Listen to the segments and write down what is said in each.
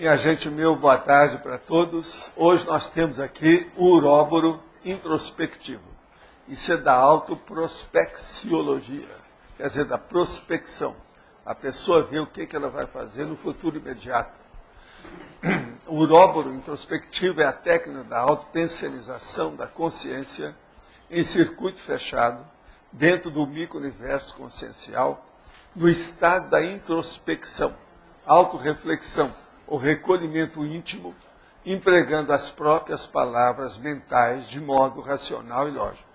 Minha gente, boa tarde para todos. Hoje nós temos aqui o uróboro introspectivo. Isso é da autoprospecciologia, quer dizer, da prospecção. A pessoa vê o que ela vai fazer no futuro imediato. O uróboro introspectivo é a técnica da autopensionização da consciência em circuito fechado, dentro do micro-universo consciencial, no estado da introspecção, autorreflexão, o recolhimento íntimo, empregando as próprias palavras mentais de modo racional e lógico.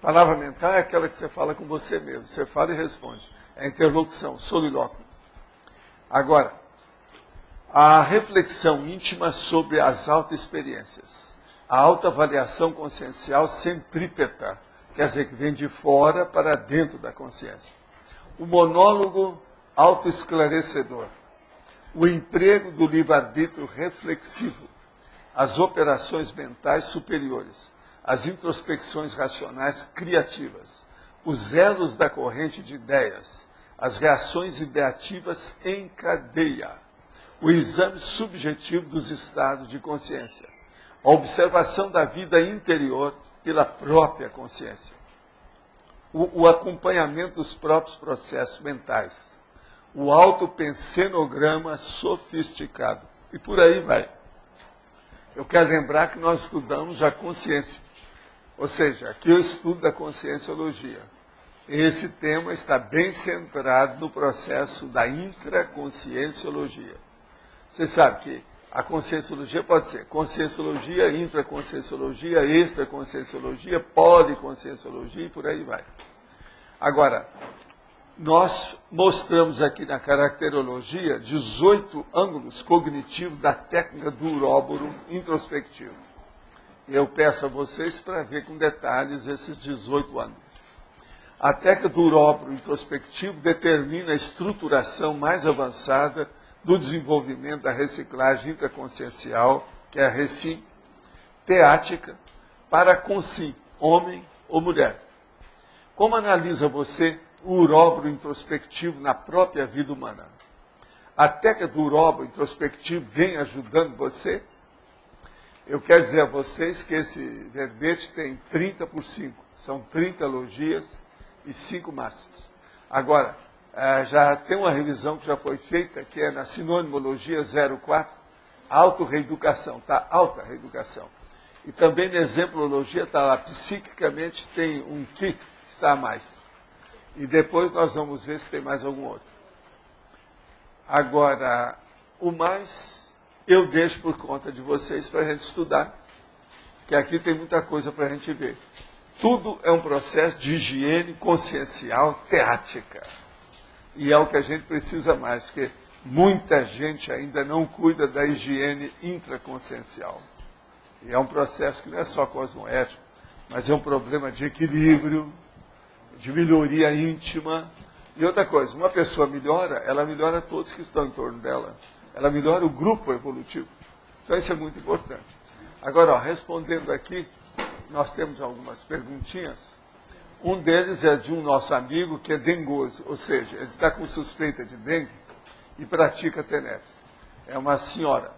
Palavra mental é aquela que você fala com você mesmo, você fala e responde. É interlocução, solilóquio. Agora, a reflexão íntima sobre as autoexperiências, a autoavaliação consciencial centrípeta, quer dizer, que vem de fora para dentro da consciência. O monólogo autoesclarecedor, o emprego do livre-arbítrio reflexivo, as operações mentais superiores, as introspecções racionais criativas, os elos da corrente de ideias, as reações ideativas em cadeia, o exame subjetivo dos estados de consciência, a observação da vida interior pela própria consciência, o acompanhamento dos próprios processos mentais, o autopensenograma sofisticado. E por aí vai. Eu quero lembrar que nós estudamos a consciência. Ou seja, aqui eu estudo a conscienciologia. Esse tema está bem centrado no processo da intraconscienciologia. Você sabe que a conscienciologia pode ser conscienciologia, intraconscienciologia, extraconscienciologia, policonscienciologia e por aí vai. Agora, nós mostramos aqui na caracterologia 18 ângulos cognitivos da técnica do uróboro introspectivo. Eu peço a vocês para ver com detalhes esses 18 ângulos. A técnica do uróboro introspectivo determina a estruturação mais avançada do desenvolvimento da reciclagem intraconsciencial, que é a recim, teática, para consim, homem ou mulher. Como analisa você o uróboro introspectivo na própria vida humana? A técnica do uróboro introspectivo vem ajudando você? Eu quero dizer a vocês que esse verbete tem 30 por 5. São 30 logias e 5 máximos. Agora, já tem uma revisão que já foi feita, que é na sinonimologia 04, autorreeducação, tá? Alta reeducação. E também na exemplologia está lá, psiquicamente tem um que está a mais. E depois nós vamos ver se tem mais algum outro. Agora, o mais eu deixo por conta de vocês para a gente estudar, que aqui tem muita coisa para a gente ver. Tudo é um processo de higiene consciencial teática. E é o que a gente precisa mais, porque muita gente ainda não cuida da higiene intraconsciencial. E é um processo que não é só cosmoético, mas é um problema de equilíbrio, de melhoria íntima. E outra coisa, uma pessoa melhora, ela melhora todos que estão em torno dela. Ela melhora o grupo evolutivo. Então isso é muito importante. Agora, respondendo aqui, nós temos algumas perguntinhas. Um deles é de um nosso amigo que é dengoso, ou seja, ele está com suspeita de dengue e pratica tenebres. É uma senhora.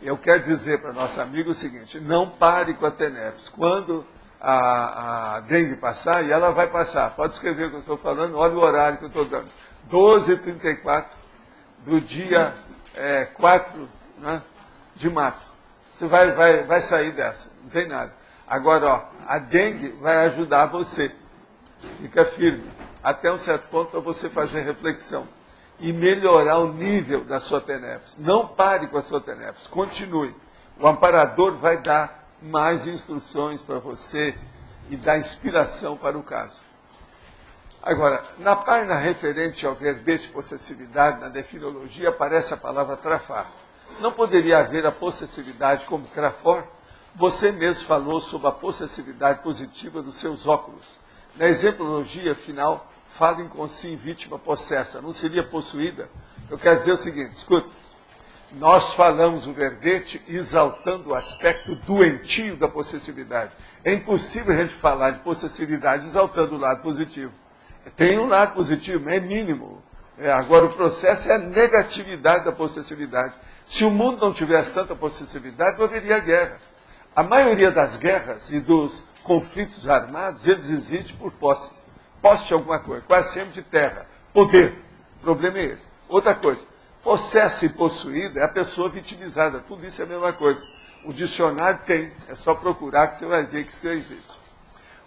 Eu quero dizer para nosso amigo o seguinte, não pare com a tenebres. Quando a dengue passar, e ela vai passar, pode escrever o que eu estou falando, olha o horário que eu estou dando. 12h34 do dia 4, né, de março. Você vai sair dessa, não tem nada. Agora, a dengue vai ajudar você. Fica firme, até um certo ponto para você fazer reflexão e melhorar o nível da sua tenebres. Não pare com a sua tenebres, continue. O amparador vai dar mais instruções para você e dar inspiração para o caso. Agora, na página referente ao verbete possessividade, na definologia, aparece a palavra trafar. Não poderia haver a possessividade como trafor? Você mesmo falou sobre a possessividade positiva dos seus óculos. Na exemplologia final, fala em consim vítima possessa. Não seria possuída? Eu quero dizer o seguinte, escuta. Nós falamos o verbete exaltando o aspecto doentio da possessividade. É impossível a gente falar de possessividade exaltando o lado positivo. Tem um lado positivo, mas é mínimo. Agora, o processo é a negatividade da possessividade. Se o mundo não tivesse tanta possessividade, não haveria guerra. A maioria das guerras e dos conflitos armados, eles existem por posse. Posse de alguma coisa, quase sempre de terra. Poder. O problema é esse. Outra coisa, possessa e possuída é a pessoa vitimizada. Tudo isso é a mesma coisa. O dicionário tem, é só procurar que você vai ver que isso existe.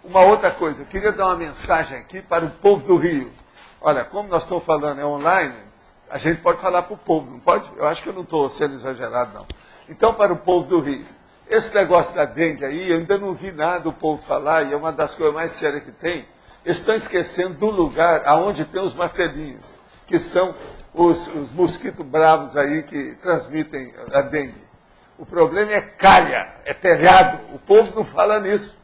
Uma outra coisa, eu queria dar uma mensagem aqui para o povo do Rio. Olha, como nós estamos falando online, a gente pode falar para o povo, não pode? Eu acho que eu não estou sendo exagerado, não. Então, para o povo do Rio, esse negócio da dengue aí, eu ainda não vi nada o povo falar, e é uma das coisas mais sérias que tem. Eles estão esquecendo do lugar aonde tem os martelinhos, que são os mosquitos bravos aí que transmitem a dengue. O problema é calha, é telhado. O povo não fala nisso.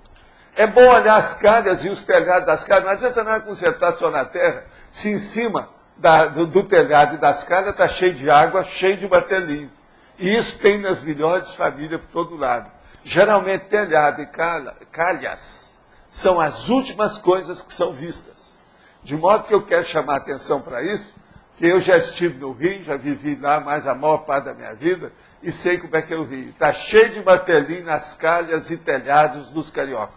É bom olhar as calhas e os telhados das calhas. Não adianta nada consertar só na terra, se em cima do telhado e das calhas está cheio de água, cheio de martelinho. E isso tem nas melhores famílias por todo lado. Geralmente telhado e calhas são as últimas coisas que são vistas. De modo que eu quero chamar a atenção para isso, que eu já estive no Rio, já vivi lá mais a maior parte da minha vida, e sei como é que é o Rio. Está cheio de martelinho nas calhas e telhados dos cariocas.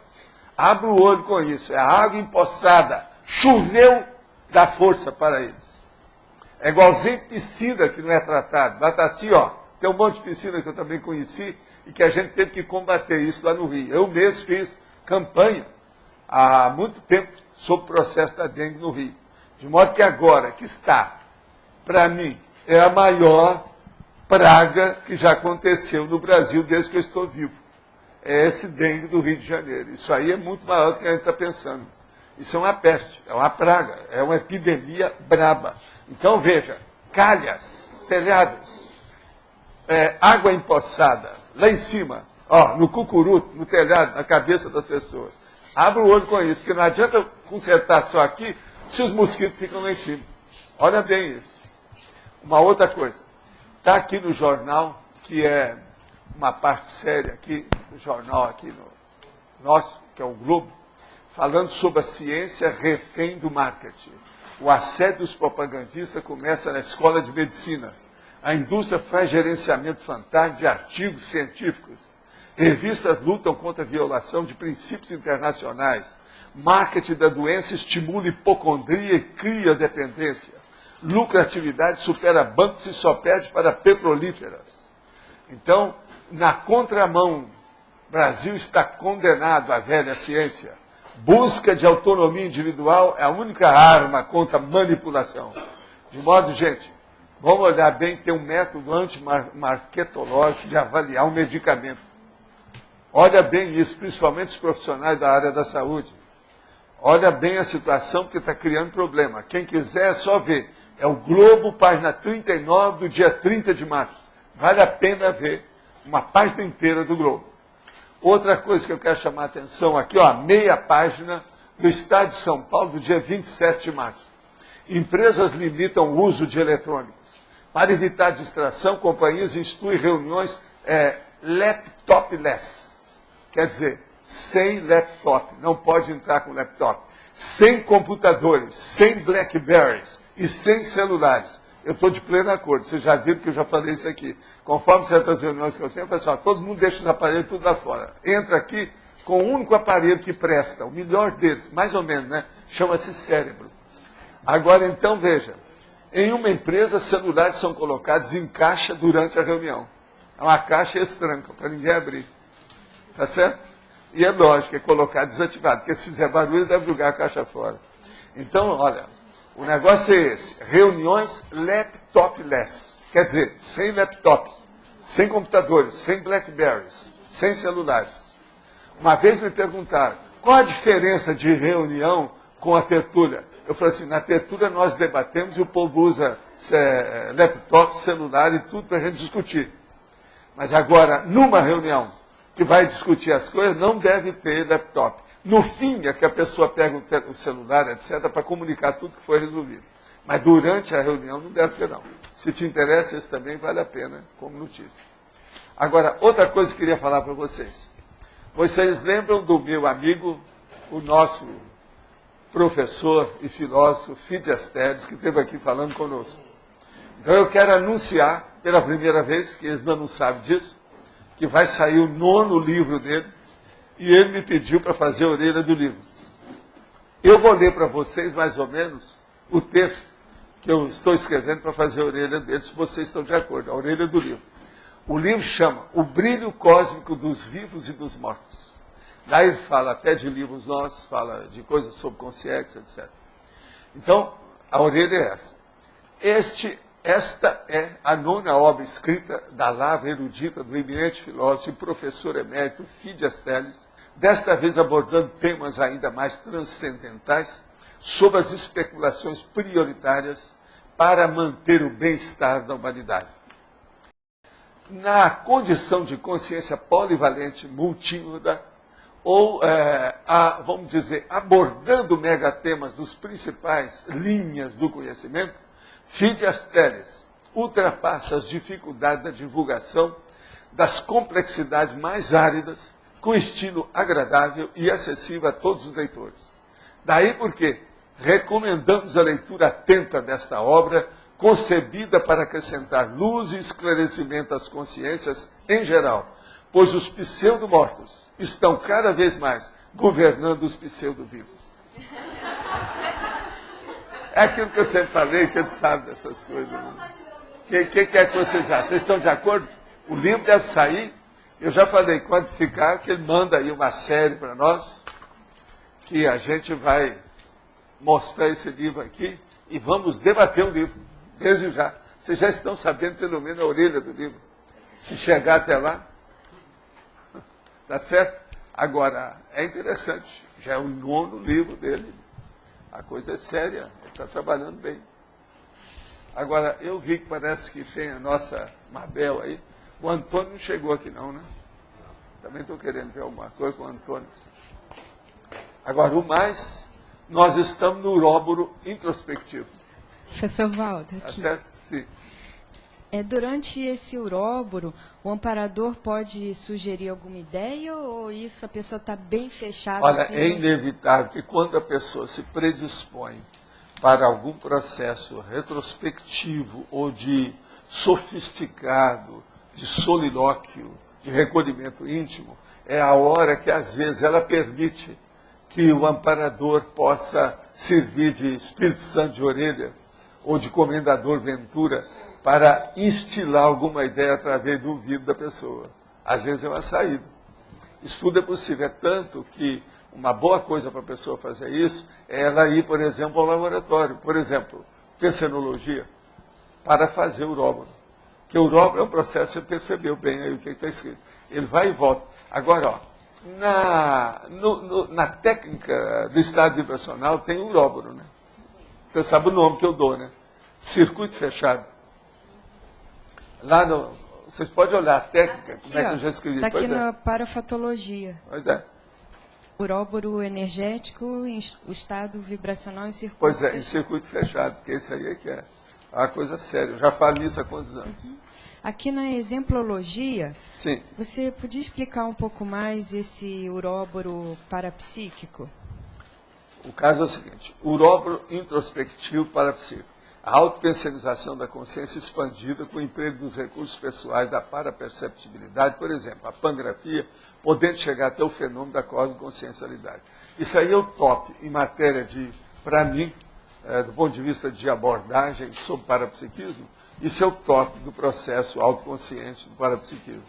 Abra o olho com isso, é a água empoçada. Choveu, dá força para eles. É igualzinho piscina que não é tratado. Lá está assim, ó, tem um monte de piscina que eu também conheci e que a gente teve que combater isso lá no Rio. Eu mesmo fiz campanha há muito tempo sobre o processo da dengue no Rio. De modo que agora que está, para mim, é a maior praga que já aconteceu no Brasil desde que eu estou vivo. É esse dengue do Rio de Janeiro. Isso aí é muito maior do que a gente está pensando. Isso é uma peste, é uma praga, é uma epidemia braba. Então, veja, calhas, telhados, água empoçada, lá em cima, ó, no cucuruto, no telhado, na cabeça das pessoas. Abra o olho com isso, porque não adianta consertar só aqui se os mosquitos ficam lá em cima. Olha bem isso. Uma outra coisa, está aqui no jornal, que é uma parte séria aqui, no jornal aqui nosso, que é o Globo, falando sobre a ciência refém do marketing. O assédio dos propagandistas começa na escola de medicina. A indústria faz gerenciamento fantástico de artigos científicos. Revistas lutam contra a violação de princípios internacionais. Marketing da doença estimula hipocondria e cria dependência. Lucratividade supera bancos e só perde para petrolíferas. Então, na contramão, o Brasil está condenado à velha ciência. Busca de autonomia individual é a única arma contra a manipulação. De modo, gente, vamos olhar bem, tem um método antimarketológico de avaliar um medicamento. Olha bem isso, principalmente os profissionais da área da saúde. Olha bem a situação, porque está criando problema. Quem quiser é só ver. É o Globo, página 39, do dia 30 de março. Vale a pena ver uma página inteira do Globo. Outra coisa que eu quero chamar a atenção aqui, ó, meia página do Estado de São Paulo, do dia 27 de março. Empresas limitam o uso de eletrônicos. Para evitar distração, companhias instituem reuniões laptopless. Quer dizer, sem laptop, não pode entrar com laptop. Sem computadores, sem Blackberries e sem celulares. Eu estou de pleno acordo, vocês já viram que eu já falei isso aqui. Conforme certas reuniões que eu tenho, eu falo assim, ó, todo mundo deixa os aparelhos tudo lá fora. Entra aqui com o único aparelho que presta, o melhor deles, mais ou menos, né? Chama-se cérebro. Agora, então, veja, em uma empresa, celulares são colocados em caixa durante a reunião. É uma caixa estranca, para ninguém abrir. Tá certo? E é lógico, é colocar desativado, porque se fizer barulho, deve jogar a caixa fora. Então, olha, o negócio é esse, reuniões laptopless, quer dizer, sem laptop, sem computadores, sem Blackberries, sem celulares. Uma vez me perguntaram, qual a diferença de reunião com a tertúlia? Eu falei assim, na tertúlia nós debatemos e o povo usa laptop, celular e tudo para a gente discutir. Mas agora, numa reunião que vai discutir as coisas, não deve ter laptop. No fim é que a pessoa pega o celular, etc., para comunicar tudo que foi resolvido. Mas durante a reunião não deve ter, não. Se te interessa, isso também vale a pena como notícia. Agora, outra coisa que eu queria falar para vocês. Vocês lembram do meu amigo, o nosso professor e filósofo Fídias Teles, que esteve aqui falando conosco. Então eu quero anunciar, pela primeira vez, que eles não sabem disso, que vai sair o 9º livro dele, e ele me pediu para fazer a orelha do livro. Eu vou ler para vocês, mais ou menos, o texto que eu estou escrevendo para fazer a orelha dele, se vocês estão de acordo, a orelha do livro. O livro chama O Brilho Cósmico dos Vivos e dos Mortos. Daí ele fala até de livros nossos, fala de coisas sobre consciência, etc. Então, a orelha é essa. Esta é a 9ª obra escrita da lavra erudita do eminente filósofo e professor emérito Fídias Teles, desta vez abordando temas ainda mais transcendentais sobre as especulações prioritárias para manter o bem-estar da humanidade. Na condição de consciência polivalente, multímoda, ou, vamos dizer, abordando megatemas dos principais linhas do conhecimento, Fídias Teles ultrapassa as dificuldades da divulgação das complexidades mais áridas, com estilo agradável e acessível a todos os leitores. Daí porque recomendamos a leitura atenta desta obra, concebida para acrescentar luz e esclarecimento às consciências em geral, pois os pseudo-mortos estão cada vez mais governando os pseudo-vivos. É aquilo que eu sempre falei, que ele sabe dessas coisas. O que é que vocês acham? Vocês estão de acordo? O livro deve sair. Eu já falei, quando ficar, que ele manda aí uma série para nós, que a gente vai mostrar esse livro aqui e vamos debater o livro, desde já. Vocês já estão sabendo pelo menos a orelha do livro. Se chegar até lá, tá certo? Agora, é interessante, já é o 9º livro dele. A coisa é séria, ele está trabalhando bem. Agora, eu vi que parece que tem a nossa Mabel aí. O Antônio não chegou aqui não, né? Também estou querendo ver alguma coisa com o Antônio. Agora, o mais, nós estamos no uróboro introspectivo. Professor Walter, Tá aqui. certo? Sim. Durante esse uróboro, o amparador pode sugerir alguma ideia ou isso a pessoa está bem fechada? Olha, assim, é inevitável que quando a pessoa se predispõe para algum processo retrospectivo ou de sofisticado, de solilóquio, de recolhimento íntimo, é a hora que às vezes ela permite que o amparador possa servir de Espírito Santo de orelha ou de comendador Ventura para instilar alguma ideia através do ouvido da pessoa. Às vezes é uma saída. Isso tudo é possível. É tanto que uma boa coisa para a pessoa fazer isso é ela ir, por exemplo, ao laboratório. Por exemplo, pensenologia, para fazer o uróboro. Porque o uróboro é um processo, você percebeu bem aí o que está escrito. Ele vai e volta. Agora, ó, na técnica do estado vibracional tem o uróboro, né? Você sabe o nome que eu dou, né? Circuito fechado. Lá no... Vocês podem olhar a técnica, como é que eu já escrevi. Está aqui Pois é. na parafatologia. Pois é. Uróboro energético, o estado vibracional em circuito. Pois é, em circuito fechado, porque esse aí é que é uma coisa séria. Eu já falo nisso há quantos anos? Aqui na exemplologia, Sim. você podia explicar um pouco mais esse uróboro parapsíquico? O caso é o seguinte, uróboro introspectivo parapsíquico. A autopensionização da consciência expandida com o emprego dos recursos pessoais da paraperceptibilidade, por exemplo, a pangrafia, podendo chegar até o fenômeno da cosmoconsciencialidade. Isso aí é o top em matéria de, para mim, do ponto de vista de abordagem sobre parapsiquismo, isso é o top do processo autoconsciente do parapsiquismo.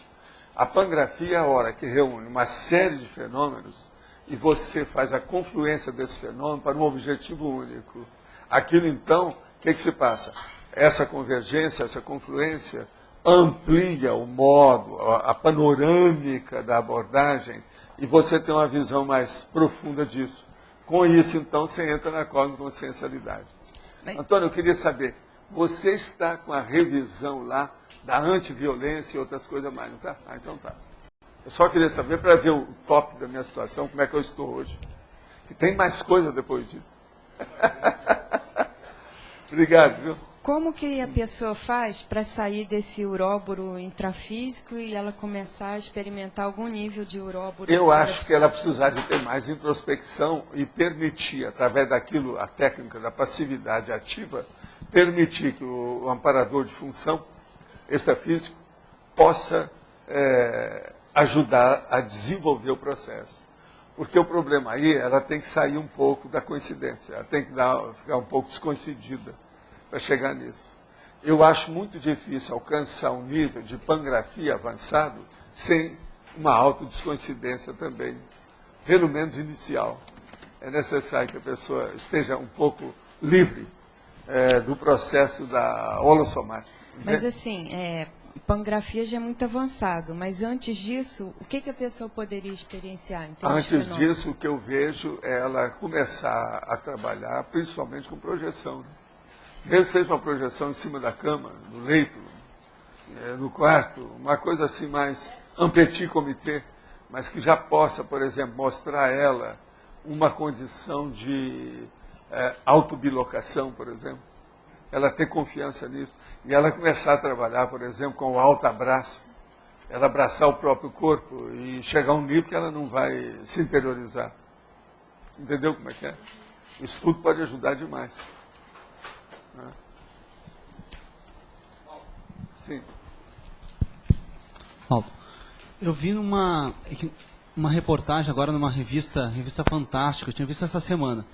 A pangrafia é a hora que reúne uma série de fenômenos e você faz a confluência desse fenômeno para um objetivo único. Aquilo, então, o que se passa? Essa convergência, essa confluência amplia o modo, a panorâmica da abordagem e você tem uma visão mais profunda disso. Com isso, então, você entra na cosmoconsciencialidade. Antônio, eu queria saber, você está com a revisão lá da antiviolência e outras coisas mais, não está? Ah, então tá. Eu só queria saber, para ver o top da minha situação, como é que eu estou hoje. Que tem mais coisa depois disso. Obrigado, viu? como que a pessoa faz para sair desse uróboro intrafísico e ela começar a experimentar algum nível de uróboro? Eu acho que ela precisar de ter mais introspecção e permitir, através daquilo, a técnica da passividade ativa, permitir que o amparador de função extrafísico possa ajudar a desenvolver o processo. Porque o problema aí, ela tem que sair um pouco da coincidência, ela tem que ficar um pouco descoincidida para chegar nisso. Eu acho muito difícil alcançar um nível de pangrafia avançado sem uma autodescoincidência também, pelo menos inicial. É necessário que a pessoa esteja um pouco livre do processo da holossomática. Mas assim, pangrafia já é muito avançado, mas antes disso, o que a pessoa poderia experienciar? Antes disso, o que eu vejo é ela começar a trabalhar, principalmente com projeção. Né? Mesmo que seja uma projeção em cima da cama, no leito, no quarto, uma coisa assim mais un petit comité, mas que já possa, por exemplo, mostrar a ela uma condição de autobilocação, por exemplo. Ela ter confiança nisso. E ela começar a trabalhar, por exemplo, com o autoabraço. Ela abraçar o próprio corpo e chegar a um nível que ela não vai se interiorizar. Entendeu como é que é? Isso tudo pode ajudar demais. Sim. Paulo, eu vi uma reportagem agora numa revista Fantástica, eu tinha visto essa semana,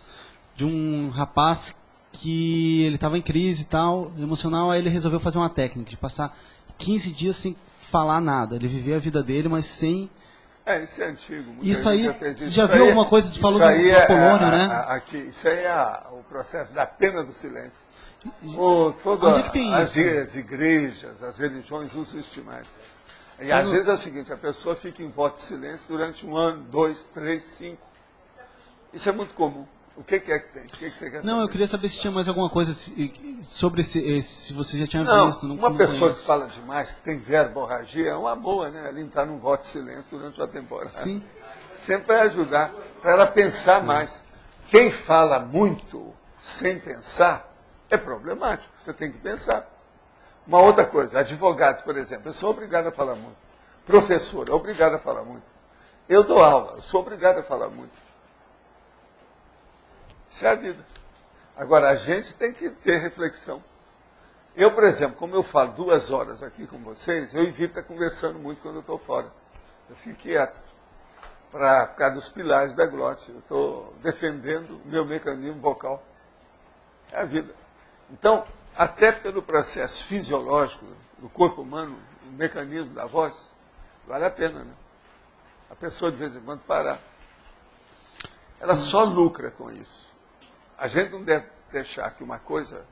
de um rapaz que ele estava em crise e tal, emocional, aí ele resolveu fazer uma técnica de passar 15 dias sem falar nada. Ele vivia a vida dele, mas sem... Isso é antigo. Isso aí, você já viu alguma coisa que falou do Apolônio, né? Isso aí é o processo da pena do silêncio. Onde é que tem as isso? As igrejas, as religiões usam isso demais. E às vezes é o seguinte, a pessoa fica em voto de silêncio durante 1 ano, 2, 3, 5. Isso é muito comum. O que é que tem? O que você quer saber? Não, eu queria saber se tinha mais alguma coisa sobre se você já tinha visto. Uma pessoa que fala demais, que tem verborragia, é uma boa, né? Ela entrar num voto de silêncio durante uma temporada. Sim. Sempre vai ajudar para ela pensar mais. Quem fala muito sem pensar é problemático. Você tem que pensar. Uma outra coisa, advogados, por exemplo, eu sou obrigado a falar muito. Professor, é obrigado a falar muito. Eu dou aula, eu sou obrigado a falar muito. Isso é a vida. Agora, a gente tem que ter reflexão. Eu, por exemplo, como eu falo 2 horas aqui com vocês, eu evito estar conversando muito quando eu estou fora. Eu fico quieto. Por causa dos pilares da glote. Eu estou defendendo o meu mecanismo vocal. É a vida. Então, até pelo processo fisiológico do corpo humano, o mecanismo da voz, vale a pena, né? A pessoa, de vez em quando, parar. Ela só lucra com isso. A gente não deve deixar que uma coisa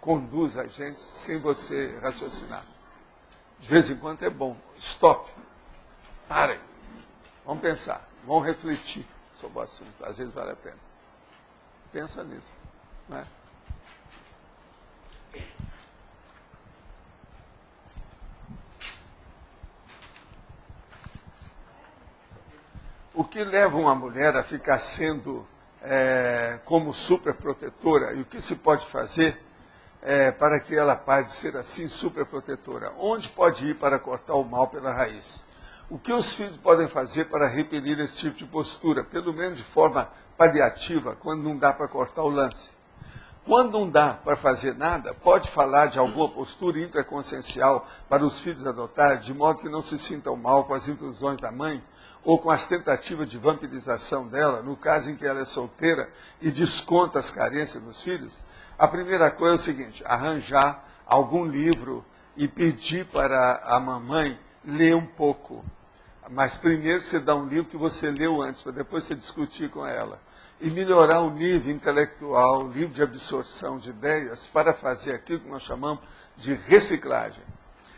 conduza a gente sem você raciocinar. De vez em quando é bom. Stop. Parem. Vamos pensar. Vamos refletir sobre o assunto. Às vezes vale a pena. Pensa nisso. Né? O que leva uma mulher a ficar sendo como superprotetora, e o que se pode fazer para que ela pare de ser assim superprotetora? Onde pode ir para cortar o mal pela raiz? O que os filhos podem fazer para repelir esse tipo de postura, pelo menos de forma paliativa, quando não dá para cortar o lance? Quando não dá para fazer nada, pode falar de alguma postura intraconsciencial para os filhos adotar, de modo que não se sintam mal com as intrusões da mãe, ou com as tentativas de vampirização dela, no caso em que ela é solteira e desconta as carências dos filhos? A primeira coisa é o seguinte: arranjar algum livro e pedir para a mamãe ler um pouco. Mas primeiro você dá um livro que você leu antes, para depois você discutir com ela. E melhorar o nível intelectual, o nível de absorção de ideias, para fazer aquilo que nós chamamos de reciclagem.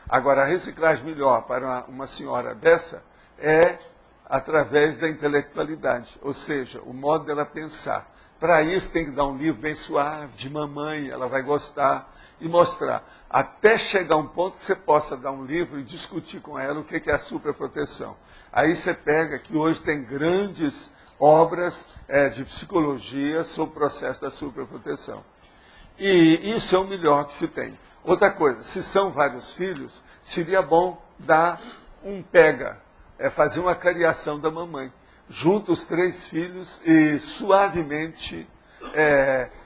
Agora, a reciclagem melhor para uma senhora dessa é através da intelectualidade, ou seja, o modo dela pensar. Para isso tem que dar um livro bem suave, de mamãe, ela vai gostar, e mostrar, até chegar a um ponto que você possa dar um livro e discutir com ela o que é a superproteção. Aí você pega que hoje tem grandes obras de psicologia sobre o processo da superproteção. E isso é o melhor que se tem. Outra coisa, se são vários filhos, seria bom dar um pega, fazer uma cariação da mamãe. Junta os 3 filhos e suavemente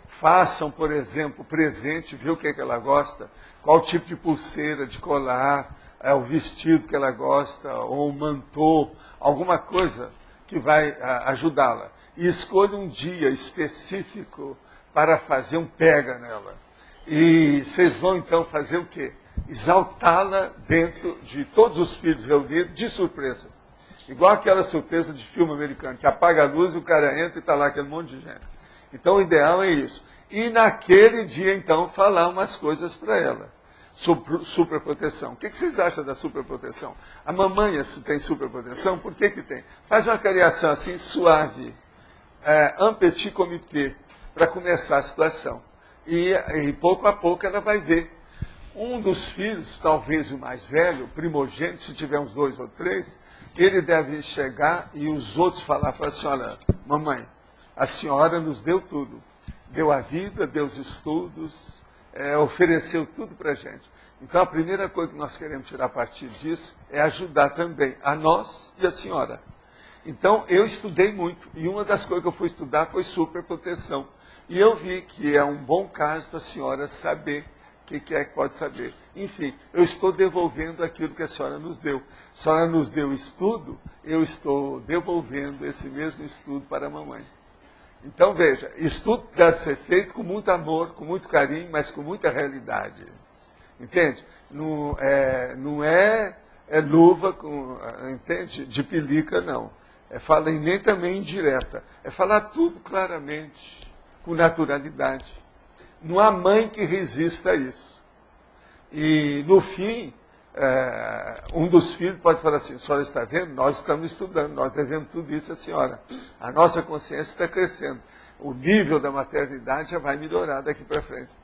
façam, por exemplo, presente, ver o que ela gosta, qual tipo de pulseira, de colar, o vestido que ela gosta, ou um mantô, alguma coisa que vai ajudá-la. E escolha um dia específico para fazer um pega nela. E vocês vão então fazer o quê? Exaltá-la dentro de todos os filhos reunidos, de surpresa. Igual aquela surpresa de filme americano, que apaga a luz e o cara entra e está lá aquele monte de gente. Então o ideal é isso. E naquele dia, então, falar umas coisas para ela. Sobre superproteção. O que vocês acham da superproteção? A mamãe tem superproteção? Por que tem? Faz uma cariação assim, suave. Un petit comité, para começar a situação. E pouco a pouco ela vai ver. Um dos filhos, talvez o mais velho, primogênito, se tiver uns 2 ou 3, ele deve chegar e os outros falar assim, olha, mamãe, a senhora nos deu tudo. Deu a vida, deu os estudos, ofereceu tudo para a gente. Então a primeira coisa que nós queremos tirar a partir disso é ajudar também a nós e a senhora. Então eu estudei muito, e uma das coisas que eu fui estudar foi superproteção. E eu vi que é um bom caso para a senhora saber o que é que pode saber. Enfim, eu estou devolvendo aquilo que a senhora nos deu. A senhora nos deu estudo, eu estou devolvendo esse mesmo estudo para a mamãe. Então veja, estudo deve ser feito com muito amor, com muito carinho, mas com muita realidade. Entende? Não é luva, entende? De pelica, não. Fala e nem também indireta. É falar tudo claramente, com naturalidade. Não há mãe que resista a isso. E, no fim, um dos filhos pode falar assim, a senhora está vendo? Nós estamos estudando, nós devemos tudo isso à senhora. A nossa consciência está crescendo. O nível da maternidade já vai melhorar daqui para frente.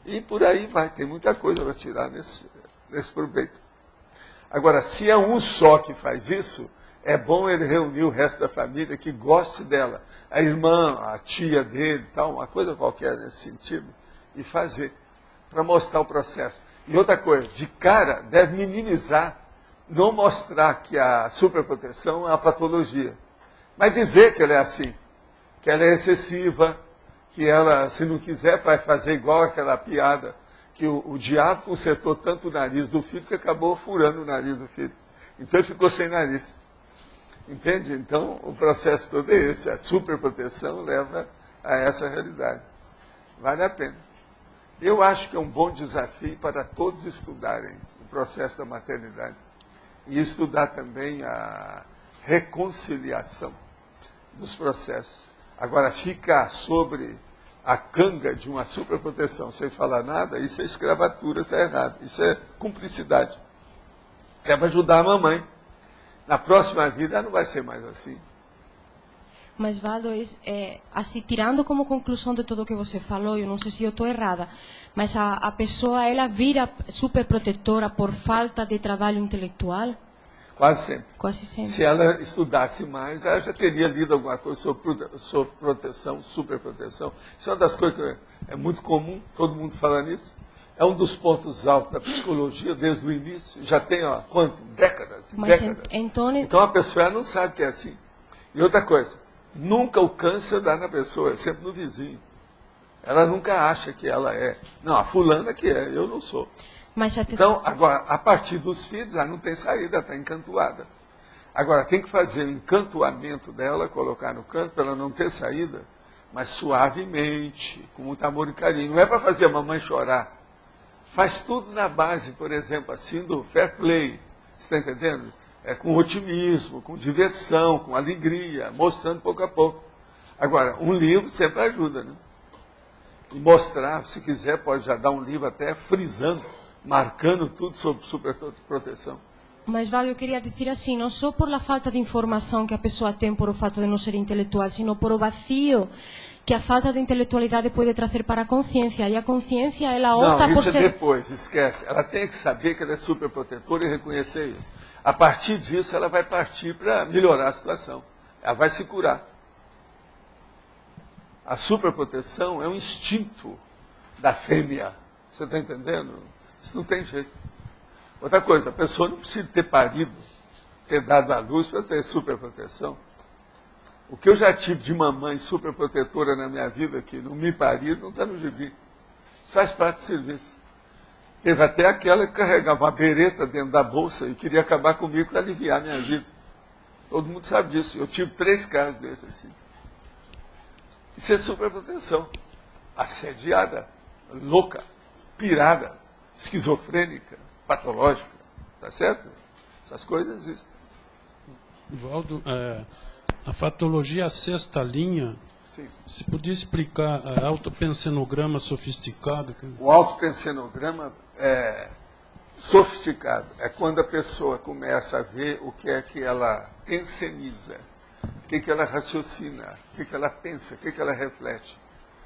E por aí vai, tem muita coisa para tirar nesse proveito. Agora, se é um só que faz isso, é bom ele reunir o resto da família que goste dela. A irmã, a tia dele, tal, uma coisa qualquer nesse sentido, e fazer, para mostrar o processo. E outra coisa, de cara, deve minimizar, não mostrar que a superproteção é uma patologia, mas dizer que ela é assim, que ela é excessiva, que ela, se não quiser, vai fazer igual aquela piada, que o diabo consertou tanto o nariz do filho que acabou furando o nariz do filho. Então ele ficou sem nariz. Entende? Então, o processo todo é esse. A superproteção leva a essa realidade. Vale a pena. Eu acho que é um bom desafio para todos estudarem o processo da maternidade. E estudar também a reconciliação dos processos. Agora, ficar sobre a canga de uma superproteção sem falar nada, isso é escravatura, está errado. Isso é cumplicidade. É para ajudar a mamãe. Na próxima vida não vai ser mais assim. Mas, Valdo, assim, tirando como conclusão de tudo o que você falou, eu não sei se eu estou errada, mas a pessoa, ela vira superprotetora por falta de trabalho intelectual? Quase sempre. Quase sempre. Se ela estudasse mais, ela já teria lido alguma coisa sobre proteção, superproteção. Isso é uma das coisas que é muito comum, todo mundo fala nisso. É um dos pontos altos da psicologia desde o início. Já tem, quanto? Décadas. Mas décadas. Então a pessoa não sabe que é assim. E outra coisa, nunca o câncer dá na pessoa, é sempre no vizinho. Ela nunca acha que ela é. Não, a fulana que é, eu não sou. Então, agora, a partir dos filhos, ela não tem saída, está encantoada. Agora, tem que fazer o encantoamento dela, colocar no canto, para ela não ter saída, mas suavemente, com muito amor e carinho. Não é para fazer a mamãe chorar. Faz tudo na base, por exemplo, assim, do fair play. Você está entendendo? Com otimismo, com diversão, com alegria, mostrando pouco a pouco. Agora, um livro sempre ajuda, né? E mostrar, se quiser, pode já dar um livro até frisando, marcando tudo sobre superproteção. Mas, Valdo, eu queria dizer assim, não só por a falta de informação que a pessoa tem por o fato de não ser intelectual, sino por o vazio que a falta de intelectualidade pode trazer para a consciência. E a consciência, ela opta por ser... Não, isso é depois, esquece. Ela tem que saber que ela é superprotetora e reconhecer isso. A partir disso, ela vai partir para melhorar a situação. Ela vai se curar. A superproteção é um instinto da fêmea. Você está entendendo? Isso não tem jeito. Outra coisa, a pessoa não precisa ter parido, ter dado à luz para ter superproteção. O que eu já tive de mamãe superprotetora na minha vida, que não me pariu, não está no gibi. Isso faz parte do serviço. Teve até aquela que carregava uma bereta dentro da bolsa e queria acabar comigo para aliviar a minha vida. Todo mundo sabe disso. Eu tive 3 casos desses assim. Isso é superproteção. Assediada, louca, pirada, esquizofrênica, patológica. Tá certo? Essas coisas existem. Valdo, a fatologia sexta linha, Sim. se podia explicar a autopensenograma sofisticado? O autopensenograma é sofisticado. É quando a pessoa começa a ver o que é que ela penseniza, o que é que ela raciocina, o que é que ela pensa, o que é que ela reflete.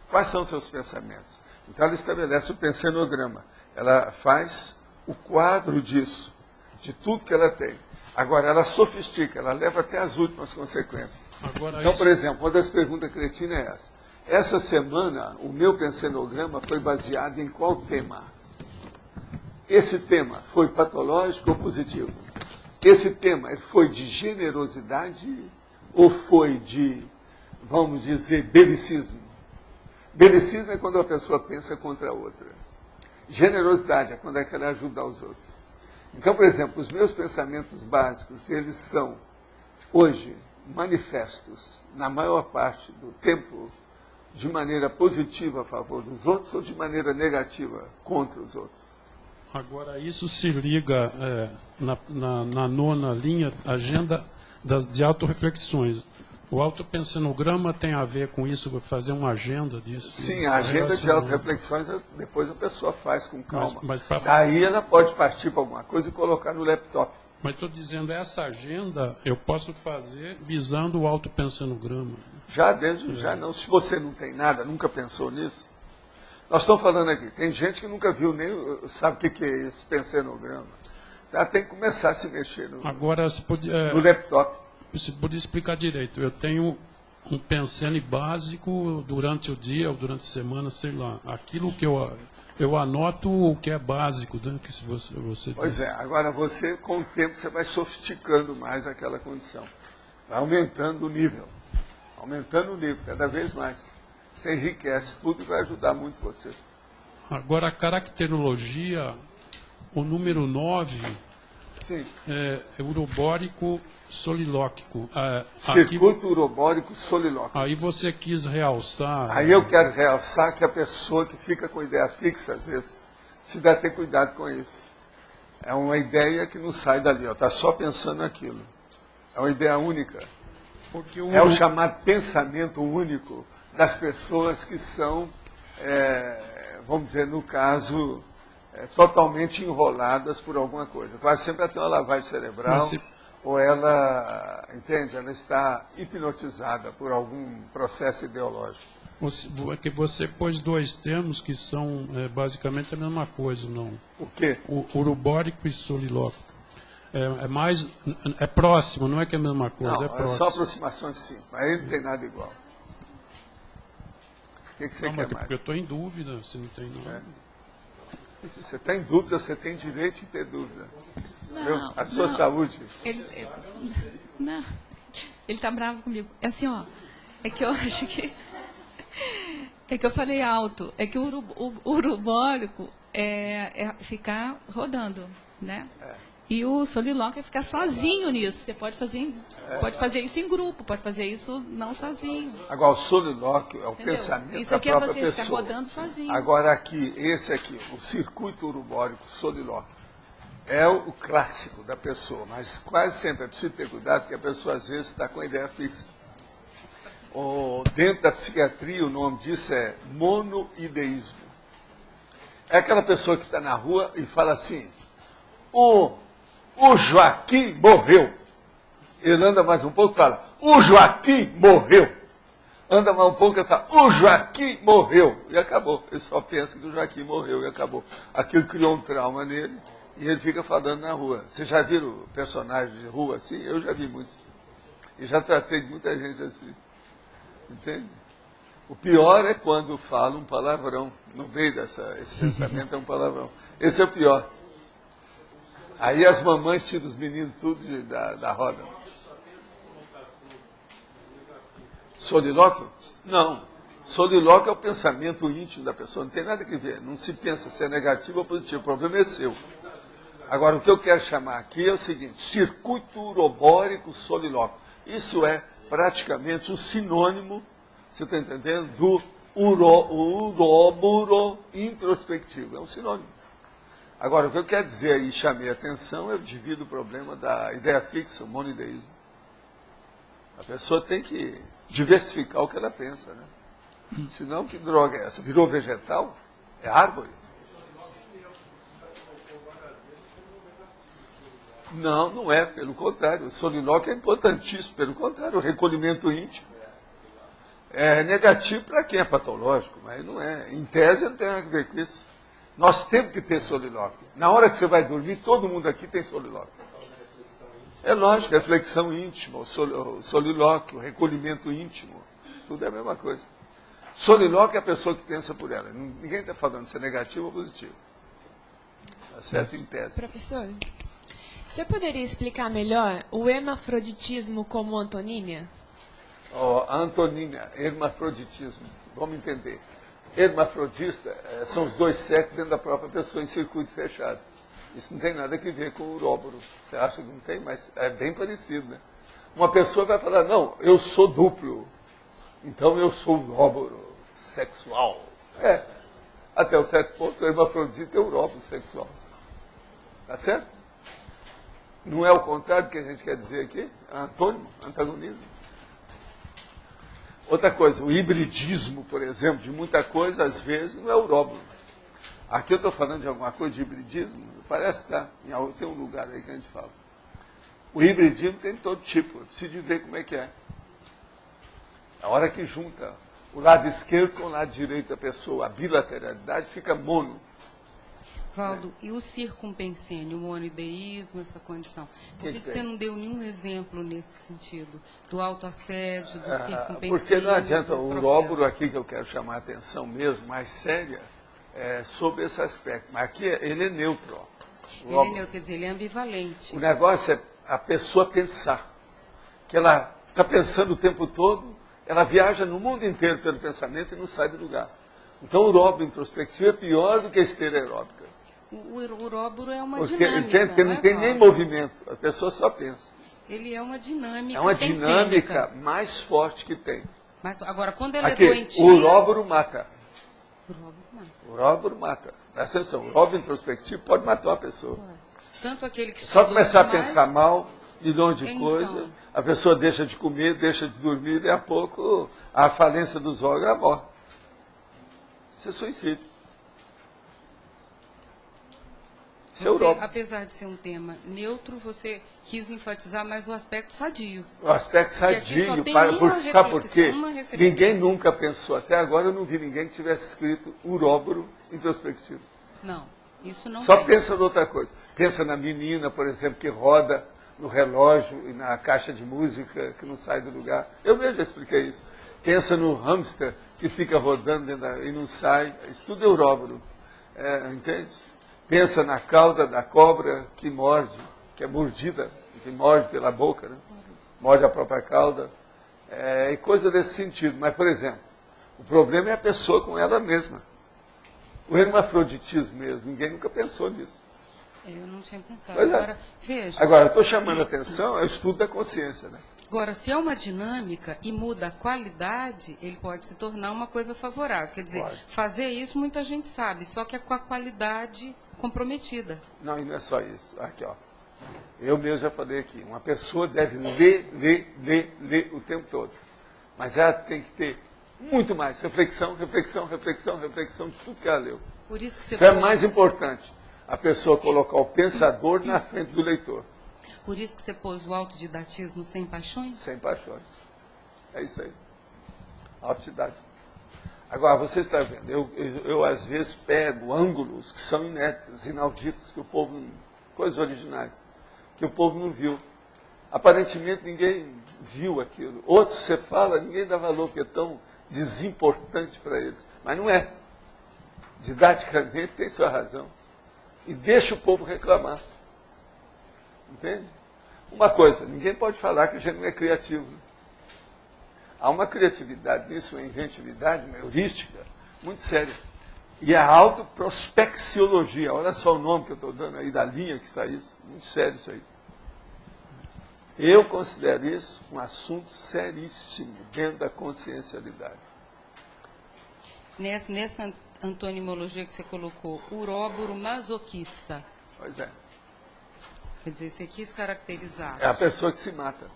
Quais são os seus pensamentos? Então ela estabelece o pensenograma. Ela faz o quadro disso, de tudo que ela tem. Agora, ela sofistica, ela leva até as últimas consequências. Agora, Então, isso- por exemplo, uma das perguntas cretinas é essa. Essa semana, o meu pensenograma foi baseado em qual tema? Esse tema foi patológico ou positivo? Esse tema ele foi de generosidade ou foi de, vamos dizer, belicismo? Belicismo é quando a pessoa pensa contra a outra. Generosidade é quando ela quer ajudar os outros. Então, por exemplo, os meus pensamentos básicos, eles são, hoje, manifestos, na maior parte do tempo, de maneira positiva a favor dos outros ou de maneira negativa contra os outros. Agora, isso se liga na nona linha, agenda de autorreflexões. O autopensenograma tem a ver com isso, fazer uma agenda disso? Sim, a agenda de autorreflexões, depois a pessoa faz com calma. Mas pra- Daí ela pode partir para alguma coisa e colocar no laptop. Mas estou dizendo, essa agenda eu posso fazer visando o autopensenograma. Já desde já não. Se você não tem nada, nunca pensou nisso. Nós estamos falando aqui, tem gente que nunca viu nem, sabe o que é esse pensenograma. Tá, tem que começar a se mexer no Agora, no laptop. se podia explicar direito, eu tenho um pensene básico durante o dia ou durante a semana, sei lá. Aquilo que eu anoto o que é básico, né, que se você Pois disse. é, agora você, com o tempo, você vai sofisticando mais aquela condição. Vai aumentando o nível. Aumentando o nível, cada vez mais. Você enriquece tudo e vai ajudar muito você. Agora, a caracterologia, o número 9 Sim. é urobórico solilóquico. Circuito urobórico solilóquico. Aí você quis realçar. Aí eu quero realçar que a pessoa que fica com ideia fixa, às vezes, se deve ter cuidado com isso. É uma ideia que não sai dali, está só pensando naquilo. É uma ideia única. Porque É o chamado pensamento único das pessoas que são, vamos dizer, no caso, totalmente enroladas por alguma coisa. Quase sempre ela tem uma lavagem cerebral, ou ela, entende, ela está hipnotizada por algum processo ideológico. que você pôs 2 termos que são basicamente a mesma coisa, não? O quê? O urobórico e solilóquico. É próximo, não é que é a mesma coisa, Não, é é próximo. só aproximação de 5, mas aí não tem nada igual. O que você Não, quer mas mais? porque eu estou em dúvida se não tem nada. Você está em dúvida, você tem direito de ter dúvida. Entendeu? Não, A sua não. saúde. Não, ele tá bravo comigo. É assim, ó, é que eu acho que... É que eu falei alto. É que o urobórico é ficar rodando, né? E o solilóquico é ficar sozinho nisso. Você pode fazer isso em grupo, pode fazer isso não sozinho. Agora, o solilóquio é o Entendeu? pensamento Isso da aqui é própria você pessoa. ficar rodando sozinho. Agora aqui, esse aqui, o circuito urobórico solilóquio, é o clássico da pessoa, mas quase sempre é preciso ter cuidado, porque a pessoa às vezes está com a ideia fixa. Dentro da psiquiatria, o nome disso é monoideísmo. É aquela pessoa que está na rua e fala assim, o Joaquim morreu. Ele anda mais um pouco e fala, o Joaquim morreu. Anda mais um pouco e fala, o Joaquim morreu. E acabou. Ele só pensa que o Joaquim morreu e acabou. Aquilo criou um trauma nele e ele fica falando na rua. Vocês já viram personagens de rua assim? Eu já vi muitos. E já tratei de muita gente assim. Entende? O pior é quando fala um palavrão. No meio esse pensamento é um palavrão. Esse é o pior. Aí as mamães tiram os meninos tudo da roda. Solilóquio? Não. Solilóquio é o pensamento íntimo da pessoa. Não tem nada que ver. Não se pensa se é negativo ou positivo. O problema é seu. Agora, o que eu quero chamar aqui é o seguinte: circuito urobórico solilóquio. Isso é praticamente o sinônimo, você está entendendo, do uróboro introspectivo. É um sinônimo. Agora, o que eu quero dizer aí, chamei a atenção, eu divido o problema da ideia fixa, o monoideísmo. A pessoa tem que diversificar o que ela pensa, né? Senão, que droga é essa? Virou vegetal? É árvore? Não, não é, pelo contrário. O solilóquio é importantíssimo, pelo contrário, o recolhimento íntimo. É negativo para quem é patológico, mas não é. Em tese não tem nada a ver com isso. Nós temos que ter solilóquio. Na hora que você vai dormir, todo mundo aqui tem solilóquio. É lógico, reflexão íntima, o solilóquio, o recolhimento íntimo, tudo é a mesma coisa. Solilóquio é a pessoa que pensa por ela. Ninguém está falando se é negativo ou positivo. Tá certo? Em tese. Professor, você poderia explicar melhor o hermafroditismo como antonímia? A antonímia, hermafroditismo. Vamos entender. Hermafrodista são os dois sexos dentro da própria pessoa em circuito fechado. Isso não tem nada a ver com o uróboro. Você acha que não tem, mas é bem parecido, né? Uma pessoa vai falar, não, eu sou duplo, então eu sou uróboro sexual. Até um certo ponto, o hermafrodita é uróboro sexual. Tá certo? Não é o contrário do que a gente quer dizer aqui? Antônimo, antagonismo. Outra coisa, o hibridismo, por exemplo, de muita coisa, às vezes, não é uróboro. Aqui eu estou falando de alguma coisa de hibridismo, parece que tem um lugar aí que a gente fala. O hibridismo tem todo tipo, eu preciso de ver como é que é. A hora que junta o lado esquerdo com o lado direito da pessoa, a bilateralidade fica mono. Valdo, e o circumpensênio, o monoideísmo, essa condição? Por que você não deu nenhum exemplo nesse sentido? Do autoassédio, do circumpensênio? Porque não adianta, o processo. uróboro aqui que eu quero chamar a atenção mesmo, mais séria, sobre esse aspecto. Mas aqui ele é neutro. Ele é neutro, quer dizer, ele é ambivalente. O negócio é a pessoa pensar. Que ela está pensando o tempo todo, ela viaja no mundo inteiro pelo pensamento e não sai do lugar. Então o uróboro introspectivo é pior do que a esteira aeróbica. O uróboro é uma Porque dinâmica. não tem nem movimento, a pessoa só pensa. Ele é uma dinâmica. É uma pensênica. dinâmica mais forte que tem. Mas agora, quando ele Aqui, é doentio... o uróboro mata. O uróboro mata. O uróboro mata. Presta atenção, o uróboro introspectivo pode matar uma pessoa. Pode. Tanto aquele que Só estudou começar a demais, pensar mal, milhões de Então. coisas, a pessoa deixa de comer, deixa de dormir, e daqui a pouco a falência dos órgãos morre. Isso é suicídio. Isso é Você, uróboro. apesar de ser um tema neutro, você quis enfatizar mais o aspecto sadio. O aspecto Porque aqui só sadio, tem sabe por quê? uma referência. Ninguém nunca pensou, até agora eu não vi ninguém que tivesse escrito uróboro introspectivo. Não, isso não Só tem. pensa em outra coisa. Pensa na menina, por exemplo, que roda no relógio e na caixa de música, que não sai do lugar. Eu mesmo já expliquei isso. Pensa no hamster que fica rodando e não sai. Isso tudo é uróboro. Entende? Pensa na cauda da cobra que morde, que é mordida, que morde pela boca, né? Morde a própria cauda. E coisa desse sentido. Mas, por exemplo, o problema é a pessoa com ela mesma. O hermafroditismo mesmo, ninguém nunca pensou nisso. Eu não tinha pensado. Pois é. Agora, veja. Agora, eu estou chamando a atenção, é o estudo da consciência, né? Agora, se é uma dinâmica e muda a qualidade, ele pode se tornar uma coisa favorável. Quer dizer, Pode. fazer isso muita gente sabe, só que é com a qualidade comprometida. Não, e não é só isso. Aqui, ó. Eu mesmo já falei aqui, uma pessoa deve ler o tempo todo. Mas ela tem que ter muito mais reflexão de tudo que ela leu. Por isso que você Então é pôs- mais importante a pessoa colocar o pensador na frente do leitor, Por isso que você pôs o autodidatismo sem paixões? sem paixões. É isso aí. Autoridade. Agora, você está vendo, eu às vezes pego ângulos que são inéditos, inauditos, que o povo não, coisas originais, que o povo não viu. Aparentemente ninguém viu aquilo. Outros você fala, ninguém dá valor, porque é tão desimportante para eles. Mas não é. Didaticamente tem sua razão. E deixa o povo reclamar. Entende? Uma coisa, ninguém pode falar que a gente não é criativo. Há uma criatividade nisso, uma inventividade, uma heurística muito séria. E a autoprospecciologia, olha só o nome que eu estou dando aí da linha que está isso, muito sério isso aí. Eu considero isso um assunto seríssimo dentro da consciencialidade. Nessa antonimologia que você colocou, uróboro masoquista. Pois é. Quer dizer, você quis caracterizar. É a pessoa que se mata.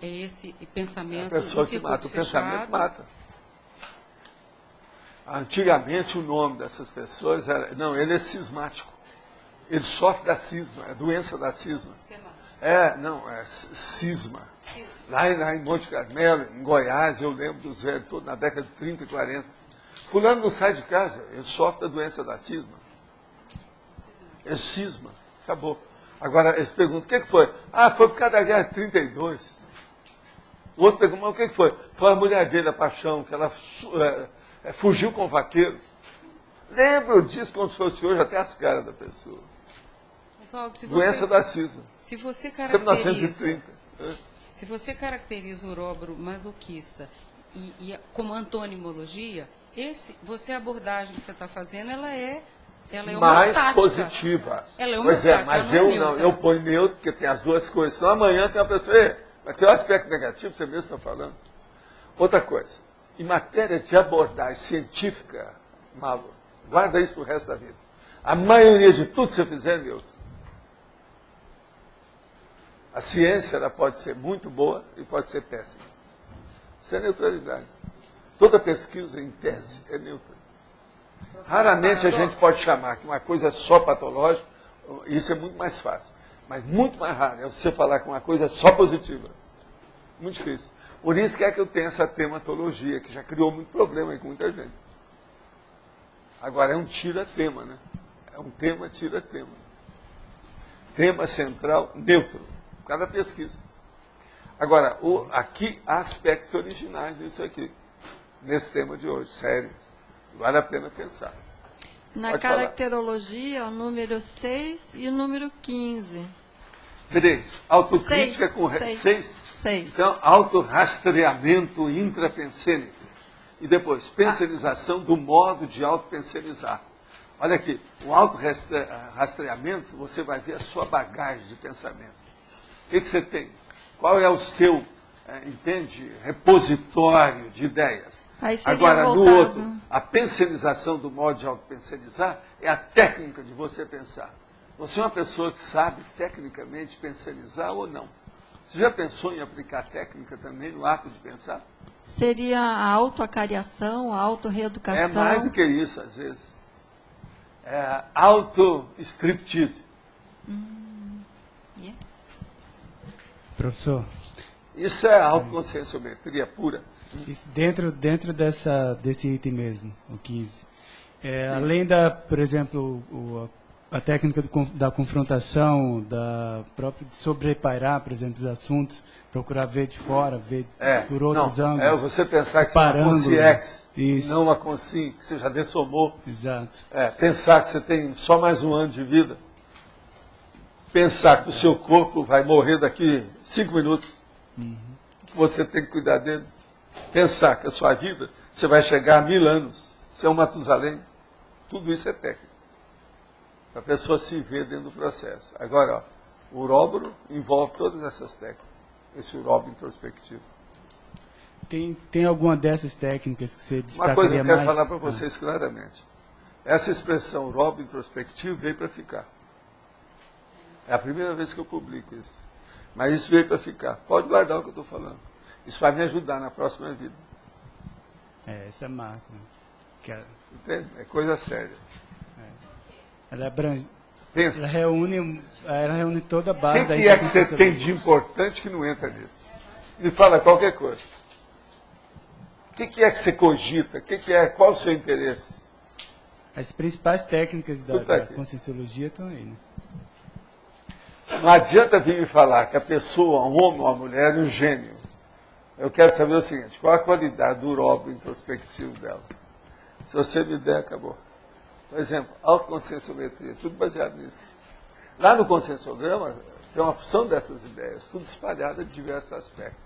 É esse É pensamento a pessoa do que mata. O circuito pensamento fechado. mata. Antigamente o nome dessas pessoas era... Não, ele é cismático. Ele sofre da cisma, é doença da cisma. É cisma. Lá em Monte Carmelo, em Goiás, eu lembro dos velhos, todos na década de 30 e 40. Fulano não sai de casa, ele sofre da doença da cisma. É cisma. Acabou. Agora, eles perguntam, o que foi? Ah, foi por causa da guerra de 32. O outro pergunta, mas o que foi? Foi a mulher dele, a paixão, que ela fugiu com o vaqueiro. Lembro disso como se fosse hoje, até as caras da pessoa. Oswaldo, se Doença da cisma. Se você Sempre caracteriza, 1930. se você caracteriza o uróboro masoquista e como antonimologia, a abordagem que você está fazendo, ela é Mais homeostática. positiva. Ela é Pois é, homeostática, mas ela não é eu não, neutra. eu ponho neutro, porque tem as duas coisas. Senão amanhã tem uma pessoa, mas tem um aspecto negativo, você mesmo está falando. Outra coisa, em matéria de abordagem científica, Mauro, guarda isso para o resto da vida. A maioria de tudo que você fizer é neutro. A ciência ela pode ser muito boa e pode ser péssima. Isso é neutralidade. Toda pesquisa, em tese, é neutra. Raramente a gente pode chamar que uma coisa é só patológica, isso é muito mais fácil. Mas muito mais raro é você falar que uma coisa é só positiva. Muito difícil. Por isso que é que eu tenho essa tematologia, que já criou muito problema aí com muita gente. Agora, é um tira-tema, né? É um tema, tira-tema. Tema central, neutro. Cada pesquisa. Agora, aqui há aspectos originais disso aqui. Nesse tema de hoje, sério. Vale a pena pensar. Na Pode falar. caracterologia, o número 6 e o número 15. 3. Autocrítica com... 6? 6. Então, autorrastreamento intrapensênico. E depois, pensenização do modo de autopensenizar. Olha aqui, o autorrastreamento, você vai ver a sua bagagem de pensamento. O que você tem? Qual é o seu, entende, repositório de ideias? Aí seria Agora, no voltado. outro, a pensenização do modo de autopensenizar é a técnica de você pensar. Você é uma pessoa que sabe tecnicamente pensenizar ou não? Você já pensou em aplicar técnica também no ato de pensar? Seria a autoacariação, a autorreeducação. É mais do que isso, às vezes. É auto-striptease. Yeah. Professor, Isso é autoconscienciometria pura. isso dentro desse item mesmo, o 15. Além da, por exemplo, a técnica da confrontação, da própria de sobrepairar, por exemplo, os assuntos, procurar ver de fora, ver por outros ângulos. É você pensar que você é uma parâmetros. consciex, Isso. não uma consci, que você já dessomou. Exato. Pensar que você tem só mais um ano de vida. Pensar que o seu corpo vai morrer daqui 5 minutos. Que você tem que cuidar dele. Pensar que a sua vida, você vai chegar a 1000 anos. Você é um Matusalém. Tudo isso é técnica. Para a pessoa se ver dentro do processo. Agora, o uróboro envolve todas essas técnicas. Esse uróboro introspectivo. Tem alguma dessas técnicas que você Uma destacaria coisa que eu quero mais? falar para vocês claramente. Essa expressão uróboro introspectivo veio para ficar. É a primeira vez que eu publico isso. Mas isso veio para ficar. Pode guardar o que eu estou falando. Isso vai me ajudar na próxima vida. Essa máquina. Entende? É coisa séria. Ela abrange. Pensa. Ela reúne toda a O base da que é que você inteligência. tem de importante que não entra nisso? Me fala qualquer coisa. O que é que você cogita? Qual o seu interesse? As principais técnicas Tudo da aqui. conscienciologia estão aí, né? Não adianta vir me falar que a pessoa, um homem ou uma mulher, é um gênio. Eu quero saber o seguinte, qual a qualidade do uróboro introspectivo dela? Se você me der, acabou. Por exemplo, autoconscienciometria, tudo baseado nisso. Lá no conscienciograma, tem uma opção dessas ideias, tudo espalhado de diversos aspectos.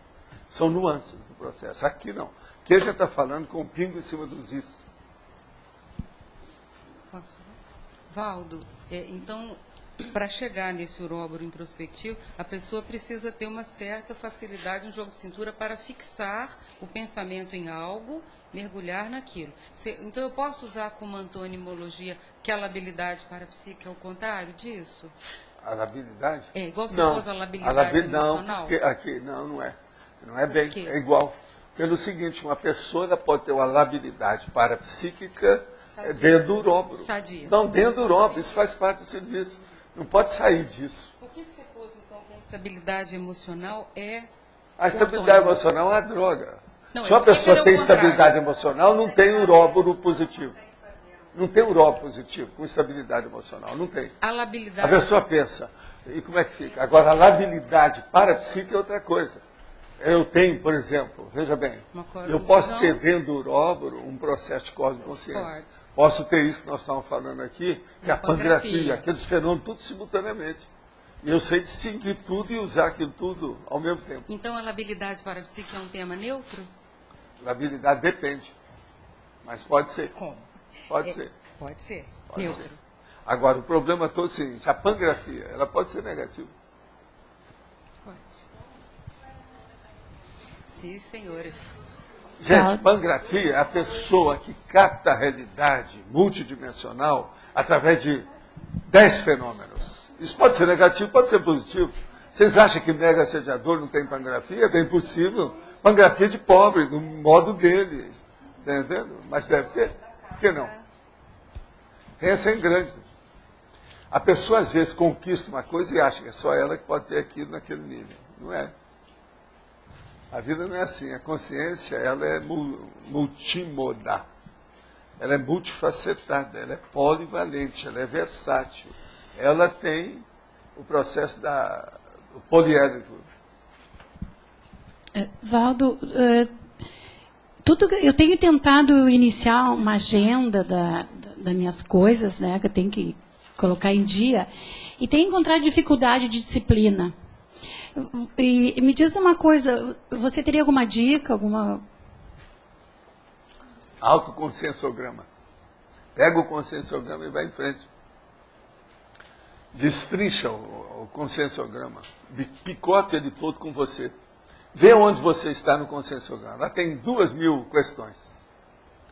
São nuances do processo. Aqui não. Aqui a gente está falando com o pingo em cima dos is. Posso falar? Valdo, então, para chegar nesse uróboro introspectivo, a pessoa precisa ter uma certa facilidade, um jogo de cintura para fixar o pensamento em algo, mergulhar naquilo. Então, eu posso usar como antonimologia que a labilidade parapsíquica é o contrário disso? A labilidade? É, igual você usa a labilidade emocional? Não, aqui, não é. Não é bem, é igual. Pelo seguinte, uma pessoa ela pode ter uma labilidade parapsíquica dentro do uróboro. Sadia. Não, dentro do uróboro, isso faz parte do serviço. Não pode sair disso. Por que você pôs, então, que a estabilidade emocional é... A estabilidade emocional é uma droga. Não, se uma pessoa tem estabilidade emocional, não tem uróboro positivo. Não tem uróboro positivo com estabilidade emocional, não tem. A labilidade... A pessoa pensa, e como é que fica? Agora, a labilidade parapsíquica é outra coisa. Eu tenho, por exemplo, veja bem, eu posso ter dentro do uróboro um processo de cosmoconsciência. Posso ter isso que nós estamos falando aqui, que é a pangrafia, aqueles fenômenos tudo simultaneamente. E eu sei distinguir tudo e usar aquilo tudo ao mesmo tempo. Então a labilidade parapsíquica é um tema neutro? Labilidade depende. Mas pode ser. Como? Pode ser. Pode ser. Pode Neutro. ser. Agora, o problema todo é o seguinte, a pangrafia, ela pode ser negativa. Pode. Sim, senhores. Gente, pangrafia é a pessoa que capta a realidade multidimensional através de 10 fenômenos. Isso pode ser negativo, pode ser positivo. Vocês acham que mega assediador não tem pangrafia? É impossível. Pangrafia de pobre, do modo dele. Está entendendo? Mas deve ter. Por que não? Pensa em grande. A pessoa às vezes conquista uma coisa e acha que é só ela que pode ter aquilo naquele nível. Não é. A vida não é assim. A consciência ela é multimoda. Ela é multifacetada, ela é polivalente, ela é versátil. Ela tem o processo do poliédrico. Valdo, eu tenho tentado iniciar uma agenda das minhas coisas, né, que eu tenho que colocar em dia, e tenho encontrado dificuldade de disciplina. E me diz uma coisa, você teria alguma dica, alguma... Autoconscienciograma. Pega o conscienciograma e vai em frente. Destrincha o conscienciograma. Picota ele todo com você. Vê onde você está no conscienciograma. Lá tem 2.000 questões.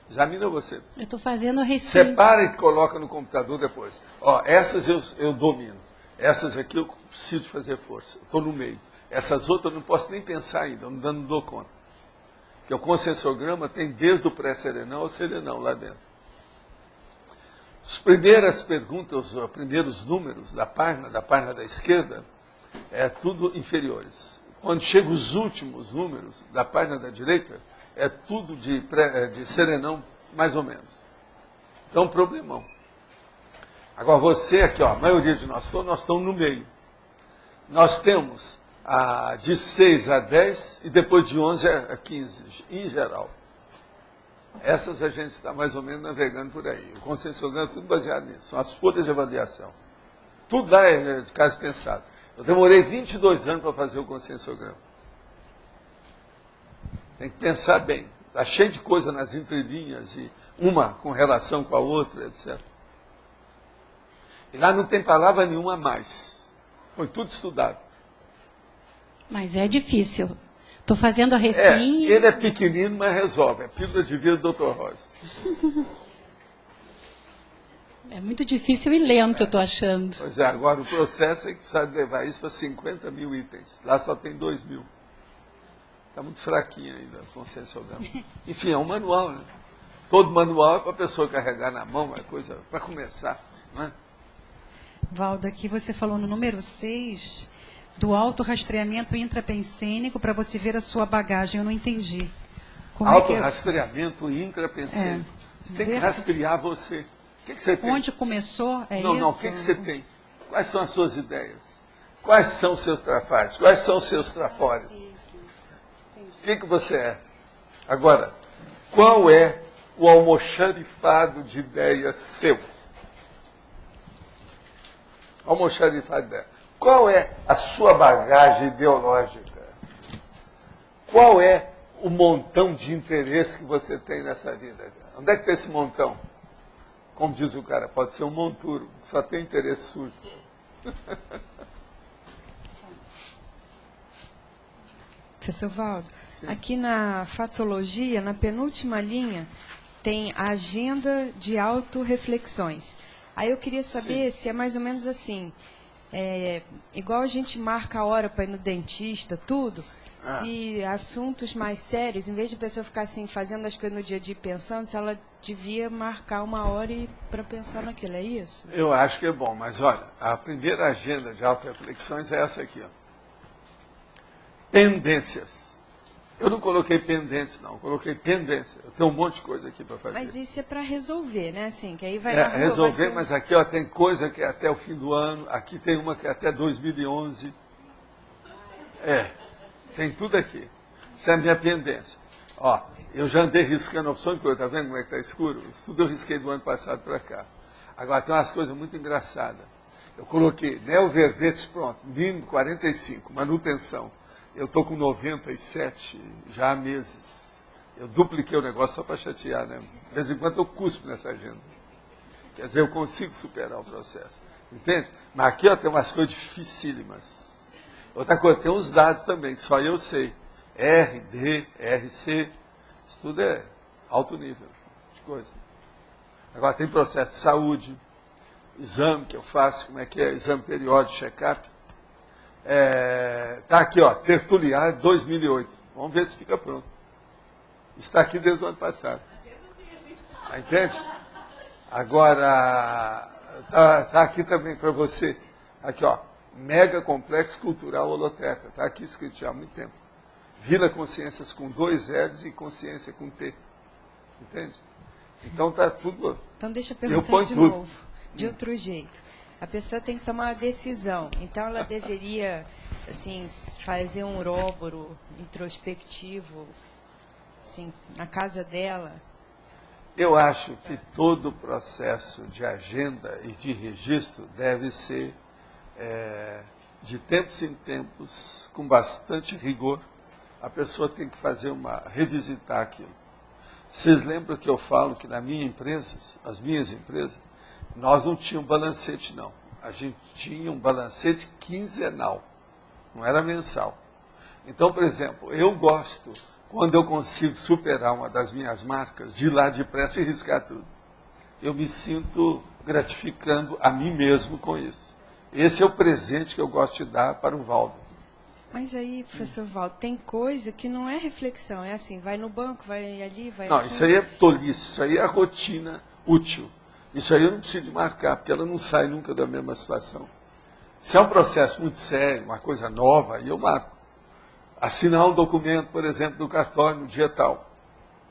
Examina você. Eu estou fazendo a recente. Separa e coloca no computador depois. Ó, essas eu domino. Essas aqui eu preciso fazer força. Estou no meio. Essas outras eu não posso nem pensar ainda. Eu não dou conta. Porque o conscienciograma tem desde o pré-serenão ao serenão lá dentro. As primeiras perguntas, os primeiros números da página da esquerda, é tudo inferiores. Quando chegam os últimos números da página da direita, é tudo de serenão, mais ou menos. Então, um problemão. Agora, você aqui, ó, a maioria de nós estamos no meio. Nós temos de 6 a 10 e depois de 11 a 15, em geral. Essas a gente está mais ou menos navegando por aí. O conscienciograma é tudo baseado nisso. São as folhas de avaliação. Tudo lá é de caso pensado. Eu demorei 22 anos para fazer o conscienciograma. Tem que pensar bem. Está cheio de coisa nas entrelinhas, e uma com relação com a outra, etc. E lá não tem palavra nenhuma a mais. Foi tudo estudado. Mas é difícil. Estou fazendo a recém... Ele é pequenino, mas resolve. É pílula de vida do Dr. Royce. É muito difícil e lento, eu estou achando. Pois é, agora o processo é que precisa levar isso para 50.000 itens. Lá só tem 2.000. Está muito fraquinho ainda o conscienciograma. Enfim, é um manual, né? Todo manual é para a pessoa carregar na mão, é coisa para começar, né? Valdo, aqui você falou no número 6 do autorrastreamento intrapensênico para você ver a sua bagagem. Eu não entendi. Autorrastreamento intrapensênico. Você tem que rastrear você. O que você tem? Onde começou? Não, o que você tem? Quais são as suas ideias? Quais são os seus trafalhos? Quais são os seus trafores? que você é. Agora, qual é o almoxarifado de ideias seu? Almoxarifado de ideias. Qual é a sua bagagem ideológica? Qual é o montão de interesse que você tem nessa vida? Onde é que está esse montão? Como diz o cara, pode ser um monturo, só tem interesse sujo. Professor Valdo, aqui na fatologia, na penúltima linha, tem a agenda de autorreflexões. Aí eu queria saber se é mais ou menos assim, igual a gente marca a hora para ir no dentista, tudo, se assuntos mais sérios, em vez de a pessoa ficar assim, fazendo as coisas no dia a dia pensando, se ela devia marcar uma hora para pensar naquilo, é isso? Eu acho que é bom, mas olha, a primeira agenda de autorreflexões é essa aqui, ó. Pendências. Eu não coloquei pendentes, não. Eu coloquei pendência. Eu tenho um monte de coisa aqui para fazer. Mas isso é para resolver, né? Assim, que aí vai resolver, mas aqui ó, tem coisa que é até o fim do ano. Aqui tem uma que é até 2011. Tem tudo aqui. Isso é a minha pendência. Ó, eu já andei riscando opção de coisa. Tá vendo como é que está escuro? Isso tudo eu risquei do ano passado para cá. Agora, tem umas coisas muito engraçadas. Eu coloquei neoverbetes, pronto, mínimo 45, manutenção. Eu estou com 97 já há meses. Eu dupliquei o negócio só para chatear, né? De vez em quando eu cuspo nessa agenda. Quer dizer, eu consigo superar o processo. Entende? Mas aqui ó, tem umas coisas dificílimas. Outra coisa, tem os dados também, que só eu sei. R, D, RC, isso tudo é alto nível de coisa. Agora tem processo de saúde, exame que eu faço, como é que é? Exame periódico, check-up. Está aqui, ó, Tertuliário 2008. Vamos ver se fica pronto. Está aqui desde o ano passado. Entende? Agora, está aqui também para você. Aqui, ó, Mega Complexo Cultural Holoteca. Está aqui escrito já há muito tempo. Vila Consciências com 2 L's e Consciência com T. Entende? Então está tudo. Então deixa eu perguntar de novo, de outro jeito. A pessoa tem que tomar uma decisão. Então, ela deveria, assim, fazer um uróboro introspectivo, assim, na casa dela? Eu acho que todo o processo de agenda e de registro deve ser, de tempos em tempos, com bastante rigor. A pessoa tem que fazer revisitar aquilo. Vocês lembram que eu falo que na minha empresa, as minhas empresas, nós não tínhamos balancete, não. A gente tinha um balancete quinzenal, não era mensal. Então, por exemplo, eu gosto, quando eu consigo superar uma das minhas marcas, de ir lá depressa e riscar tudo. Eu me sinto gratificando a mim mesmo com isso. Esse é o presente que eu gosto de dar para o Valdo. Mas aí, professor Valdo, tem coisa que não é reflexão, é assim, vai no banco, vai ali, vai... Não, isso aí é tolice, isso aí é a rotina útil. Isso aí eu não preciso de marcar, porque ela não sai nunca da mesma situação. Se é um processo muito sério, uma coisa nova, aí eu marco. Assinar um documento, por exemplo, do cartório no dia tal.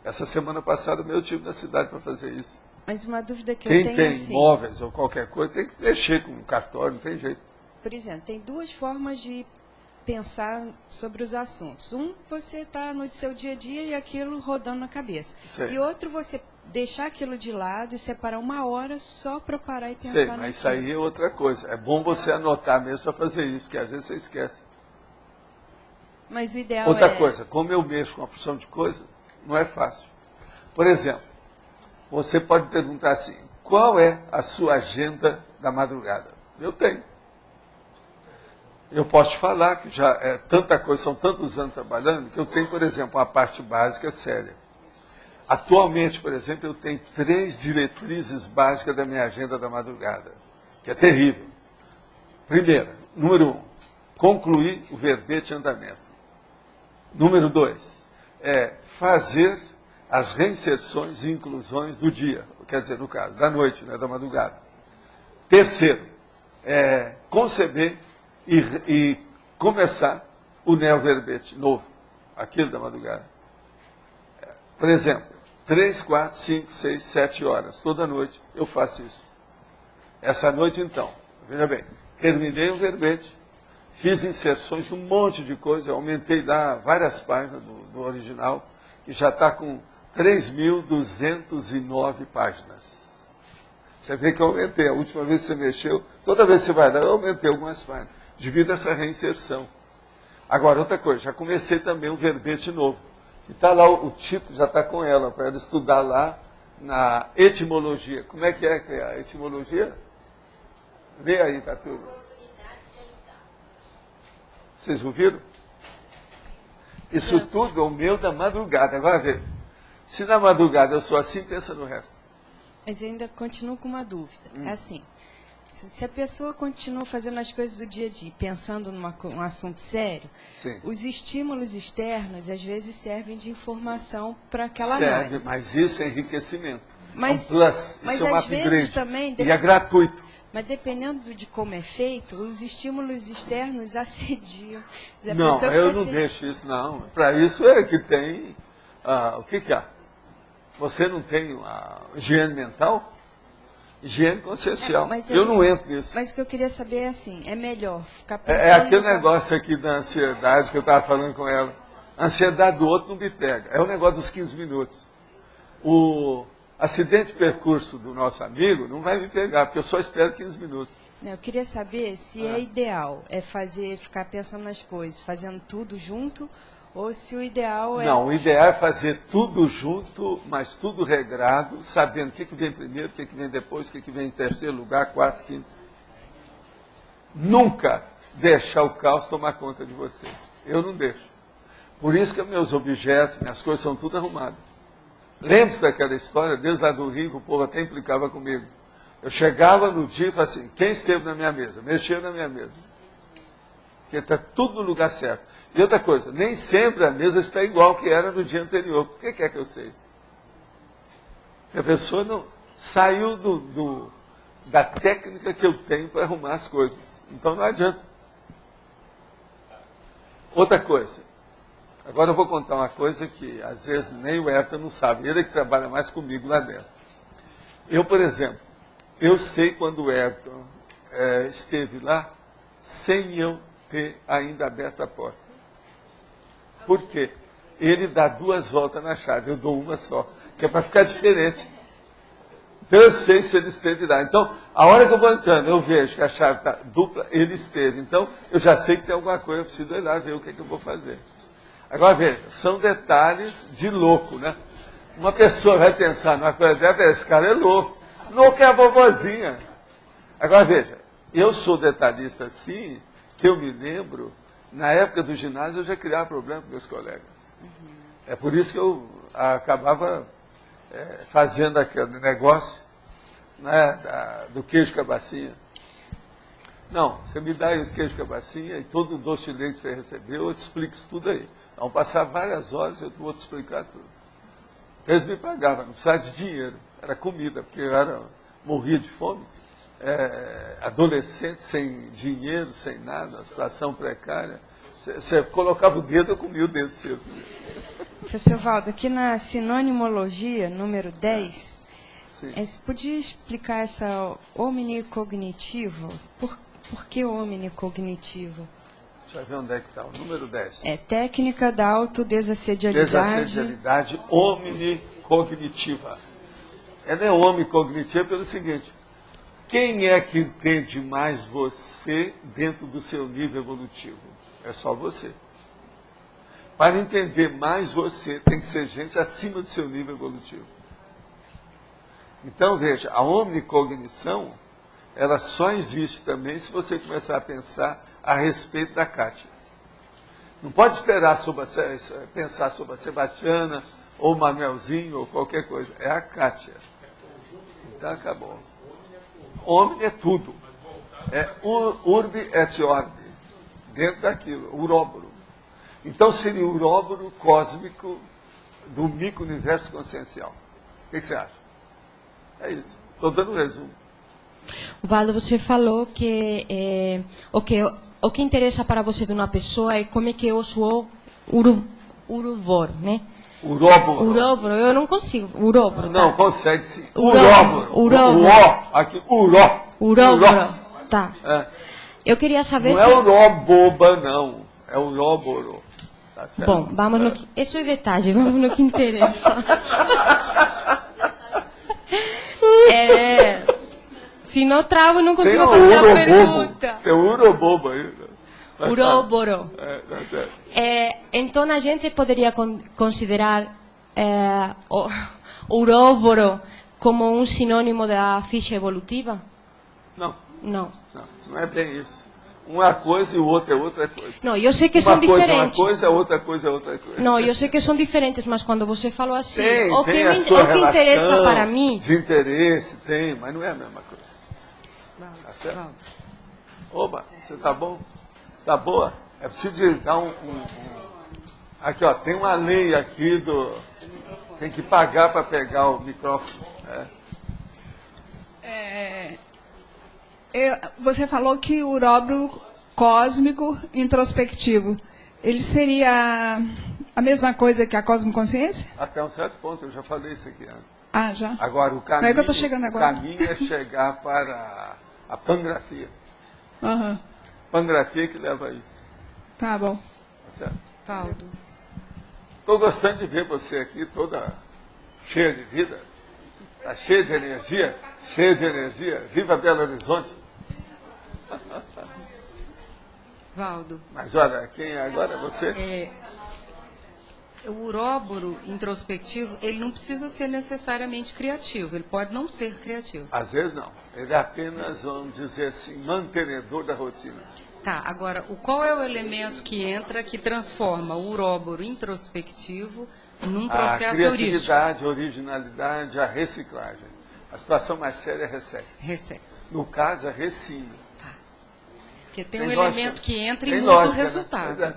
Essa semana passada eu tive na cidade para fazer isso. Mas uma dúvida que Quem eu tenho tem assim... imóveis ou qualquer coisa tem que mexer com o cartório, não tem jeito. Por exemplo, tem 2 formas de pensar sobre os assuntos. Um, você está no seu dia a dia e aquilo rodando na cabeça. Sei. E outro, você deixar aquilo de lado e separar 1 hora só para parar e pensar Sei, naquilo. mas isso aí é outra coisa. É bom você anotar mesmo para fazer isso, porque às vezes você esquece. Mas o ideal Outra coisa, como eu mexo com uma porção de coisa, não é fácil. Por exemplo, você pode perguntar assim, qual é a sua agenda da madrugada? Eu tenho. Eu posso te falar que já é tanta coisa, são tantos anos trabalhando, que eu tenho, por exemplo, uma parte básica séria. Atualmente, por exemplo, eu tenho 3 diretrizes básicas da minha agenda da madrugada, que é terrível. Primeira, número 1, concluir o verbete em andamento. Número 2, fazer as reinserções e inclusões do dia, quer dizer, no caso, da noite, né, da madrugada. Terceiro, conceber e começar o neoverbete novo, aquele da madrugada. Por exemplo, 3, 4, 5, 6, 7 horas, toda noite eu faço isso. Essa noite, então, veja bem, terminei o verbete, fiz inserções de um monte de coisa, eu aumentei lá várias páginas do original, que já está com 3.209 páginas. Você vê que eu aumentei, a última vez que você mexeu, toda vez que você vai lá, eu aumentei algumas páginas, devido a essa reinserção. Agora, outra coisa, já comecei também um verbete novo. E está lá, o título já está com ela, para ela estudar lá na etimologia. Como é que é a etimologia? Lê aí, tá tudo. Vocês ouviram? Isso tudo é o meu da madrugada. Agora vê, se na madrugada eu sou assim, pensa no resto. Mas eu ainda continuo com uma dúvida. É assim, se a pessoa continua fazendo as coisas do dia a dia, pensando num assunto sério, Sim. os estímulos externos, às vezes, servem de informação para aquela Serve, análise. mas isso é enriquecimento. Mas, é um plus, mas isso é um às vezes upgrade. também... E é gratuito. Mas dependendo de como é feito, os estímulos externos assediam. A Não, pessoa eu fica não assim, deixo isso, não. Para isso é que tem... o que há? Você não tem higiene mental? Higiene consciencial. mas eu não entro nisso. Mas o que eu queria saber é assim, é melhor ficar pensando... É aquele nessa- negócio aqui da ansiedade que eu estava falando com ela. A ansiedade do outro não me pega. É o negócio dos 15 minutos. O acidente de percurso do nosso amigo não vai me pegar, porque eu só espero 15 minutos. Não, eu queria saber se é ideal ficar pensando nas coisas, fazendo tudo junto, ou se o ideal é... Não, o ideal é fazer tudo junto, mas tudo regrado, sabendo o que vem primeiro, o que vem depois, o que vem em terceiro lugar, quarto, quinto. Nunca deixar o caos tomar conta de você. Eu não deixo. Por isso que meus objetos, minhas coisas são tudo arrumadas. Lembre-se daquela história, desde lá do Rio, que o povo até implicava comigo. Eu chegava no dia e falava assim, quem esteve na minha mesa? Mexia na minha mesa. Porque está tudo no lugar certo. E outra coisa, nem sempre a mesa está igual que era no dia anterior. Por que é que eu sei? Porque a pessoa não saiu da técnica que eu tenho para arrumar as coisas. Então não adianta. Outra coisa. Agora eu vou contar uma coisa que às vezes nem o Everton não sabe. Ele é que trabalha mais comigo lá dentro. Eu, por exemplo, eu sei quando o Everton esteve lá sem eu ter ainda aberto a porta. Por quê? Ele dá 2 voltas na chave, eu dou uma só, que é para ficar diferente. Então eu sei se ele esteve lá. Então, a hora que eu vou entrando, eu vejo que a chave está dupla, ele esteve. Então, eu já sei que tem alguma coisa, eu preciso ir lá ver o que eu vou fazer. Agora veja, são detalhes de louco, né? Uma pessoa vai pensar numa coisa dessa, esse cara é louco. Louco é a vovozinha. Agora veja, eu sou detalhista assim, que eu me lembro, na época do ginásio eu já criava problema com meus colegas. É por isso que eu acabava fazendo aquele negócio, né, do queijo cabacinha. Não, você me dá aí os queijos cabacinha e todo o doce de leite que você recebeu, eu te explico isso tudo aí. Vão passar várias horas e eu vou te explicar tudo. Então, eles me pagavam, não precisava de dinheiro, era comida, porque eu morria de fome. Adolescente, sem dinheiro, sem nada, situação precária. Você colocava o dedo, eu comia o dedo seu. Professor Valdo, aqui na sinonimologia, número 10, você podia explicar essa omnicognitivo? Por que omnicognitivo? Deixa eu ver onde é que está, o número 10. É técnica da autodesassedialidade. Desassedialidade omnicognitiva. Ela é omnicognitiva pelo seguinte, quem é que entende mais você dentro do seu nível evolutivo? É só você. Para entender mais você, tem que ser gente acima do seu nível evolutivo. Então, veja, a omnicognição, ela só existe também se você começar a pensar a respeito da Kátia. Não pode esperar pensar sobre a Sebastiana, ou o Manuelzinho, ou qualquer coisa. É a Kátia. Então, acabou. Omni é tudo. É urbi et orbi. Dentro daquilo, uróboro. Então, seria o uróboro cósmico do micro-universo consciencial. O que você acha? É isso. Estou dando um resumo. Valdo, você falou que o que interessa para você de uma pessoa é como é que eu sou uróboro, né? Uróboro. Uróboro, eu não consigo. Uróboro. Não, tá? consegue sim. Uróboro. O ó, aqui, uró. Uróboro. Tá. É. Eu queria saber Não se... é uroboba, não. É uróboro. Tá certo? Bom, vamos no que... Isso é detalhe, vamos no que interessa. Se não travo, não consigo fazer a pergunta. Tem um urobobo aí. Uróboro. Tá certo. Então a gente poderia considerar o uróboro como um sinônimo da ficha evolutiva? Não. Não. Não é bem isso. Uma coisa e o outro é outra coisa. Não, eu sei que são diferentes. Uma coisa, outra coisa é outra coisa. Não, eu sei que são diferentes, mas quando você falou assim, o que interessa para mim... De interesse, tem, mas não é a mesma coisa. Tá certo? Oba, você tá bom? Você tá boa? É preciso de dar Aqui, ó, tem uma lei aqui do... Tem que pagar para pegar o microfone. Você falou que o uróboro cósmico introspectivo, ele seria a mesma coisa que a cosmoconsciência? Até um certo ponto, eu já falei isso aqui antes. Ah, já? Agora, o caminho, Não é que eu tô chegando agora. O caminho é chegar para a pangrafia. Uhum. Pangrafia que leva a isso. Tá bom. Tá certo? Valdo. Estou gostando de ver você aqui toda cheia de vida. Está cheia de energia. Cheia de energia. Viva Belo Horizonte. Valdo. Mas olha, quem é agora? Você? O uróboro introspectivo, ele não precisa ser necessariamente criativo, ele pode não ser criativo. Às vezes não. Ele é apenas, vamos dizer assim, mantenedor da rotina. Tá, agora, qual é o elemento que entra, que transforma o uróboro introspectivo num processo heurístico? A criatividade, a originalidade, a reciclagem. A situação mais séria é ressex. Ressex. No caso, é recine. Tá. Porque tem um lógica. Elemento que entra e Tem muda lógica, o resultado. Né?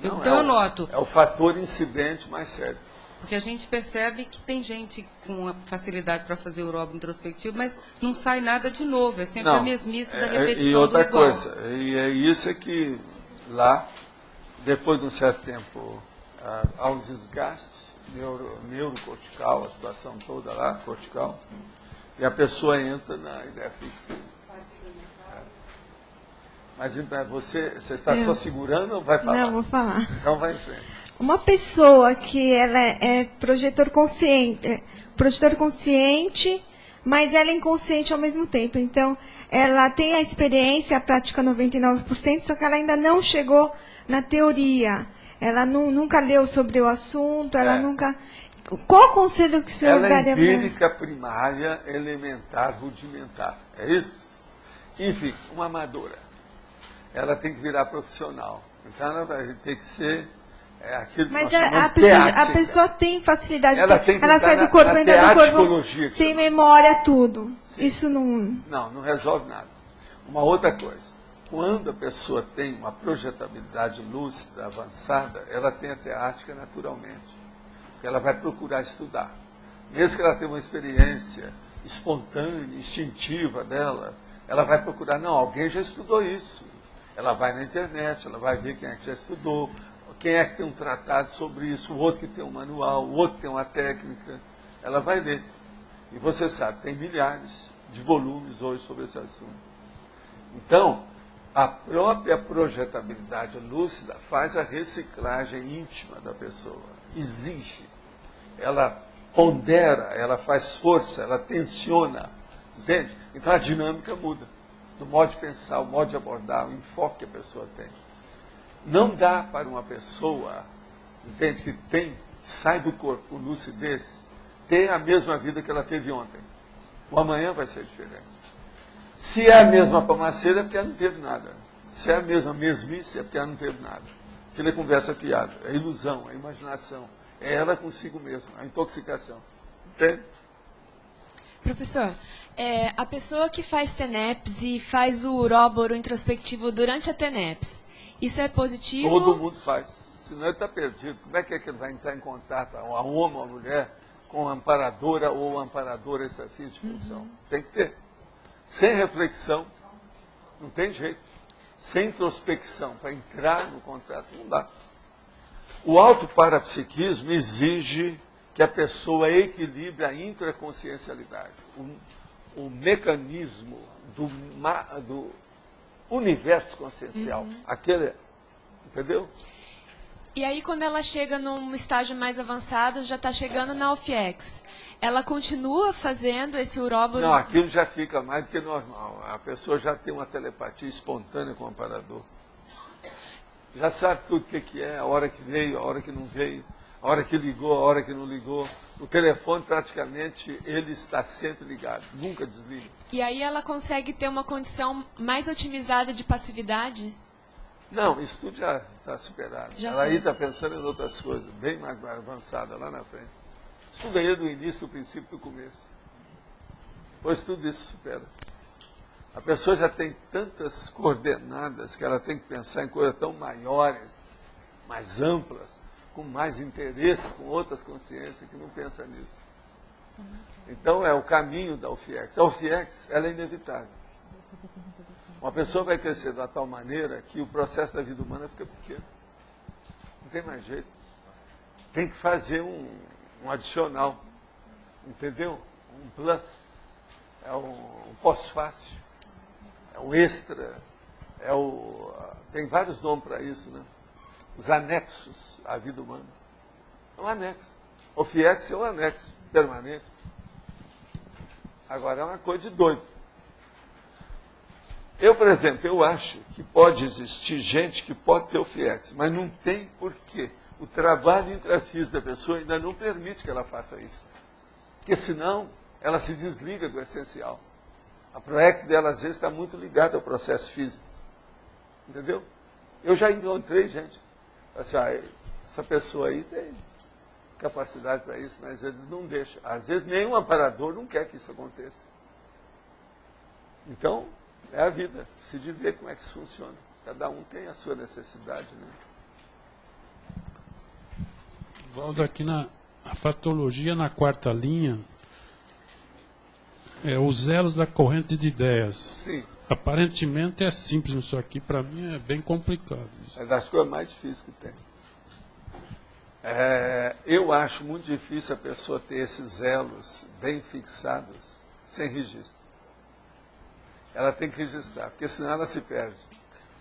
Então eu noto. É o fator incidente mais sério. Porque a gente percebe que tem gente com facilidade para fazer o uróboro introspectivo, mas não sai nada de novo, é sempre a mesmice da repetição e outra do igual. coisa, e é isso que lá, depois de um certo tempo, há um desgaste neurocortical, a situação toda lá, cortical, e a pessoa entra na ideia fixa. Mas você está só segurando ou vai falar? Não, vou falar. Então vai em frente. Uma pessoa que ela é projetor consciente, mas ela é inconsciente ao mesmo tempo. Então, ela tem a experiência, a prática 99%, só que ela ainda não chegou na teoria. Ela nunca leu sobre o assunto, ela nunca... Qual o conselho que o senhor daria para ela? Ela é empírica primária, elementar, rudimentar. É isso? Enfim, uma amadora. Ela tem que virar profissional. Então, ela vai ter que ser... aquilo Mas que nós a pessoa tem facilidade. Ela tem que ela sai do corpo, entra do corpo, tem memória, tudo. Sim. Isso não... Não resolve nada. Uma outra coisa. Quando a pessoa tem uma projetabilidade lúcida, avançada, ela tem a teática naturalmente. Porque ela vai procurar estudar. Mesmo que ela tenha uma experiência espontânea, instintiva dela, ela vai procurar, não, alguém já estudou isso. Ela vai na internet, ela vai ver quem é que já estudou, quem é que tem um tratado sobre isso, o outro que tem um manual, o outro que tem uma técnica. Ela vai ler. E você sabe, tem milhares de volumes hoje sobre esse assunto. Então, a própria projetabilidade lúcida faz a reciclagem íntima da pessoa. Exige. Ela pondera, ela faz força, ela tensiona. Entende? Então a dinâmica muda. Do modo de pensar, o modo de abordar, o enfoque que a pessoa tem. Não dá para uma pessoa, entende, que sai do corpo com lucidez, ter a mesma vida que ela teve ontem. O amanhã vai ser diferente. Se é a mesma pamaceira, é porque ela não teve nada. Se é a mesma mesmice, é porque ela não teve nada. Aquilo é conversa fiada, é ilusão, é imaginação. É ela consigo mesma, a intoxicação. Entende? Professor, a pessoa que faz TENEPS e faz o uróboro introspectivo durante a TENEPS, isso é positivo? Todo mundo faz. Senão ele está perdido. Como é que ele vai entrar em contato, a homem ou a mulher, com a amparadora ou amparadora essa fim de função? Tem que ter. Sem reflexão, não tem jeito. Sem introspecção, para entrar no contrato, não dá. O autoparapsiquismo exige que a pessoa equilibre a intraconsciencialidade. O mecanismo universo consciencial. Aquele, entendeu? E aí, quando ela chega num estágio mais avançado, já está chegando na OFIEX. Ela continua fazendo esse uróboro? Não, aquilo já fica mais do que normal. A pessoa já tem uma telepatia espontânea com o amparador. Já sabe tudo o que é, a hora que veio, a hora que não veio, a hora que ligou, a hora que não ligou. O telefone, praticamente, ele está sempre ligado, nunca desliga. E aí ela consegue ter uma condição mais otimizada de passividade? Não, isso tudo já está superado. Já Ela aí foi. está pensando em outras coisas, bem mais avançada lá na frente. Isso tudo aí é do início, do princípio, do começo. Pois tudo isso supera. A pessoa já tem tantas coordenadas que ela tem que pensar em coisas tão maiores, mais amplas, com mais interesse, com outras consciências, que não pensa nisso. Então é o caminho da OFIEX. A OFIEX, ela é inevitável. Uma pessoa vai crescer de uma tal maneira que o processo da vida humana fica pequeno. Não tem mais jeito. Tem que fazer um adicional. Entendeu? Um plus. É um pós-fácil. É um extra. Tem vários nomes para isso, né? Os anexos à vida humana. É um anexo. O FIEX é um anexo permanente. Agora, é uma coisa de doido. Eu, por exemplo, eu acho que pode existir gente que pode ter o FIEX, mas não tem porquê. O trabalho intrafísico da pessoa ainda não permite que ela faça isso. Porque senão, ela se desliga do essencial. A ProEx dela, às vezes, está muito ligada ao processo físico. Entendeu? Eu já encontrei gente. Assim, essa pessoa aí tem capacidade para isso, mas eles não deixam. Às vezes, nenhum amparador não quer que isso aconteça. Então, é a vida. Se de ver como é que isso funciona. Cada um tem a sua necessidade, né? Valdo, aqui na fatologia, na quarta linha, os elos da corrente de ideias. Sim. Aparentemente é simples isso aqui, para mim é bem complicado. Isso. É das coisas mais difíceis que tem. Eu acho muito difícil a pessoa ter esses elos bem fixados, sem registro. Ela tem que registrar, porque senão ela se perde.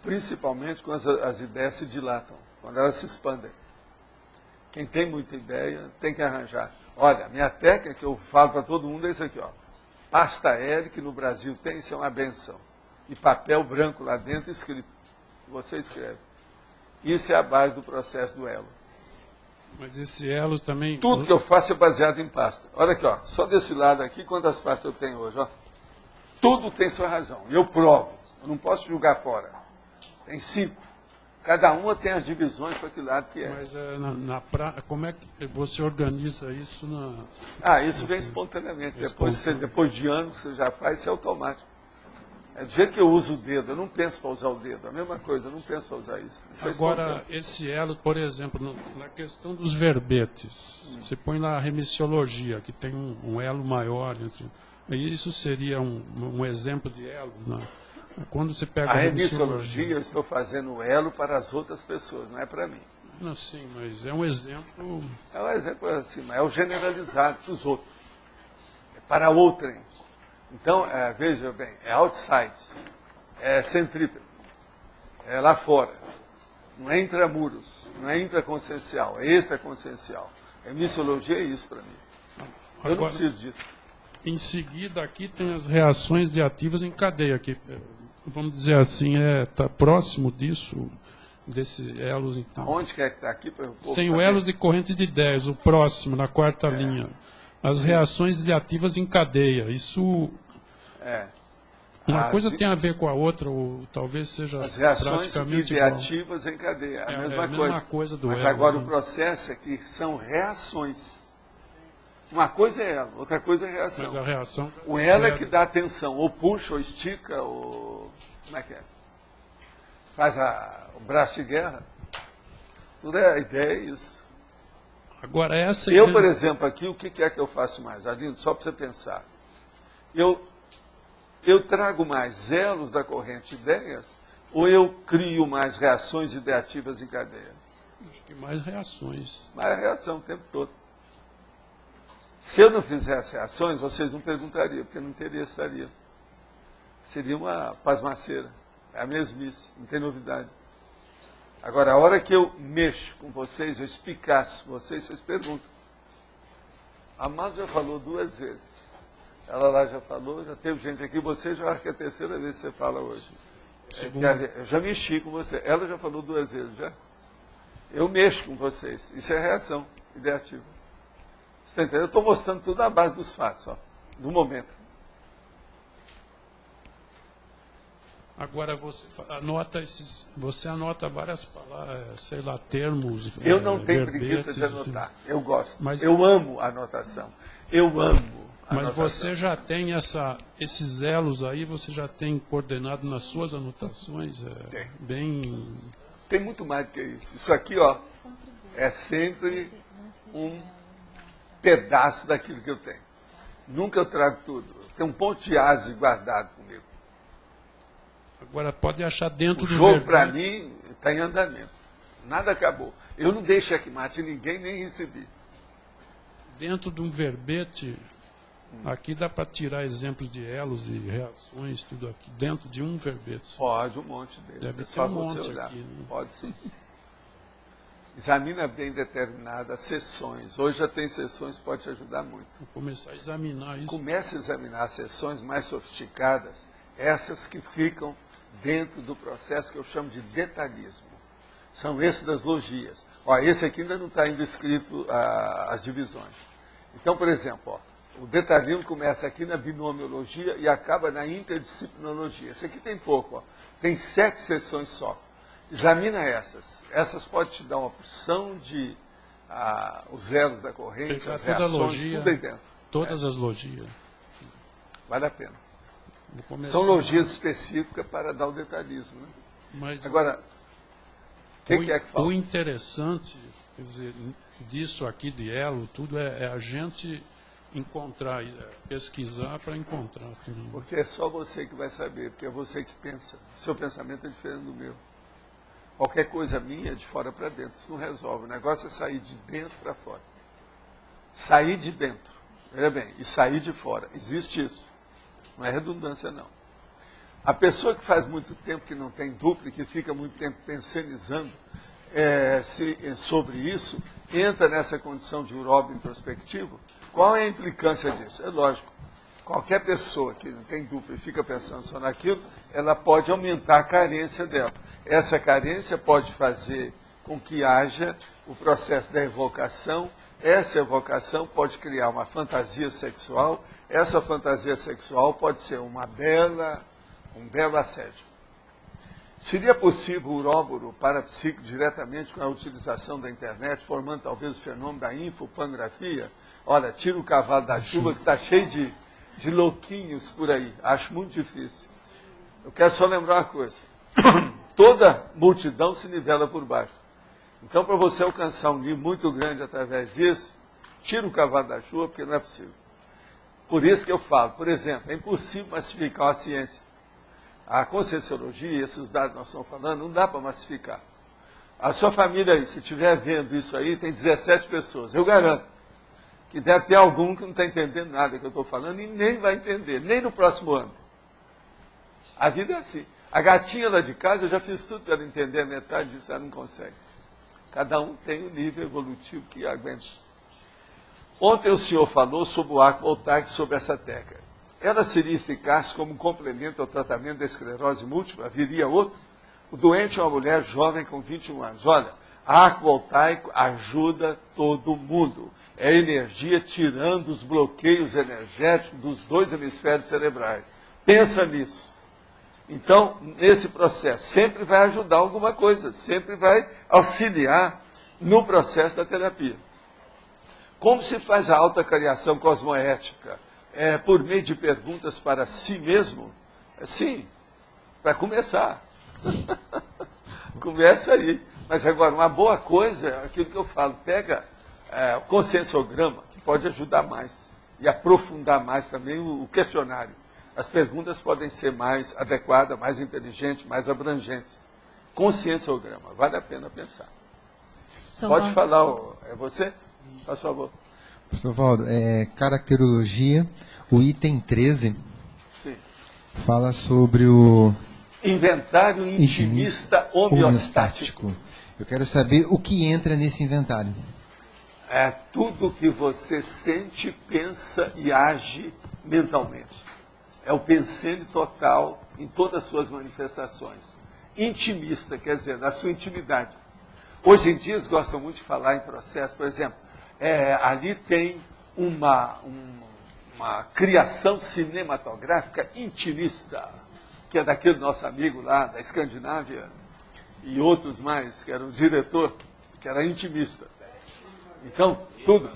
Principalmente quando as ideias se dilatam, quando elas se expandem. Quem tem muita ideia tem que arranjar. Olha, a minha técnica que eu falo para todo mundo é isso aqui, ó. Pasta L, que no Brasil tem, isso é uma benção. E papel branco lá dentro escrito. Você escreve. Isso é a base do processo do elo. Mas esse elos também... Tudo que eu faço é baseado em pasta. Olha aqui, ó. Só desse lado aqui, quantas pastas eu tenho hoje, ó. Tudo tem sua razão. E eu provo. Eu não posso julgar fora. Tem 5. Cada uma tem as divisões para que lado que é. Mas como é que você organiza isso isso vem espontaneamente. Depois de anos que você já faz, isso é automático. É do jeito que eu uso o dedo. Eu não penso para usar o dedo. A mesma coisa, eu não penso para usar isso. Agora, esse elo, por exemplo, na questão dos verbetes, você põe lá a remissiologia, que tem um elo maior entre... Isso seria um exemplo de elo, né? Quando você pega a remissiologia, eu estou fazendo elo para as outras pessoas, não é para mim. Não, sim, mas é um exemplo... É um exemplo assim, mas é o generalizado para os outros. É para outrem. Então, veja bem, é outside, é centrípeto, é lá fora. Não é intramuros, não é intraconsciencial, é extraconsciencial. A remissiologia é isso para mim. Eu não preciso disso. Em seguida, aqui tem as reações de ativas em cadeia, que, vamos dizer assim, está próximo disso, desse elos. Então. Onde que é que está aqui? Tem o elos de corrente de ideias, o próximo, na quarta linha. As reações de ativas em cadeia. Isso... Uma coisa tem a ver com a outra, ou talvez seja as reações praticamente ideativas em cadeia. É a mesma coisa. Do Mas elo, agora né? O processo é que são reações. Uma coisa é elo, outra coisa é reação. Mas a reação... O elo é que dá atenção, ou puxa, ou estica, ou... Como é que é? Faz o braço de guerra. Tudo a ideia é isso. Agora essa... Eu, por exemplo, aqui, o que é que eu faço mais? Arlindo, só para você pensar. Eu trago mais elos da corrente de ideias, ou eu crio mais reações ideativas em cadeia? Acho que mais reações. Mais reação o tempo todo. Se eu não fizesse reações, vocês não perguntariam, porque não interessaria. Seria uma pasmaceira. É a mesmice, não tem novidade. Agora, a hora que eu mexo com vocês, eu espicaço vocês, vocês perguntam. A Amado já falou 2 vezes. Ela lá já falou, já teve gente aqui, você já acho que é a terceira vez que você fala hoje. Eu já mexi com você. Ela já falou 2 vezes, já. Eu mexo com vocês. Isso é reação ideativa. Você está entendendo? Eu estou mostrando tudo à base dos fatos, ó, do momento. Agora você anota várias palavras, sei lá, termos. Eu não tenho preguiça de anotar. Eu gosto. Eu amo a anotação. Eu amo. Mas você já tem esses elos aí, você já tem coordenado nas suas anotações? Tem. Bem... Tem muito mais do que isso. Isso aqui, ó, é sempre um pedaço daquilo que eu tenho. Nunca eu trago tudo. Tem um ponto de ase guardado comigo. Agora, pode achar dentro o do jogo, para mim, está em andamento. Nada acabou. Eu não dei checkmate em ninguém, nem recebi. Dentro de um verbete, aqui dá para tirar exemplos de elos e reações, tudo aqui, dentro de um verbete. Pode, um monte deles. Deve ter um monte aqui. Né? Pode sim. Examina bem determinadas sessões. Hoje já tem sessões que pode te ajudar muito. Vou começar a examinar isso. Comece a examinar sessões mais sofisticadas, essas que ficam dentro do processo que eu chamo de detalhismo. São esses das logias. Ó, esse aqui ainda não está ainda escrito as divisões. Então, por exemplo, ó, o detalhismo começa aqui na binomiologia e acaba na interdisciplinologia. Esse aqui tem pouco, ó. Tem 7 sessões só. Examina essas. Essas podem te dar uma porção de os elos da corrente, pegar as reações, logia, tudo aí dentro. Todas as logias. Vale a pena. São logias específicas para dar o detalhismo. Né? Mas agora, o que é que fala? O interessante, quer dizer, disso aqui de elo, tudo é a gente encontrar, pesquisar para encontrar. Tudo. Porque é só você que vai saber, porque é você que pensa. Seu pensamento é diferente do meu. Qualquer coisa minha é de fora para dentro. Isso não resolve. O negócio é sair de dentro para fora. Sair de dentro. Veja bem, e sair de fora. Existe isso. Não é redundância, não. A pessoa que faz muito tempo que não tem dupla, que fica muito tempo pensionizando sobre isso, entra nessa condição de uróbio introspectivo. Qual é a implicância disso? É lógico. Qualquer pessoa que não tem dupla e fica pensando só naquilo, ela pode aumentar a carência dela. Essa carência pode fazer com que haja o processo da evocação. Essa evocação pode criar uma fantasia sexual. Essa fantasia sexual pode ser um belo assédio. Seria possível o uróboro parapsíquico diretamente com a utilização da internet, formando talvez o fenômeno da infopangrafia? Olha, tira o cavalo da chuva que está cheio de louquinhos por aí. Acho muito difícil. Eu quero só lembrar uma coisa. Toda multidão se nivela por baixo. Então, para você alcançar um nível muito grande através disso, tira o cavalo da chuva, porque não é possível. Por isso que eu falo, por exemplo, é impossível massificar a ciência. A conscienciologia, esses dados que nós estamos falando, não dá para massificar. A sua família aí, se estiver vendo isso aí, tem 17 pessoas. Eu garanto que deve ter algum que não está entendendo nada que eu estou falando e nem vai entender, nem no próximo ano. A vida é assim. A gatinha lá de casa, eu já fiz tudo para ela entender a metade disso, ela não consegue. Cada um tem um nível evolutivo que aguenta. Ontem o senhor falou sobre o arco voltaico, sobre essa técnica. Ela seria eficaz como complemento ao tratamento da esclerose múltipla? Haveria outro? O doente é uma mulher jovem com 21 anos. Olha, arco voltaico ajuda todo mundo. É energia tirando os bloqueios energéticos dos 2 hemisférios cerebrais. Pensa nisso. Então, nesse processo, sempre vai ajudar alguma coisa, sempre vai auxiliar no processo da terapia. Como se faz a autocariação cosmoética? Por meio de perguntas para si mesmo? Sim, para começar. Começa aí. Mas agora, uma boa coisa é aquilo que eu falo, pega o conscienciograma, que pode ajudar mais, e aprofundar mais também o questionário. As perguntas podem ser mais adequadas, mais inteligentes, mais abrangentes. Conscienciograma, vale a pena pensar. Pode falar, é você? Por favor. Professor Valdo, caracterologia, o item 13 Sim. fala sobre o Inventário intimista homeostático. Eu quero saber o que entra nesse inventário. É tudo que você sente, pensa e age mentalmente. É o pensene total em todas as suas manifestações. Intimista, quer dizer, na sua intimidade. Hoje em dia, eles gostam muito de falar em processo, por exemplo, ali tem uma criação cinematográfica intimista, que é daquele nosso amigo lá da Escandinávia, e outros mais, que era o diretor, que era intimista. Então, tudo.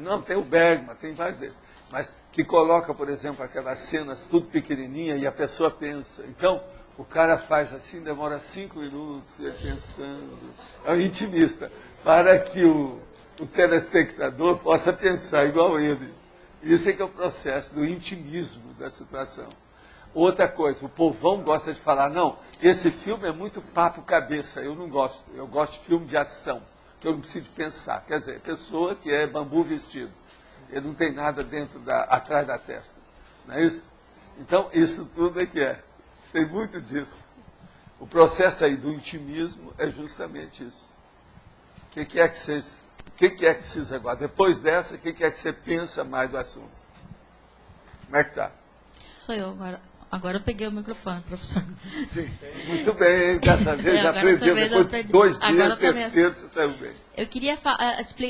Não, tem o Bergman, tem vários deles. Mas que coloca, por exemplo, aquelas cenas tudo pequenininha e a pessoa pensa. Então, o cara faz assim, demora 5 minutos pensando. É um intimista, para que o telespectador possa pensar igual ele. Isso é que é o processo do intimismo da situação. Outra coisa, o povão gosta de falar, não, esse filme é muito papo cabeça, eu não gosto. Eu gosto de filme de ação, que eu não preciso pensar. Quer dizer, pessoa que é bambu vestido. Ele não tem nada atrás da testa. Não é isso? Então, isso tudo é que é. Tem muito disso. O processo aí do intimismo é justamente isso. O que é que precisa agora? Depois dessa, o que é que você pensa mais do assunto? Como é que está? Sou eu agora. Agora eu peguei o microfone, professor. Sim, muito bem, dessa vez já aprendeu. Depois de 2 dias, terceiro, você saiu bem. Eu queria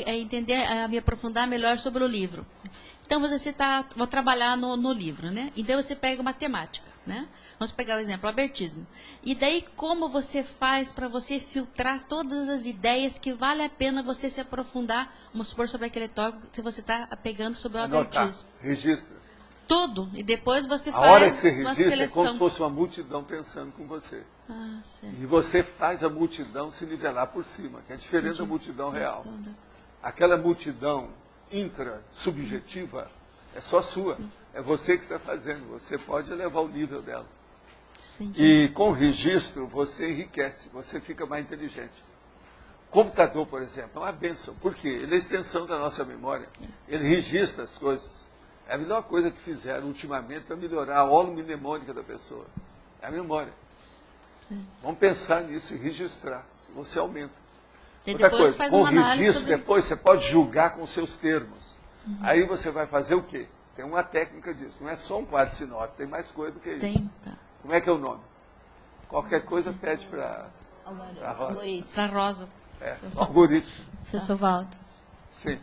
entender, me aprofundar melhor sobre o livro. Então, vou trabalhar no livro, né? E daí você pega uma temática, né? Vamos pegar o exemplo, o abertismo. E daí, como você faz para você filtrar todas as ideias que vale a pena você se aprofundar, vamos supor, sobre aquele tópico, se você está pegando sobre o abertismo. Registra. Tudo. E depois você faz uma seleção. A hora que você registra é como se fosse uma multidão pensando com você. Ah, certo. E você faz a multidão se nivelar por cima, que é diferente da multidão real. Aquela multidão intra-subjetiva é só sua. É você que está fazendo. Você pode elevar o nível dela. Sim. E com o registro, você enriquece, você fica mais inteligente. Computador, por exemplo, é uma bênção. Por quê? Ele é a extensão da nossa memória. Ele registra as coisas. É a melhor coisa que fizeram ultimamente para melhorar a holomnemônica da pessoa. É a memória. Vamos pensar nisso e registrar. Você aumenta. E outra depois coisa, com o registro, depois você pode julgar com seus termos. Aí você vai fazer o quê? Tem uma técnica disso. Não é só um quadro sinótico, tem mais coisa do que isso. Como é que é o nome? Qualquer coisa pede para a Rosa. Para a Rosa. O algoritmo. Professor Valdo. Sim.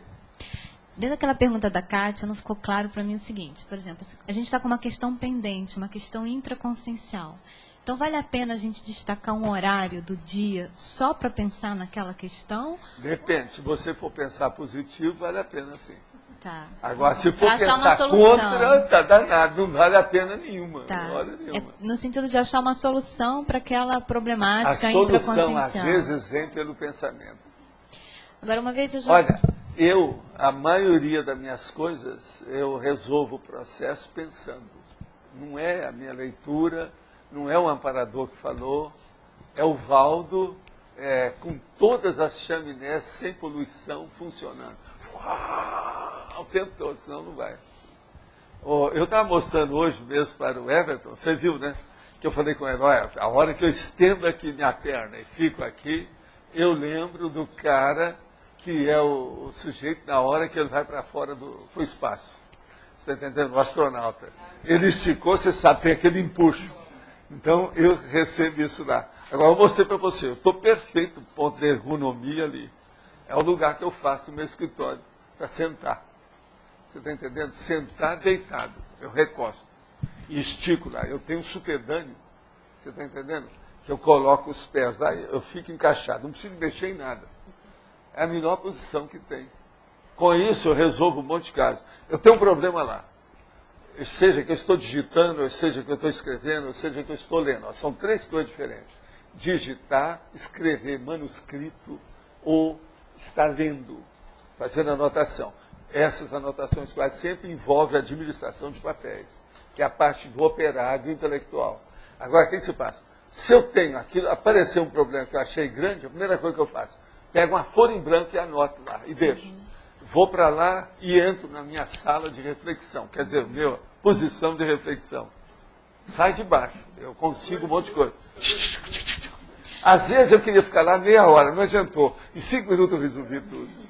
Desde aquela pergunta da Kátia, não ficou claro para mim o seguinte, por exemplo, a gente está com uma questão pendente, uma questão intraconsciencial. Então, vale a pena a gente destacar um horário do dia só para pensar naquela questão? Depende. Se você for pensar positivo, vale a pena sim. Tá. Agora, se for pensar contra, tá danado, não vale a pena nenhuma. Tá. Não vale nenhuma. No sentido de achar uma solução para aquela problemática intraconsciencial. intraconsciencial. A solução, às vezes, vem pelo pensamento. Agora, uma vez eu já... Olha, a maioria das minhas coisas, eu resolvo o processo pensando. Não é a minha leitura, não é o amparador que falou, é o Valdo, com todas as chaminés sem poluição funcionando. Uau, o tempo todo, senão não vai. Eu estava mostrando hoje mesmo para o Everton, você viu, né? Que eu falei com ele, olha, a hora que eu estendo aqui minha perna e fico aqui, eu lembro do cara que é o sujeito na hora que ele vai para fora pro espaço. Você está entendendo? O astronauta. Ele esticou, você sabe, tem aquele empuxo. Então, eu recebo isso lá. Agora, eu mostrei para você, eu estou perfeito no ponto de ergonomia ali. É o lugar que eu faço no meu escritório, para sentar. Você está entendendo? Sentar deitado. Eu recosto. E estico lá. Eu tenho um supedâneo. Você está entendendo? Que eu coloco os pés lá e eu fico encaixado. Não preciso mexer em nada. É a melhor posição que tem. Com isso, eu resolvo um monte de casos. Eu tenho um problema lá. Seja que eu estou digitando, seja que eu estou escrevendo, seja que eu estou lendo. São 3 coisas diferentes. Digitar, escrever manuscrito ou estar lendo, fazendo anotação. Essas anotações quase sempre envolvem a administração de papéis, que é a parte do operário intelectual. Agora, o que se passa? Se eu tenho aquilo, apareceu um problema que eu achei grande, a primeira coisa que eu faço, pego uma folha em branco e anoto lá, e deixo. Vou para lá e entro na minha sala de reflexão, quer dizer, minha posição de reflexão. sai de baixo. Eu consigo um monte de coisa. Às vezes eu queria ficar lá meia hora, não adiantou. Em 5 minutos eu resolvi tudo.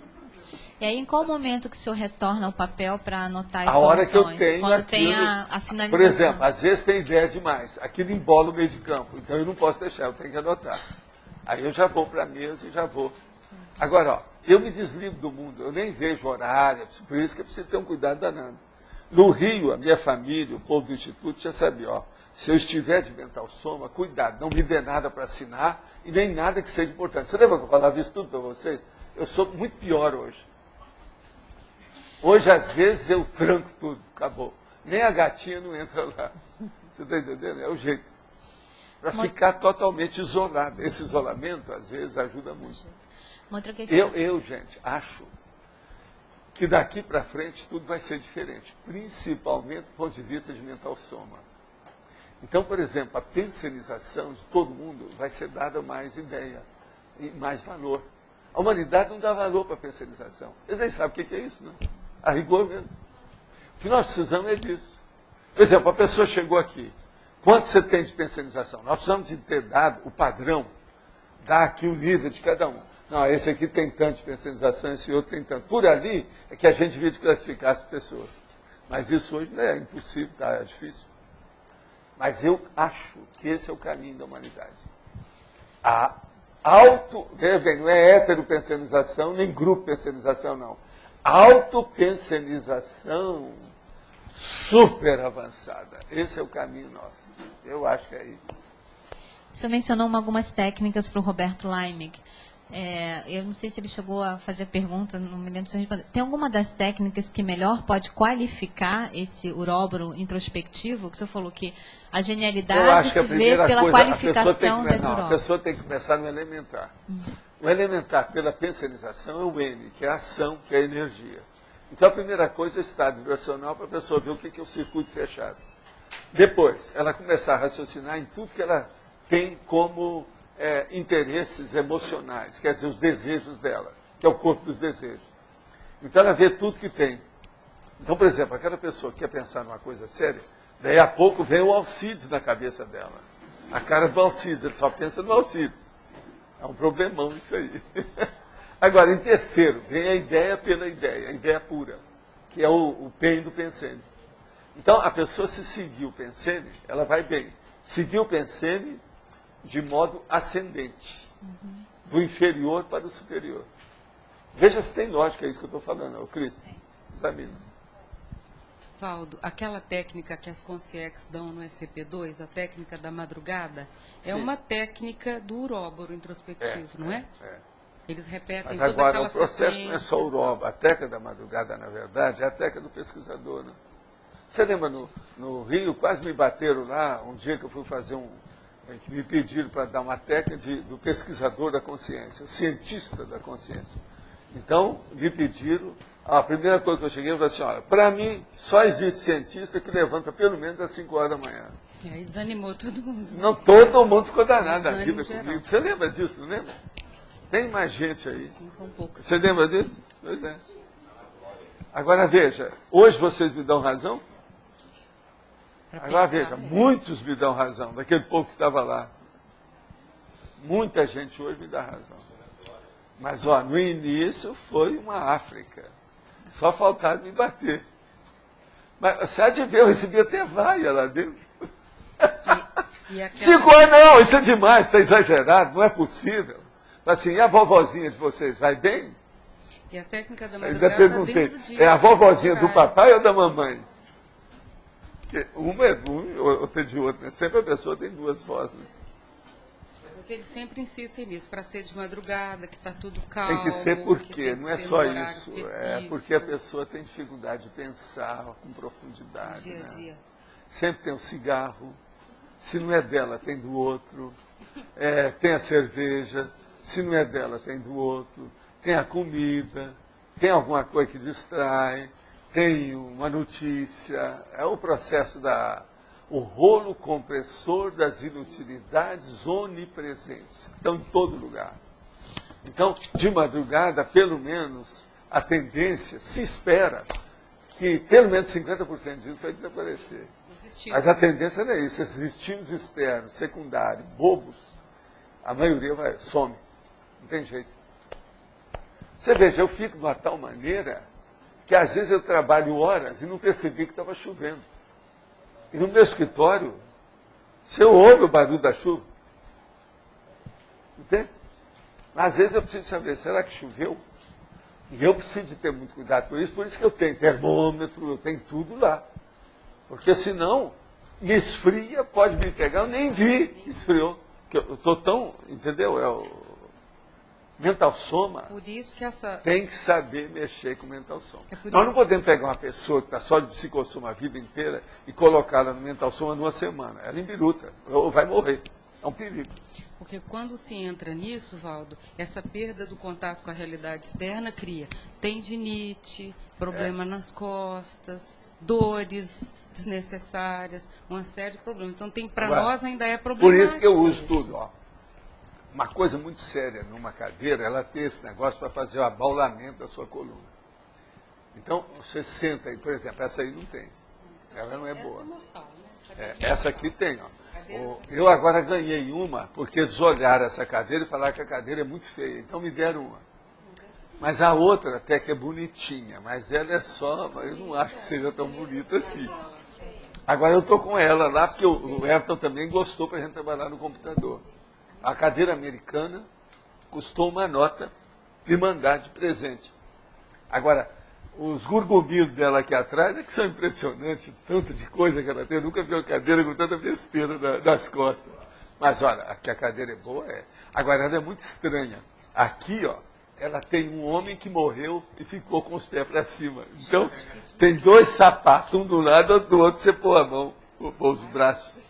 E aí, em qual momento que o senhor retorna ao papel para anotar as A hora que eu soluções? tenho Quando aquilo, tem a finalização. Por exemplo, às vezes tem ideia demais. Aquilo embola o meio de campo. Então eu não posso deixar, eu tenho que anotar. Aí eu já vou para a mesa e já vou. Agora, ó, eu me desligo do mundo, eu nem vejo horário, por isso que eu preciso ter um cuidado danado. No Rio, a minha família, o povo do Instituto já sabia, ó, se eu estiver de mental soma, cuidado, não me dê nada para assinar e nem nada que seja importante. Você lembra que eu falava isso tudo para vocês? Eu sou muito pior hoje. Hoje, às vezes, eu tranco tudo, acabou. Nem a gatinha não entra lá. Você está entendendo? É o jeito. Para ficar totalmente isolado. Esse isolamento, às vezes, ajuda muito. Outra questão. Eu, gente, acho que daqui para frente tudo vai ser diferente, principalmente do ponto de vista de mental soma. Então, por exemplo, a pensionização de todo mundo vai ser dada mais ideia e mais valor. A humanidade não dá valor para a pensionização. Vocês nem sabem o que é isso, não? A rigor mesmo. O que nós precisamos é disso. Por exemplo, a pessoa chegou aqui. Quanto você tem de pensionização? Nós precisamos de ter dado o padrão, dar aqui o nível de cada um. Não, esse aqui tem tanto de pensionização, esse outro tem tanto. Por ali é que a gente devia classificar as pessoas. Mas isso hoje é impossível, tá? É difícil. Mas eu acho que esse é o caminho da humanidade. Veja bem, não é heteropensionização, nem grupo pensionização, não. Autopensionização super avançada. Esse é o caminho nosso. Eu acho que é isso. O senhor mencionou algumas técnicas para o Roberto Leimig. Eu não sei se ele chegou a fazer pergunta, não me lembro se ele respondeu. Tem alguma das técnicas que melhor pode qualificar esse uróboro introspectivo? Que o senhor falou que a genialidade se vê pela qualificação desse uróboro. A pessoa tem que começar no elementar. O elementar, pela pensionização, é o N, que é a ação, que é a energia. Então, a primeira coisa é o estado vibracional para a pessoa ver o que é o circuito fechado. Depois, ela começar a raciocinar em tudo que ela tem como interesses emocionais, quer dizer, os desejos dela, que é o corpo dos desejos. Então, ela vê tudo que tem. Então, por exemplo, aquela pessoa que quer pensar numa coisa séria, daí a pouco vem o Alcides na cabeça dela. A cara do Alcides, ele só pensa no Alcides. É um problemão isso aí. Agora, em terceiro, vem a ideia pela ideia, a ideia pura, que é o PEN do Pensene. Então, a pessoa, se seguir o Pensene, ela vai bem. Seguir o Pensene de modo ascendente, do inferior para o superior. Veja se tem lógica isso que eu estou falando, Cris. Examina. Valdo, aquela técnica que as consciex dão no SCP-2, a técnica da madrugada, Sim. é uma técnica do uróboro introspectivo, não é? Eles repetem Mas toda agora, aquela o processo sequência. não é só o uróboro. A técnica da madrugada, na verdade, é a técnica do pesquisador. Né? Você lembra, no Rio, quase me bateram lá, um dia que eu fui fazer que me pediram para dar uma técnica do pesquisador da consciência, o cientista da consciência. Então, me pediram, a primeira coisa que eu cheguei, eu falei assim, olha, para mim, só existe cientista que levanta pelo menos às 5 horas da manhã. E aí desanimou todo mundo. Não, todo mundo ficou danado da Desânimo vida geral. comigo. Você lembra disso, não lembra? Tem mais gente aí. Sim, um pouco. Você lembra disso? Pois é. Agora veja, hoje vocês me dão razão? Agora veja, muitos me dão razão, daquele povo que estava lá. Muita gente hoje me dá razão. Mas, ó, no início foi uma África. Só faltava me bater. Mas você há de ver, eu recebi até vaia lá dentro. E aquela... 5 anos, não, isso é demais, está exagerado, não é possível. Assim, e a vovozinha de vocês, vai bem? E a técnica da Ainda madrugada perguntei, dentro disso, é a vovozinha do horário. papai ou da mamãe? Porque uma é de um, outra é de outro, né? Sempre a pessoa tem duas vozes. Né? Mas eles sempre insistem nisso, para ser de madrugada, que está tudo calmo. Tem que ser porque, não é ser só no horário isso. É específico. porque a pessoa tem dificuldade de pensar com profundidade. Dia a né? dia. Sempre tem um cigarro. Se não é dela, tem do outro. Tem a cerveja. Se não é dela, tem do outro. Tem a comida. Tem alguma coisa que distrai. Tem uma notícia. É o processo o rolo compressor das inutilidades onipresentes. Estão em todo lugar. Então, de madrugada, pelo menos, a tendência, se espera, que pelo menos 50% disso vai desaparecer. Mas a tendência não é isso. Esses estímulos externos, secundários, bobos, a maioria some. Não tem jeito. Você veja, eu fico de uma tal maneira que às vezes eu trabalho horas e não percebi que estava chovendo. E no meu escritório, você ouve o barulho da chuva. Entende? Às vezes eu preciso saber, será que choveu? E eu preciso de ter muito cuidado com isso, por isso que eu tenho termômetro, eu tenho tudo lá. Porque senão, me esfria, pode me pegar, eu nem vi, esfriou. Eu estou tão, entendeu? É o mental soma. Por isso que essa... Tem que saber mexer com o mental soma. Nós não podemos pegar uma pessoa que está só de psicossoma a vida inteira e colocá-la no mental soma numa semana. Ela embiruta, ou vai morrer. É um perigo. Porque quando se entra nisso, Valdo, essa perda do contato com a realidade externa cria tendinite, problema nas costas, dores desnecessárias, uma série de problemas. Então, para nós ainda é problemático. Por isso que eu uso tudo. Ó. Uma coisa muito séria numa cadeira, ela tem esse negócio para fazer o abaulamento da sua coluna. Então, você senta aí, por exemplo, essa aí não tem. Ela não é boa. Essa é mortal, né? Essa aqui tem, ó. Eu agora ganhei uma, porque eles olharam essa cadeira e falaram que a cadeira é muito feia, então me deram uma. Mas a outra até que é bonitinha, mas ela é só, eu não acho que seja tão bonita assim. Agora eu estou com ela lá, porque o Everton também gostou para a gente trabalhar no computador. A cadeira americana custou uma nota de mandar de presente. Agora, os gurgumilos dela aqui atrás é que são impressionantes, tanto de coisa que ela tem. Eu nunca vi uma cadeira com tanta besteira das costas. Mas olha, aqui a cadeira é boa, é. Agora ela é muito estranha. Aqui, ó, ela tem um homem que morreu e ficou com os pés para cima. Então, tem dois sapatos, um do lado e outro do outro, você pôr a mão, ou os braços.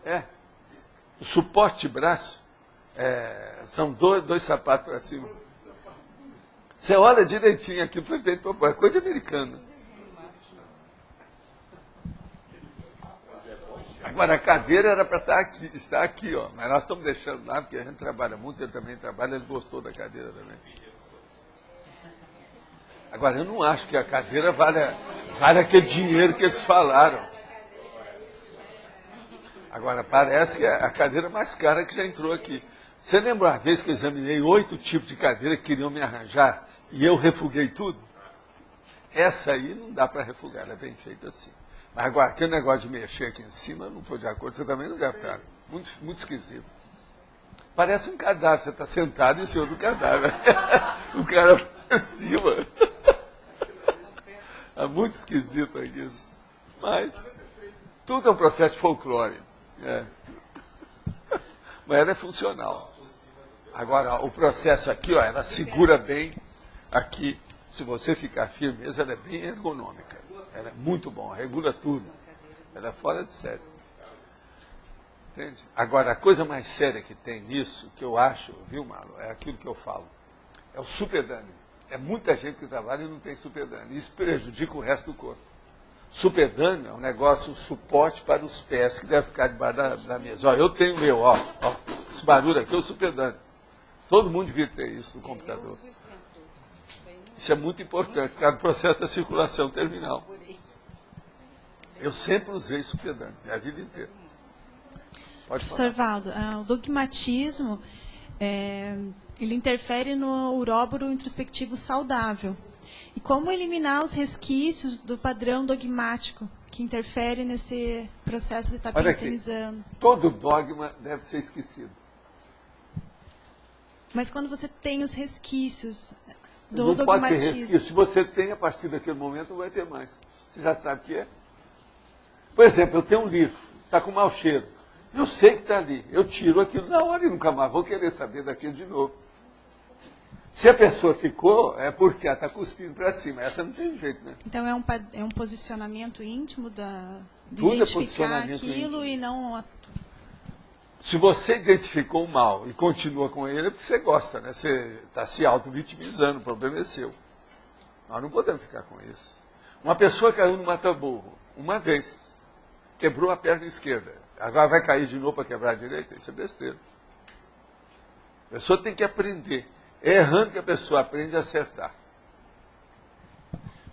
É. O suporte de braço são dois sapatos para cima. Você olha direitinho aqui, foi feito para coisa americana. Agora, a cadeira era para estar aqui, ó. Mas nós estamos deixando lá, porque a gente trabalha muito, ele também trabalha, ele gostou da cadeira também. Agora, eu não acho que a cadeira vale aquele dinheiro que eles falaram. Agora, parece que é a cadeira mais cara que já entrou aqui. Você lembra uma vez que eu examinei 8 tipos de cadeira que queriam me arranjar e eu refuguei tudo? Essa aí não dá para refugar, ela é bem feita assim. Mas agora, aquele negócio de mexer aqui em cima, eu não estou de acordo, você também não deve estar. Muito, muito esquisito. Parece um cadáver, você está sentado em cima do cadáver. O cara para cima. É muito esquisito aquilo. Mas tudo é um processo de folclore. Mas ela é funcional. Agora, o processo aqui, ó, ela segura bem aqui. Se você ficar firme, ela é bem ergonômica. Ela é muito bom, regula tudo. Ela é fora de série. Entende? Agora, a coisa mais séria que tem nisso, que eu acho, viu, Marlon, é aquilo que eu falo. É o supedâneo. É muita gente que trabalha e não tem supedâneo. Isso prejudica o resto do corpo. Supedâneo é um negócio, um suporte para os pés, que deve ficar debaixo da mesa. Ó, eu tenho o meu, ó. Esse barulho aqui é o supedâneo. Todo mundo devia ter isso no computador. Isso é muito importante, ficar no processo da circulação terminal. Eu sempre usei supedâneo, minha vida inteira. Pode Professor falar. Valdo, o dogmatismo, ele interfere no uróboro introspectivo saudável. E como eliminar os resquícios do padrão dogmático que interfere nesse processo de estar pensionizando? Todo dogma deve ser esquecido. Mas quando você tem os resquícios do não dogmatismo... pode ter resquício. Se você tem, a partir daquele momento, não vai ter mais. Você já sabe o que é? Por exemplo, eu tenho um livro, está com mau cheiro. Eu sei que está ali. Eu tiro aquilo na hora e nunca mais vou querer saber daquilo de novo. Se a pessoa ficou, é porque ela está cuspindo para cima. Essa não tem jeito, né? Então é um posicionamento íntimo de Tudo identificar é aquilo íntimo. e não... Se você identificou o mal e continua com ele, é porque você gosta, né? Você está se auto-vitimizando, o problema é seu. Nós não podemos ficar com isso. Uma pessoa caiu no mata-burro uma vez, quebrou a perna esquerda. Agora vai cair de novo para quebrar a direita? Isso é besteira. A pessoa tem que aprender. É errando que a pessoa aprende a acertar.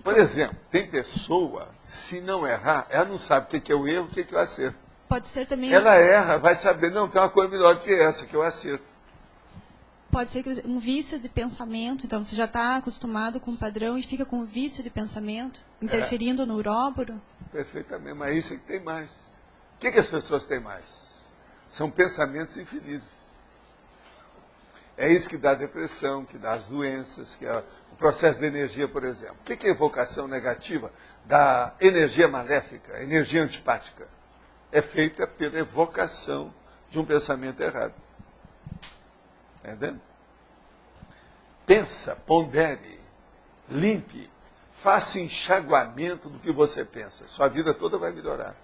Por exemplo, tem pessoa, se não errar, ela não sabe o que é o erro, o que é o acerto. Pode ser também. Ela erra, vai saber, não, tem uma coisa melhor que essa, que é o acerto. Pode ser um vício de pensamento, então você já está acostumado com o padrão e fica com um vício de pensamento, interferindo no uróboro. Perfeitamente, mas isso é que tem mais. O que as pessoas têm mais? São pensamentos infelizes. É isso que dá depressão, que dá as doenças, que é o processo de energia, por exemplo. O que é evocação negativa? Da energia maléfica, energia antipática. É feita pela evocação de um pensamento errado. Entendeu? Pensa, pondere, limpe, faça enxaguamento do que você pensa. Sua vida toda vai melhorar.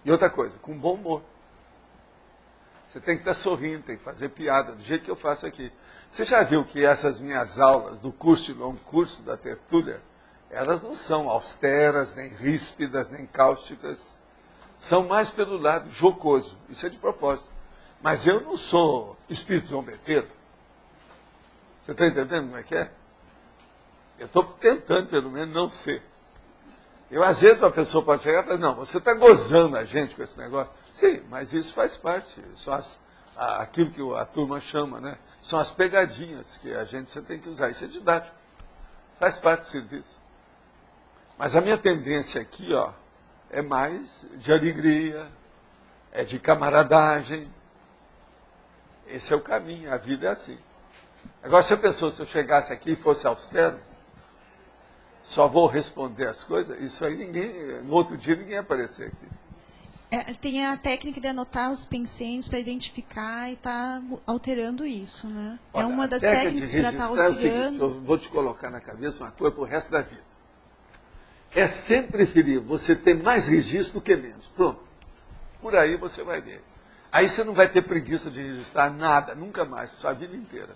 E outra coisa, com bom humor. Você tem que estar sorrindo, tem que fazer piada, do jeito que eu faço aqui. Você já viu que essas minhas aulas do curso de longo curso da tertúlia, elas não são austeras, nem ríspidas, nem cáusticas. São mais pelo lado jocoso. Isso é de propósito. Mas eu não sou espírito zombeteiro. Você está entendendo como é que é? Eu estou tentando, pelo menos, não ser. Eu, às vezes, uma pessoa pode chegar e falar, não, você está gozando a gente com esse negócio. Sim, mas isso faz parte. São aquilo que a turma chama, né? São as pegadinhas que você tem que usar. Isso é didático. Faz parte do serviço. Mas a minha tendência aqui, ó, é mais de alegria, é de camaradagem. Esse é o caminho, a vida é assim. Agora, se eu chegasse aqui e fosse austero, só vou responder as coisas, isso aí no outro dia ninguém ia aparecer aqui. Tem a técnica de anotar os pensamentos para identificar e está alterando isso, né? Olha, é uma das técnica técnicas de para estar registrar é o seguinte, auxiliando. eu vou te colocar na cabeça uma coisa para o resto da vida. É sempre preferível você ter mais registro do que menos. Pronto. Por aí você vai ver. Aí você não vai ter preguiça de registrar nada, nunca mais, sua vida inteira.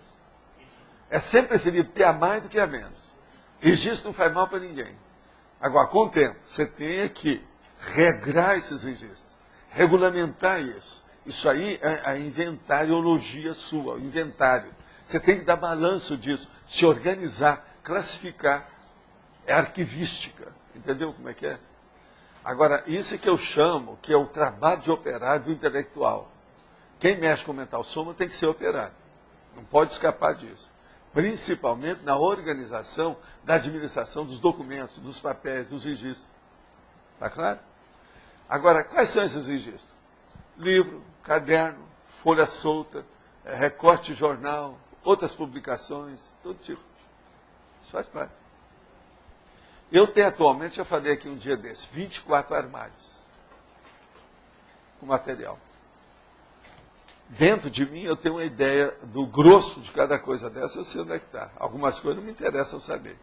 É sempre preferível ter a mais do que a menos. Registro não faz mal para ninguém. Agora, com o tempo, você tem que regrar esses registros, regulamentar isso. Isso aí é a inventariologia sua, o inventário. Você tem que dar balanço disso, se organizar, classificar. É arquivística. Entendeu como é que é? Agora, isso é que eu chamo, que é o trabalho de operário do intelectual. Quem mexe com o mental soma tem que ser operário. Não pode escapar disso. Principalmente na organização da administração dos documentos, dos papéis, dos registros. Está claro? Agora, quais são esses registros? Livro, caderno, folha solta, recorte de jornal, outras publicações, todo tipo. Isso faz parte. Eu tenho atualmente, já falei aqui um dia desse, 24 armários com material. Dentro de mim eu tenho uma ideia do grosso de cada coisa dessa, eu sei onde é que está. Algumas coisas não me interessam saber.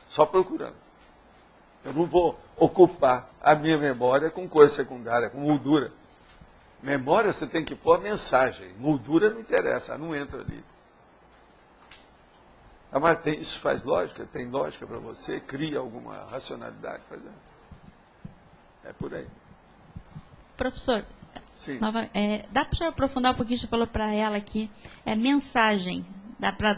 Só procurando. Eu não vou ocupar a minha memória com coisa secundária, com moldura. Memória você tem que pôr a mensagem. Moldura não interessa, não entra ali. Ah, mas isso faz lógica? Tem lógica para você? Cria alguma racionalidade? É por aí. Professor, sim. Dá para o senhor aprofundar um pouquinho? Você falou para ela aqui, mensagem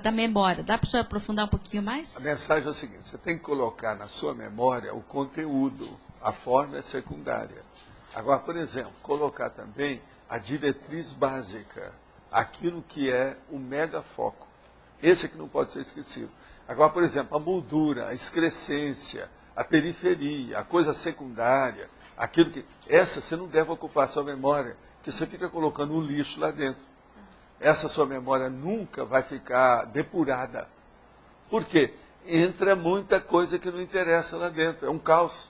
da memória. Dá para o senhor aprofundar um pouquinho mais? A mensagem é o seguinte, você tem que colocar na sua memória o conteúdo, a forma é secundária. Agora, por exemplo, colocar também a diretriz básica, aquilo que é o mega foco. Esse é que não pode ser esquecido. Agora, por exemplo, a moldura, a excrescência, a periferia, a coisa secundária, aquilo que... Essa você não deve ocupar a sua memória, porque você fica colocando um lixo lá dentro. Essa sua memória nunca vai ficar depurada. Por quê? Entra muita coisa que não interessa lá dentro, é um caos.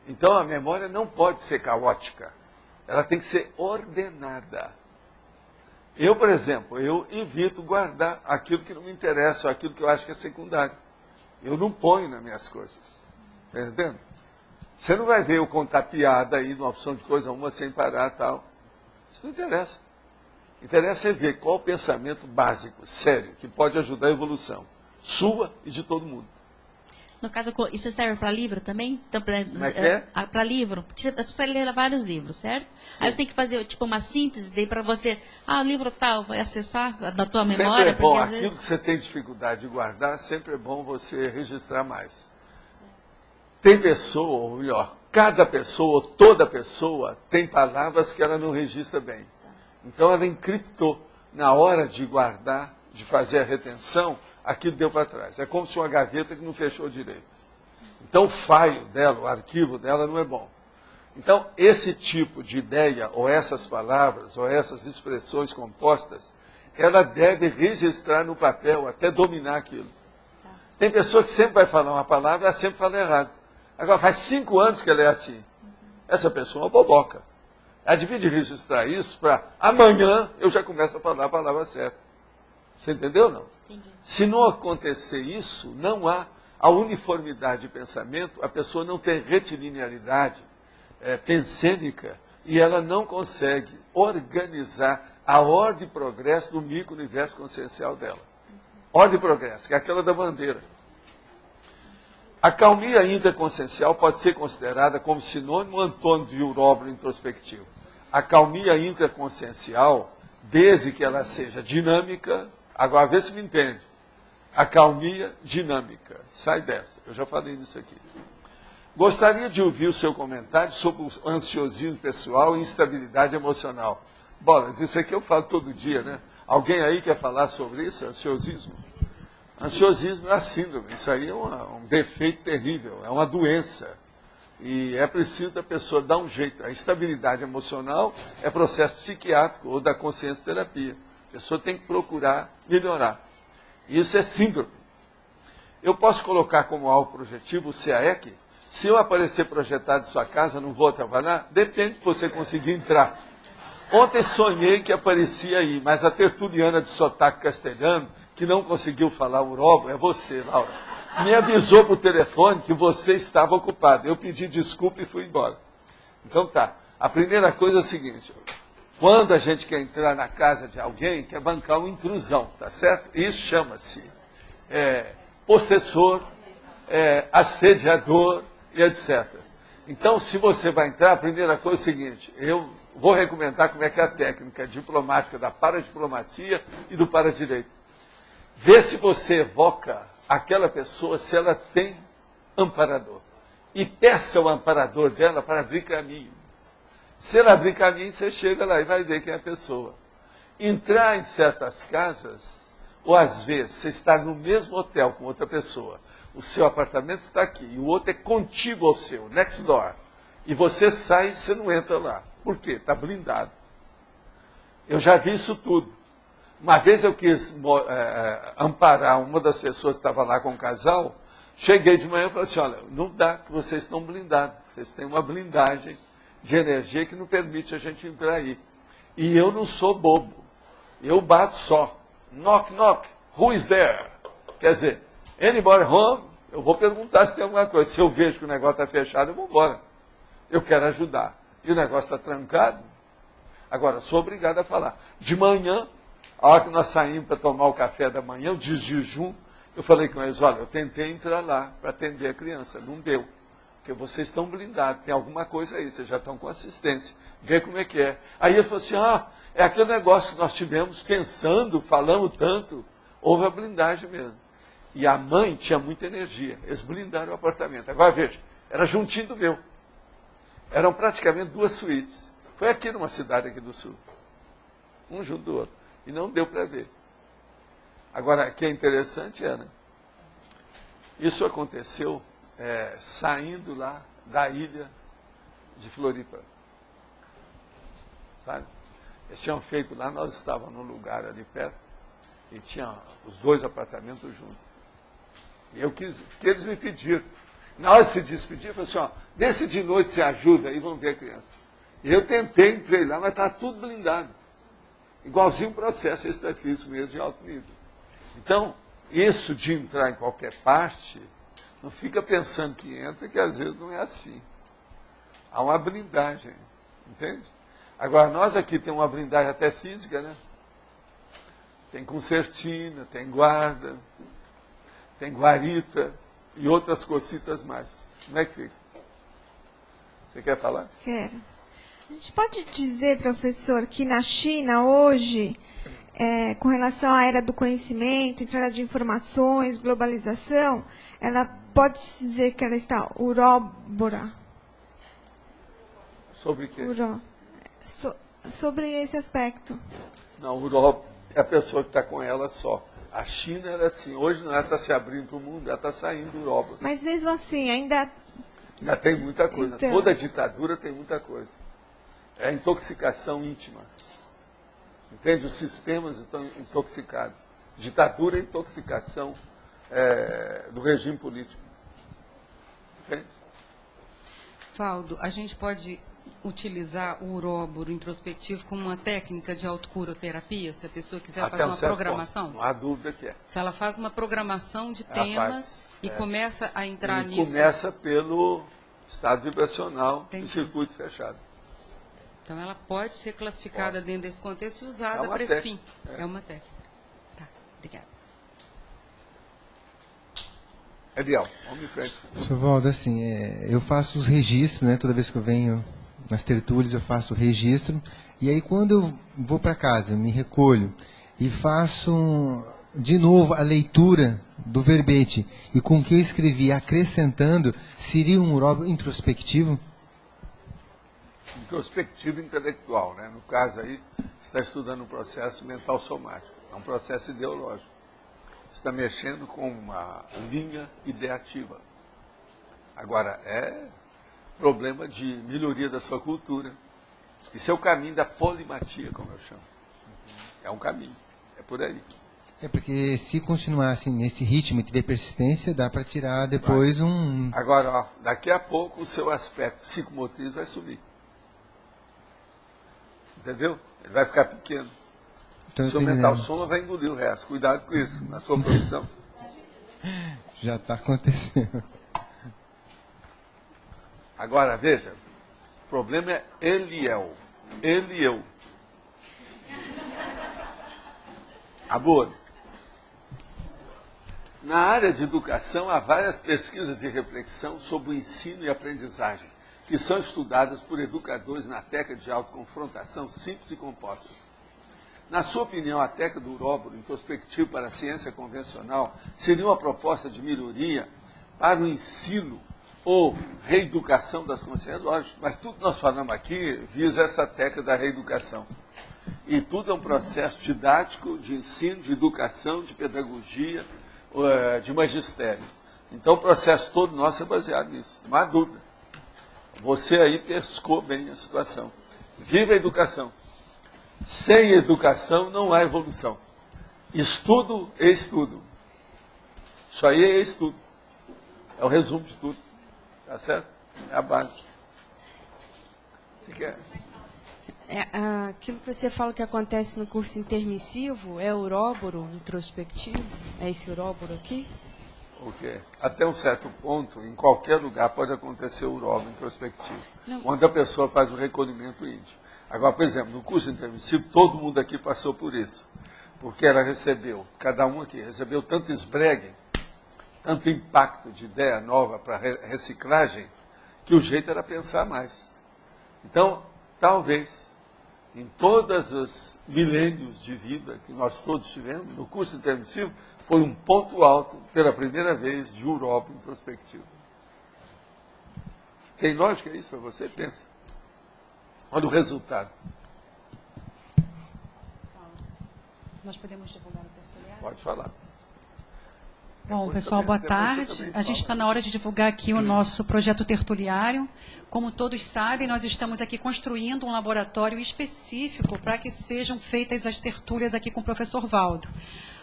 Então a memória não pode ser caótica, ela tem que ser ordenada. Eu, por exemplo, eu evito guardar aquilo que não me interessa, ou aquilo que eu acho que é secundário. Eu não ponho nas minhas coisas. Está entendendo? Você não vai ver eu contar piada aí numa opção de coisa uma sem parar e tal. Isso não interessa. Interessa é ver qual o pensamento básico, sério, que pode ajudar a evolução. Sua e de todo mundo. No caso, isso serve para livro também? Então, Como é que é? Para livro. Porque você lê vários livros, certo? Sim. Aí você tem que fazer tipo uma síntese daí para você, o livro tal, vai acessar da tua Sempre memória. é bom, porque às aquilo vezes... que você tem dificuldade de guardar, sempre é bom você registrar mais. Tem pessoa, ou melhor, cada pessoa, ou toda pessoa, tem palavras que ela não registra bem. Então ela encriptou. Na hora de guardar, de fazer a retenção, aquilo deu para trás. É como se uma gaveta que não fechou direito. Então o file dela, o arquivo dela não é bom. Então esse tipo de ideia, ou essas palavras, ou essas expressões compostas, ela deve registrar no papel até dominar aquilo. Tem pessoa que sempre vai falar uma palavra e ela sempre fala errado. Agora faz 5 anos que ela é assim. Essa pessoa é uma boboca. Ela devia de registrar isso para amanhã eu já começo a falar a palavra certa. Você entendeu ou não? Entendi. Se não acontecer isso, não há a uniformidade de pensamento, a pessoa não tem retilinearidade pensênica e ela não consegue organizar a ordem e progresso do micro-universo consciencial dela. Ordem e progresso, que é aquela da bandeira. A calmia interconsciencial pode ser considerada como sinônimo antônimo de uróboro introspectivo. A calmia interconsciencial, desde que ela seja dinâmica, agora vê se me entende. A calmia dinâmica. Sai dessa. Eu já falei nisso aqui. Gostaria de ouvir o seu comentário sobre o ansiosismo pessoal e instabilidade emocional. Bolas, isso aqui eu falo todo dia, né? Alguém aí quer falar sobre isso, ansiosismo? Ansiosismo é a síndrome. Isso aí é um defeito terrível, é uma doença. E é preciso da pessoa dar um jeito. A instabilidade emocional é processo psiquiátrico ou da consciência terapia. A pessoa tem que procurar melhorar. Isso é síndrome. Eu posso colocar como alvo projetivo o CAEC? Se eu aparecer projetado em sua casa, não vou trabalhar? Depende de você conseguir entrar. Ontem sonhei que aparecia aí, mas a tertuliana de sotaque castelhano, que não conseguiu falar uróboro, é você, Laura. Me avisou por telefone que você estava ocupado. Eu pedi desculpa e fui embora. Então tá. A primeira coisa é o seguinte. Quando a gente quer entrar na casa de alguém, quer bancar uma intrusão, tá certo? Isso chama-se possessor, assediador e etc. Então, se você vai entrar, a primeira coisa é o seguinte, eu vou recomendar como é que é a técnica diplomática da paradiplomacia e do paradireito. Vê se você evoca aquela pessoa, se ela tem amparador. E peça ao amparador dela para abrir caminho. Se ela abrir caminho, você chega lá e vai ver quem é a pessoa. Entrar em certas casas, ou às vezes você está no mesmo hotel com outra pessoa, o seu apartamento está aqui, e o outro é contíguo ao seu, next door. E você sai e você não entra lá. Por quê? Está blindado. Eu já vi isso tudo. Uma vez eu quis amparar uma das pessoas que estava lá com o casal, cheguei de manhã e falei assim, olha, não dá, que vocês estão blindados. Vocês têm uma blindagem de energia que não permite a gente entrar aí. E eu não sou bobo. Eu bato só. Knock, knock. Who is there? Quer dizer, anybody home? Eu vou perguntar se tem alguma coisa. Se eu vejo que o negócio está fechado, eu vou embora. Eu quero ajudar. E o negócio está trancado. Agora, sou obrigado a falar. De manhã, a hora que nós saímos para tomar o café da manhã, o desjejum, eu falei com eles, olha, eu tentei entrar lá para atender a criança, não deu. Porque vocês estão blindados, tem alguma coisa aí, vocês já estão com assistência. Vê como é que é. Aí ele falou assim, é aquele negócio que nós tivemos pensando, falando tanto, houve a blindagem mesmo. E a mãe tinha muita energia, eles blindaram o apartamento. Agora veja, era juntinho do meu. Eram praticamente 2 suítes. Foi aqui numa cidade aqui do sul. Um junto do outro. E não deu para ver. Agora, o que é interessante né? Isso aconteceu saindo lá da ilha de Floripa. Sabe? Eles tinham feito lá, nós estávamos num lugar ali perto, e tinha os 2 apartamentos juntos. E eu quis, que eles me pediram. Na hora de se despedir, eu falei assim, vê se de noite você ajuda, aí vamos ver a criança. E eu tentei, entrei lá, mas estava tudo blindado. Igualzinho um processo extrafísico mesmo de alto nível. Então, isso de entrar em qualquer parte, não fica pensando que entra, que às vezes não é assim. Há uma blindagem, entende? Agora, nós aqui temos uma blindagem até física, né? Tem concertina, tem guarda, tem guarita, e outras cositas mais. Como é que fica? Você quer falar? Quero. A gente pode dizer, professor, que na China hoje, com relação à era do conhecimento, entrada de informações, globalização, ela pode-se dizer que ela está uróbora? Sobre o quê? Sobre esse aspecto. Não, uróbora é a pessoa que está com ela só. A China era assim, hoje não, ela está se abrindo para o mundo, ela está saindo do uróbora. Mas mesmo assim, ainda tem muita coisa. Então. Toda ditadura tem muita coisa. É a intoxicação íntima. Entende? Os sistemas estão intoxicados. Ditadura é intoxicação do regime político. Entende? Valdo, a gente pode utilizar o uróboro introspectivo como uma técnica de autocuroterapia, se a pessoa quiser fazer uma programação? Ponto. Não há dúvida que é. Se ela faz uma programação de temas e começa a entrar e nisso. Começa pelo estado vibracional do circuito fechado. Então ela pode ser classificada dentro desse contexto e usada para esse fim. É uma técnica. Tá, obrigada. Eliel, vamos em frente. Professor Valdo, assim, eu faço os registros, né? Toda vez que eu venho nas tertúlias eu faço o registro. E aí quando eu vou para casa, eu me recolho e faço de novo a leitura do verbete. E com o que eu escrevi acrescentando, seria um uróboro introspectivo? Introspectivo intelectual, né? No caso aí, você está estudando um processo mental somático. É um processo ideológico. Você está mexendo com uma linha ideativa. Agora, é problema de melhoria da sua cultura. Isso é o caminho da polimatia, como eu chamo. É um caminho. É por aí. É porque se continuar assim, nesse ritmo e tiver persistência, dá para tirar depois um... Agora, ó, daqui a pouco o seu aspecto psicomotriz vai sumir. Entendeu? Ele vai ficar pequeno. O seu mental soma vai engolir o resto. Cuidado com isso, na sua profissão. Já está acontecendo. Agora, veja, o problema é Eliel. Eliel. Amor, na área de educação há várias pesquisas de reflexão sobre o ensino e aprendizagem, que são estudadas por educadores na técnica de autoconfrontação simples e compostas. Na sua opinião, a técnica do uróboro introspectivo para a ciência convencional seria uma proposta de melhoria para o ensino ou reeducação das consciências? Lógico, mas tudo que nós falamos aqui visa essa técnica da reeducação. E tudo é um processo didático, de ensino, de educação, de pedagogia, de magistério. Então o processo todo nosso é baseado nisso, não há dúvida. Você aí pescou bem a situação. Viva a educação. Sem educação não há evolução. Estudo é estudo. Isso aí é estudo. É o resumo de tudo. Tá certo? É a base. Você quer? Aquilo que você fala que acontece no curso intermissivo é uróboro introspectivo? É esse uróboro aqui? Ok. Até um certo ponto, em qualquer lugar pode acontecer o uróboro introspectivo. Não. Onde a pessoa faz o recolhimento íntimo. Agora, por exemplo, no curso intermissivo, todo mundo aqui passou por isso. Porque ela recebeu, cada um aqui, recebeu tanto esbregue, tanto impacto de ideia nova para reciclagem, que o jeito era pensar mais. Então, talvez, em todos os milênios de vida que nós todos tivemos, no curso intermissivo, foi um ponto alto, pela primeira vez, de uróboro introspectivo. Tem lógica isso para você? Sim. Pensa. Olha o resultado. Nós podemos divulgar o tertuliário? Pode falar. Bom, pessoal, boa tarde. A gente está na hora de divulgar aqui o nosso projeto tertuliário. Como todos sabem, nós estamos aqui construindo um laboratório específico para que sejam feitas as tertúlias aqui com o professor Valdo.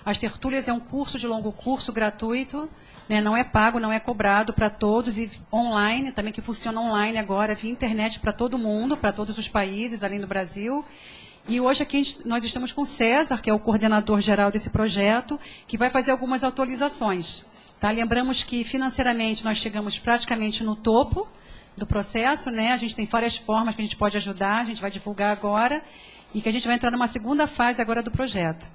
As tertúlias é um curso de longo curso gratuito, né, não é pago, não é cobrado para todos, e online, também que funciona online agora, via internet para todo mundo, para todos os países, além do Brasil. E hoje aqui nós estamos com o César, que é o coordenador geral desse projeto, que vai fazer algumas atualizações. Tá? Lembramos que financeiramente nós chegamos praticamente no topo do processo, né? A gente tem várias formas que a gente pode ajudar, a gente vai divulgar agora, e que a gente vai entrar numa segunda fase agora do projeto.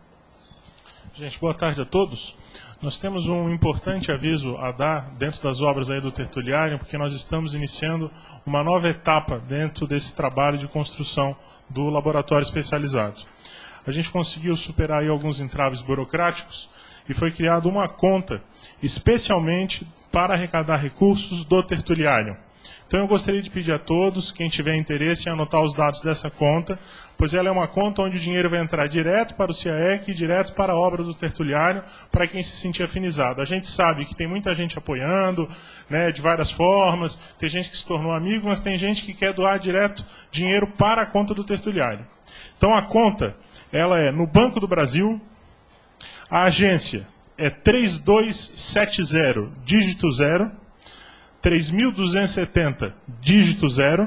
Gente, boa tarde a todos. Nós temos um importante aviso a dar dentro das obras aí do Tertuliário, porque nós estamos iniciando uma nova etapa dentro desse trabalho de construção do laboratório especializado. A gente conseguiu superar aí alguns entraves burocráticos e foi criada uma conta especialmente para arrecadar recursos do Tertuliário. Então eu gostaria de pedir a todos, quem tiver interesse em anotar os dados dessa conta, pois ela é uma conta onde o dinheiro vai entrar direto para o CIAEC e direto para a obra do Tertuliário, para quem se sentir afinizado. A gente sabe que tem muita gente apoiando, né, de várias formas, tem gente que se tornou amigo, mas tem gente que quer doar direto dinheiro para a conta do Tertuliário. Então a conta, ela é no Banco do Brasil, a agência é 3270, dígito 0, 3.270, dígito 0.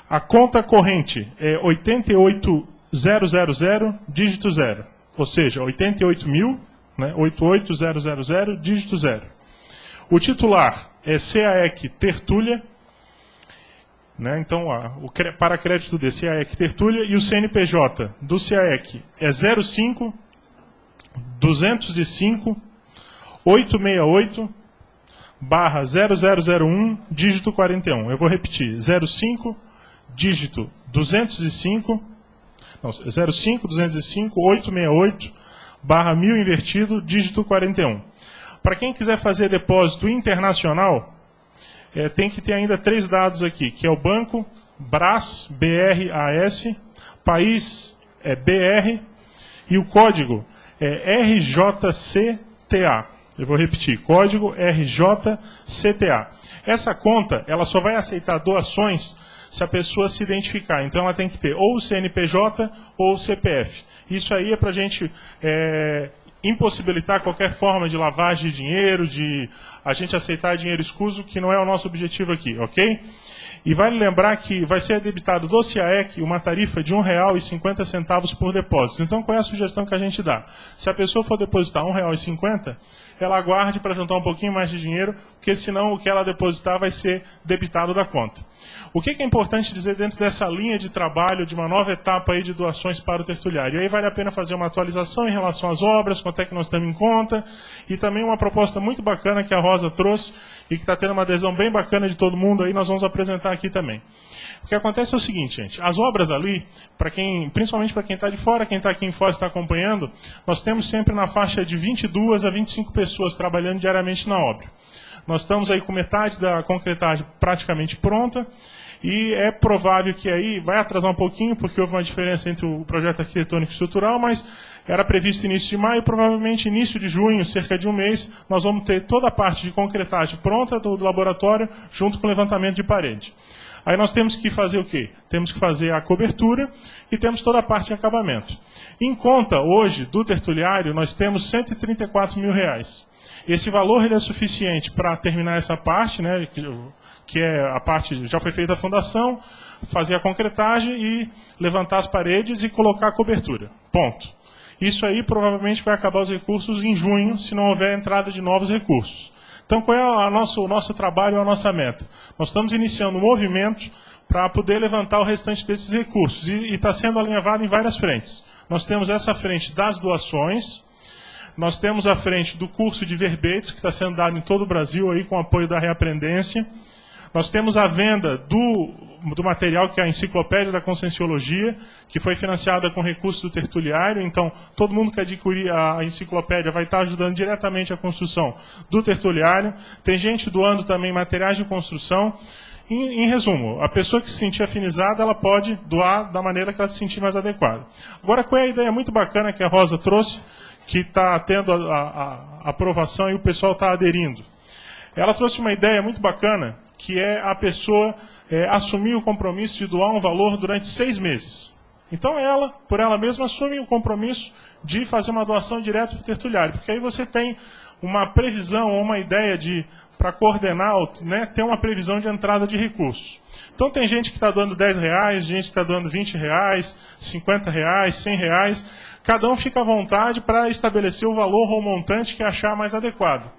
A conta corrente é 88.000, dígito 0. Ou seja, 88.000, né, 88.000, dígito 0. O titular é CAEC Tertúlia, né, então para crédito de CAEC Tertúlia, e o CNPJ do CAEC é 05 205 868 /0001, dígito 41. Eu vou repetir, 05, dígito 205, não, 05 205 868 /1000 invertido, dígito 41. Para quem quiser fazer depósito internacional, tem que ter ainda 3 dados aqui, que é o banco, BRAS, BRAS, país é BR, e o código é RJCTA. Eu vou repetir, código RJCTA. Essa conta, ela só vai aceitar doações se a pessoa se identificar. Então ela tem que ter ou o CNPJ ou o CPF. Isso aí é para a gente impossibilitar qualquer forma de lavagem de dinheiro, de a gente aceitar dinheiro escuso, que não é o nosso objetivo aqui, ok? E vale lembrar que vai ser debitado do CIAEC uma tarifa de R$ 1,50 por depósito. Então, qual é a sugestão que a gente dá? Se a pessoa for depositar R$ 1,50, ela aguarde para juntar um pouquinho mais de dinheiro, porque senão o que ela depositar vai ser debitado da conta. O que é importante dizer dentro dessa linha de trabalho, de uma nova etapa aí de doações para o Tertuliário? E aí vale a pena fazer uma atualização em relação às obras, quanto é que nós temos em conta, e também uma proposta muito bacana que a Rosa trouxe, e que está tendo uma adesão bem bacana de todo mundo, aí nós vamos apresentar aqui também. O que acontece é o seguinte, gente, as obras ali, principalmente para quem está de fora, quem está aqui em Foz está acompanhando, nós temos sempre na faixa de 22 a 25 pessoas trabalhando diariamente na obra. Nós estamos aí com metade da concretagem praticamente pronta, e é provável que aí vai atrasar um pouquinho, porque houve uma diferença entre o projeto arquitetônico e estrutural, mas era previsto início de maio, provavelmente início de junho, cerca de um mês, nós vamos ter toda a parte de concretagem pronta do laboratório, junto com o levantamento de parede. Aí nós temos que fazer o quê? Temos que fazer a cobertura e temos toda a parte de acabamento. Em conta, hoje, do Tertuliário, nós temos R$ 134 mil. Esse valor ele é suficiente para terminar essa parte, né, que é a parte, já foi feita a fundação, fazer a concretagem e levantar as paredes e colocar a cobertura. Ponto. Isso aí provavelmente vai acabar os recursos em junho, se não houver entrada de novos recursos. Então, qual é o nosso trabalho, a nossa meta? Nós estamos iniciando um movimento para poder levantar o restante desses recursos, e está sendo alinhavado em várias frentes. Nós temos essa frente das doações, nós temos a frente do curso de verbetes, que está sendo dado em todo o Brasil, aí, com o apoio da Reaprendência. Nós temos a venda do material, que é a Enciclopédia da Conscienciologia, que foi financiada com recursos do Tertuliário. Então, todo mundo que adquirir a enciclopédia vai estar ajudando diretamente a construção do Tertuliário. Tem gente doando também materiais de construção. Em resumo, a pessoa que se sentir afinizada, ela pode doar da maneira que ela se sentir mais adequada. Agora, qual é a ideia muito bacana que a Rosa trouxe, que está tendo a aprovação e o pessoal está aderindo? Ela trouxe uma ideia muito bacana, que é a pessoa assumir o compromisso de doar um valor durante 6 meses. Então ela, por ela mesma, assume o compromisso de fazer uma doação direto para o Tertuliário, porque aí você tem uma previsão ou uma ideia para coordenar, né, ter uma previsão de entrada de recursos. Então tem gente que está doando R$10, gente que está doando R$20, R$50, R$100, cada um fica à vontade para estabelecer o valor ou o montante que achar mais adequado.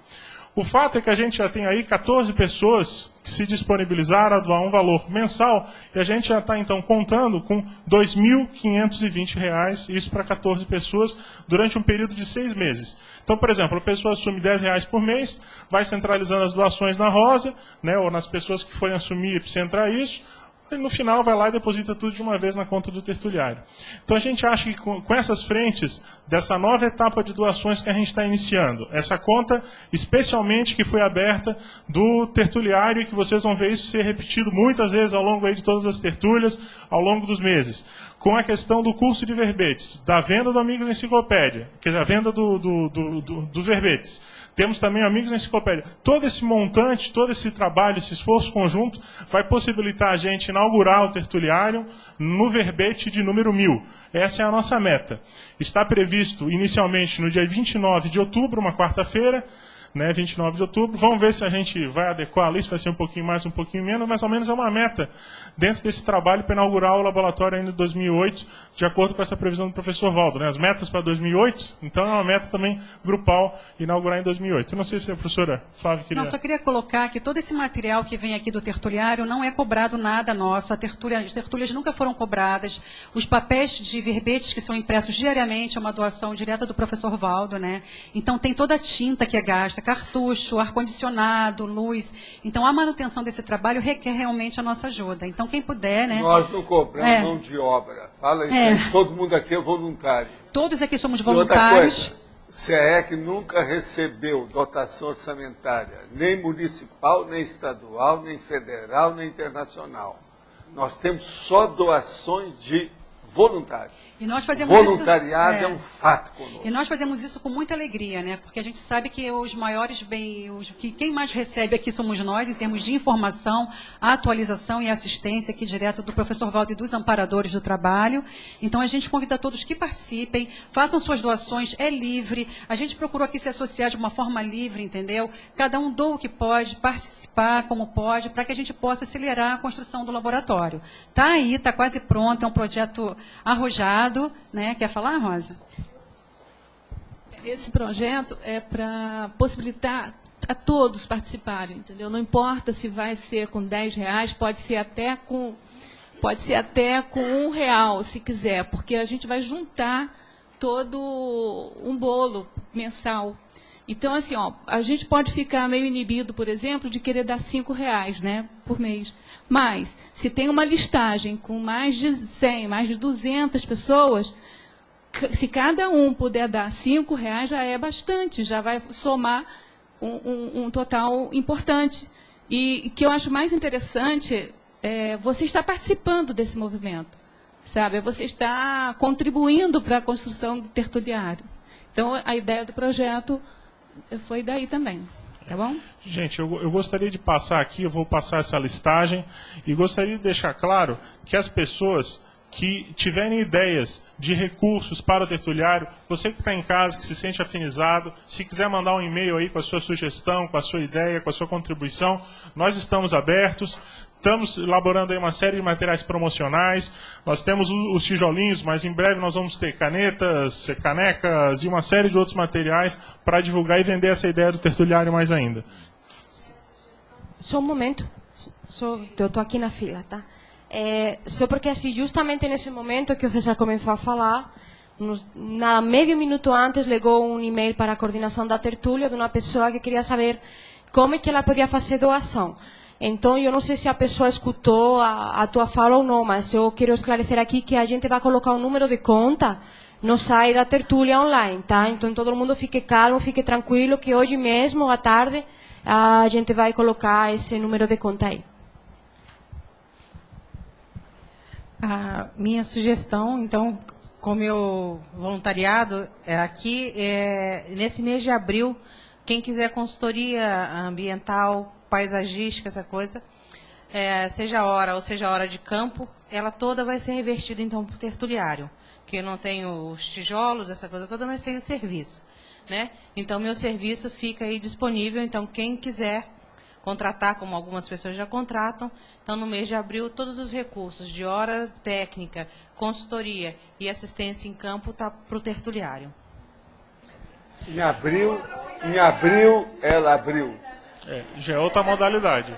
O fato é que a gente já tem aí 14 pessoas que se disponibilizaram a doar um valor mensal, e a gente já está, então, contando com R$ 2.520, isso para 14 pessoas, durante um período de 6 meses. Então, por exemplo, a pessoa assume R$ 10 por mês, vai centralizando as doações na Rosa, né, ou nas pessoas que forem assumir, centrar isso, e no final vai lá e deposita tudo de uma vez na conta do tertuliário. Então a gente acha que com essas frentes, dessa nova etapa de doações que a gente está iniciando, essa conta especialmente que foi aberta do tertuliário, e que vocês vão ver isso ser repetido muitas vezes ao longo aí de todas as tertúlias, ao longo dos meses, com a questão do curso de verbetes, da venda do Amigos Enciclopédia, que é a venda dos verbetes. Temos também Amigos Enciclopédia. Todo esse montante, todo esse trabalho, esse esforço conjunto, vai possibilitar a gente inaugurar o tertuliário no verbete de número 1000. Essa é a nossa meta. Está previsto inicialmente no dia 29 de outubro, uma quarta-feira, né, 29 de outubro. Vamos ver se a gente vai adequar ali, se vai ser um pouquinho mais, um pouquinho menos, mais ou menos é uma meta dentro desse trabalho para inaugurar o laboratório ainda em 2008, de acordo com essa previsão do professor Valdo. Né? As metas para 2008, então é uma meta também grupal inaugurar em 2008. Eu não sei se a professora Flávia queria... Não, só queria colocar que todo esse material que vem aqui do tertuliário não é cobrado nada nosso, as tertúlias nunca foram cobradas, os papéis de verbetes que são impressos diariamente é uma doação direta do professor Valdo, né? Então tem toda a tinta que é gasta, cartucho, ar-condicionado, luz. Então a manutenção desse trabalho requer realmente a nossa ajuda. Então quem puder, né? Nós não cobramos mão de obra. Fala isso aí. Todo mundo aqui é voluntário. Todos aqui somos E outra voluntários. coisa, CEEC nunca recebeu dotação orçamentária, nem municipal, nem estadual, nem federal, nem internacional. Nós temos só doações de voluntários. E nós fazemos voluntariado isso, é um fato conosco. E nós fazemos isso com muita alegria, né? Porque a gente sabe que os maiores quem mais recebe aqui somos nós, em termos de informação, atualização e assistência aqui direto do professor Valdo e dos amparadores do trabalho. Então a gente convida todos que participem, façam suas doações, é livre. A gente procurou aqui se associar de uma forma livre, entendeu? Cada um doa o que pode, participar como pode, para que a gente possa acelerar a construção do laboratório. Está aí, está quase pronto, é um projeto arrojado. Né? Quer falar, Rosa? Esse projeto é para possibilitar a todos participarem, entendeu? Não importa se vai ser com R$10, pode ser até com R$1, se quiser, porque a gente vai juntar todo um bolo mensal. Então, assim, ó, a gente pode ficar meio inibido, por exemplo, de querer dar R$5, né, por mês. Mas, se tem uma listagem com mais de 100, mais de 200 pessoas, se cada um puder dar R$5, já é bastante, já vai somar um total importante. E que eu acho mais interessante é você estar participando desse movimento, sabe? Você está contribuindo para a construção do tertuliário. Então, a ideia do projeto foi daí também. Tá bom? Gente, eu gostaria de passar aqui, eu vou passar essa listagem, e gostaria de deixar claro que as pessoas que tiverem ideias de recursos para o tertuliário, você que está em casa, que se sente afinizado, se quiser mandar um e-mail aí com a sua sugestão, com a sua ideia, com a sua contribuição, nós estamos abertos. Estamos elaborando aí uma série de materiais promocionais. Nós temos os tijolinhos, mas em breve nós vamos ter canetas, canecas e uma série de outros materiais para divulgar e vender essa ideia do tertuliário mais ainda. Só um momento. Eu estou aqui na fila, tá? Só porque assim, justamente nesse momento que o César começou a falar, meio minuto antes, ligou um e-mail para a coordenação da tertúlia de uma pessoa que queria saber como é que ela podia fazer doação. Então, eu não sei se a pessoa escutou a tua fala ou não, mas eu quero esclarecer aqui que a gente vai colocar o número de conta no site da tertúlia online, tá? Então, todo mundo fique calmo, fique tranquilo, que hoje mesmo, à tarde, a gente vai colocar esse número de conta aí. A minha sugestão, então, com o meu voluntariado aqui, nesse mês de abril, quem quiser consultoria ambiental, paisagística, essa coisa, seja hora ou seja hora de campo, ela toda vai ser revertida então para o tertuliário, que eu não tenho os tijolos, essa coisa toda, mas tenho o serviço, né? Então meu serviço fica aí disponível, então quem quiser contratar, como algumas pessoas já contratam, então no mês de abril todos os recursos de hora técnica, consultoria e assistência em campo tá para o tertuliário. Em abril Em abril, ela abriu. Já é outra modalidade.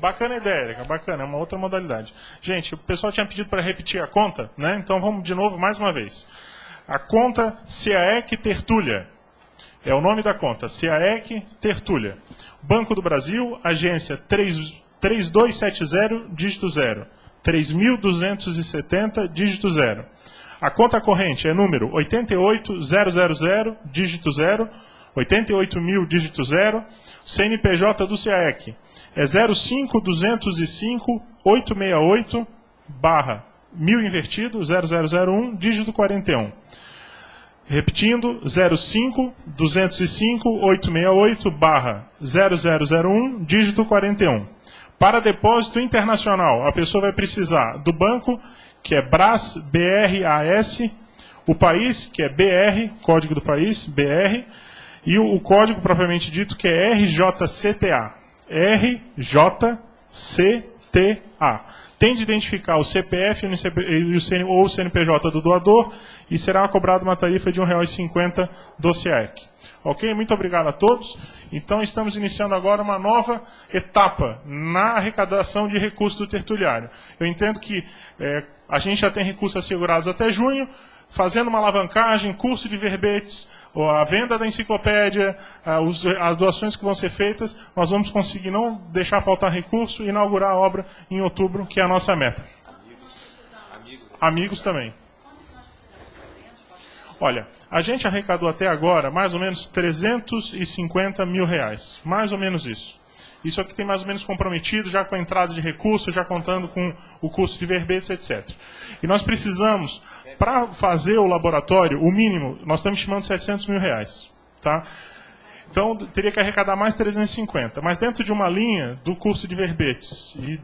Bacana a ideia, Érica, bacana, é uma outra modalidade. Gente, o pessoal tinha pedido para repetir a conta, né? Então vamos de novo, mais uma vez. A conta CAEC Tertúlia. É o nome da conta, CAEC Tertúlia. Banco do Brasil, agência 3270, dígito 0. 3.270, dígito 0. A conta corrente é número 88.000, dígito 0. 88.000, dígito 0. CNPJ do CAEC é 05.205.868, barra 1000 invertido, 0001, dígito 41. Repetindo, 05.205.868, barra 0001, dígito 41. Para depósito internacional, a pessoa vai precisar do banco, que é BRAS, BRAS, o país, que é BR, código do país, BR, e o código propriamente dito, que é RJCTA. RJCTA. Tem de identificar o CPF ou o CNPJ do doador e será cobrada uma tarifa de R$ 1,50 do CAEC. Ok? Muito obrigado a todos. Então, estamos iniciando agora uma nova etapa na arrecadação de recursos do tertuliário. Eu entendo que a gente já tem recursos assegurados até junho, fazendo uma alavancagem, curso de verbetes, a venda da enciclopédia, as doações que vão ser feitas, nós vamos conseguir não deixar faltar recurso e inaugurar a obra em outubro, que é a nossa meta. Amigos também. Olha, a gente arrecadou até agora mais ou menos 350 mil reais. Mais ou menos isso. Isso aqui tem mais ou menos comprometido, já com a entrada de recursos, já contando com o custo de verbetes, etc. E nós precisamos, para fazer o laboratório, o mínimo, nós estamos estimando 700 mil reais. Tá? Então, teria que arrecadar mais 350. Mas dentro de uma linha do curso de verbetes e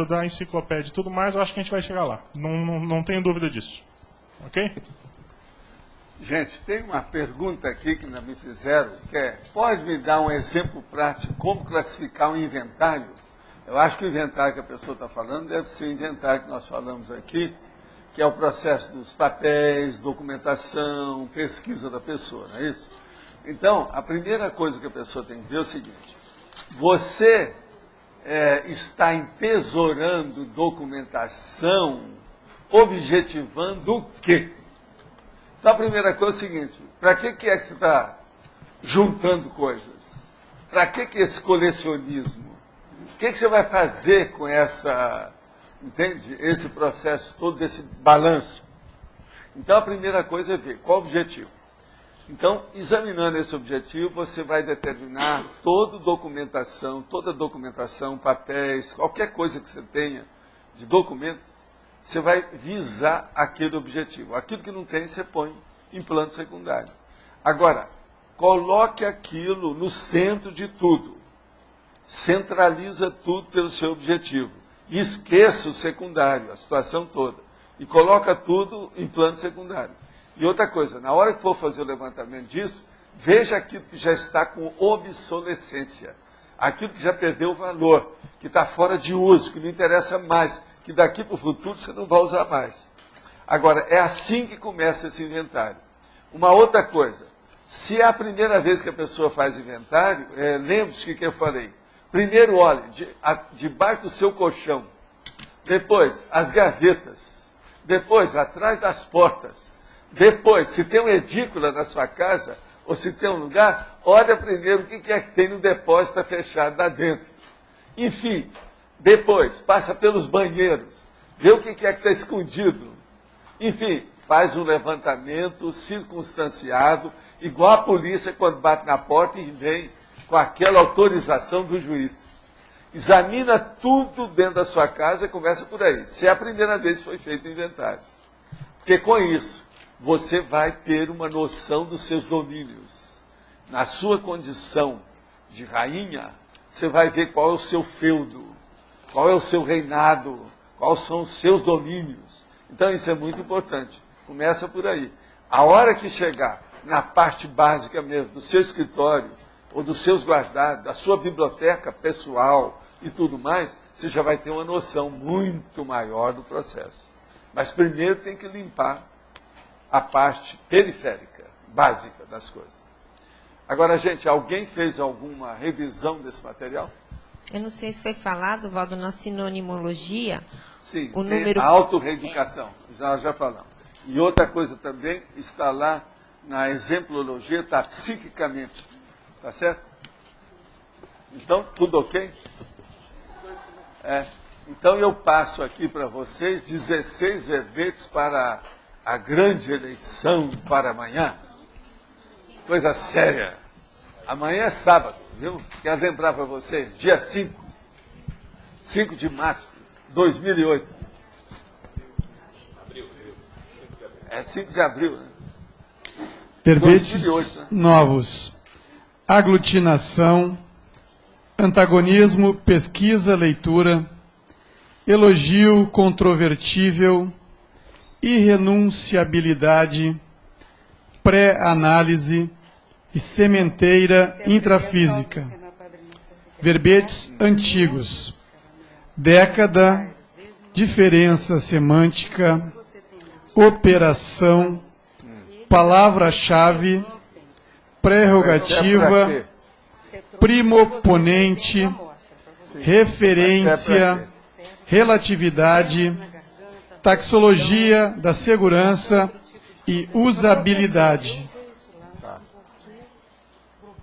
da enciclopédia e tudo mais, eu acho que a gente vai chegar lá. Não tenho dúvida disso. Ok? Gente, tem uma pergunta aqui que me fizeram, que é, pode me dar um exemplo prático como classificar um inventário? Eu acho que o inventário que a pessoa está falando deve ser o inventário que nós falamos aqui, que é o processo dos papéis, documentação, pesquisa da pessoa, não é isso? Então, a primeira coisa que a pessoa tem que ver é o seguinte, você está entesourando documentação, objetivando o quê? Então, a primeira coisa é o seguinte, para que é que você está juntando coisas? Para que esse colecionismo? O que você vai fazer com entende? Esse processo todo, desse balanço? Então, a primeira coisa é ver qual o objetivo. Então, examinando esse objetivo, você vai determinar toda documentação, papéis, qualquer coisa que você tenha de documento, você vai visar aquele objetivo. Aquilo que não tem, você põe em plano secundário. Agora, coloque aquilo no centro de tudo. Centraliza tudo pelo seu objetivo. E esqueça o secundário, a situação toda. E coloca tudo em plano secundário. E outra coisa, na hora que for fazer o levantamento disso, veja aquilo que já está com obsolescência. Aquilo que já perdeu valor, que está fora de uso, que não interessa mais, que daqui para o futuro você não vai usar mais. Agora, é assim que começa esse inventário. Uma outra coisa, se é a primeira vez que a pessoa faz inventário, lembre-se o que eu falei. Primeiro, olhe, debaixo do seu colchão. Depois, as gavetas. Depois, atrás das portas. Depois, se tem uma edícula na sua casa, ou se tem um lugar, olha primeiro o que é que tem no depósito fechado lá dentro. Enfim, depois, passa pelos banheiros, vê o que é que está escondido. Enfim, faz um levantamento circunstanciado, igual a polícia quando bate na porta e vem com aquela autorização do juiz. Examina tudo dentro da sua casa e começa por aí. Se é a primeira vez que foi feito o inventário. Porque com isso, você vai ter uma noção dos seus domínios. Na sua condição de rainha, você vai ver qual é o seu feudo, qual é o seu reinado, quais são os seus domínios. Então isso é muito importante. Começa por aí. A hora que chegar na parte básica mesmo, do seu escritório, ou dos seus guardados, da sua biblioteca pessoal e tudo mais, você já vai ter uma noção muito maior do processo. Mas primeiro tem que limpar a parte periférica, básica das coisas. Agora, gente, alguém fez alguma revisão desse material? Eu não sei se foi falado, Valdo, na sinonimologia. Sim, o tem número... a autorreeducação, já falamos. E outra coisa também está lá na exemplologia, está psiquicamente. Tá certo? Então, tudo ok? Então eu passo aqui para vocês 16 verbetes para a grande eleição para amanhã. Coisa séria. Amanhã é sábado, viu? Quero lembrar para vocês, dia 5 de março de 2008. É 5 de abril, né? Verbetes 2008, né? novos. Aglutinação, antagonismo, pesquisa, leitura, elogio controvertível, irrenunciabilidade, pré-análise e sementeira intrafísica. Verbetes antigos. Década, diferença semântica, operação, palavra-chave, prerrogativa, primoponente, referência, relatividade, taxologia da segurança e usabilidade.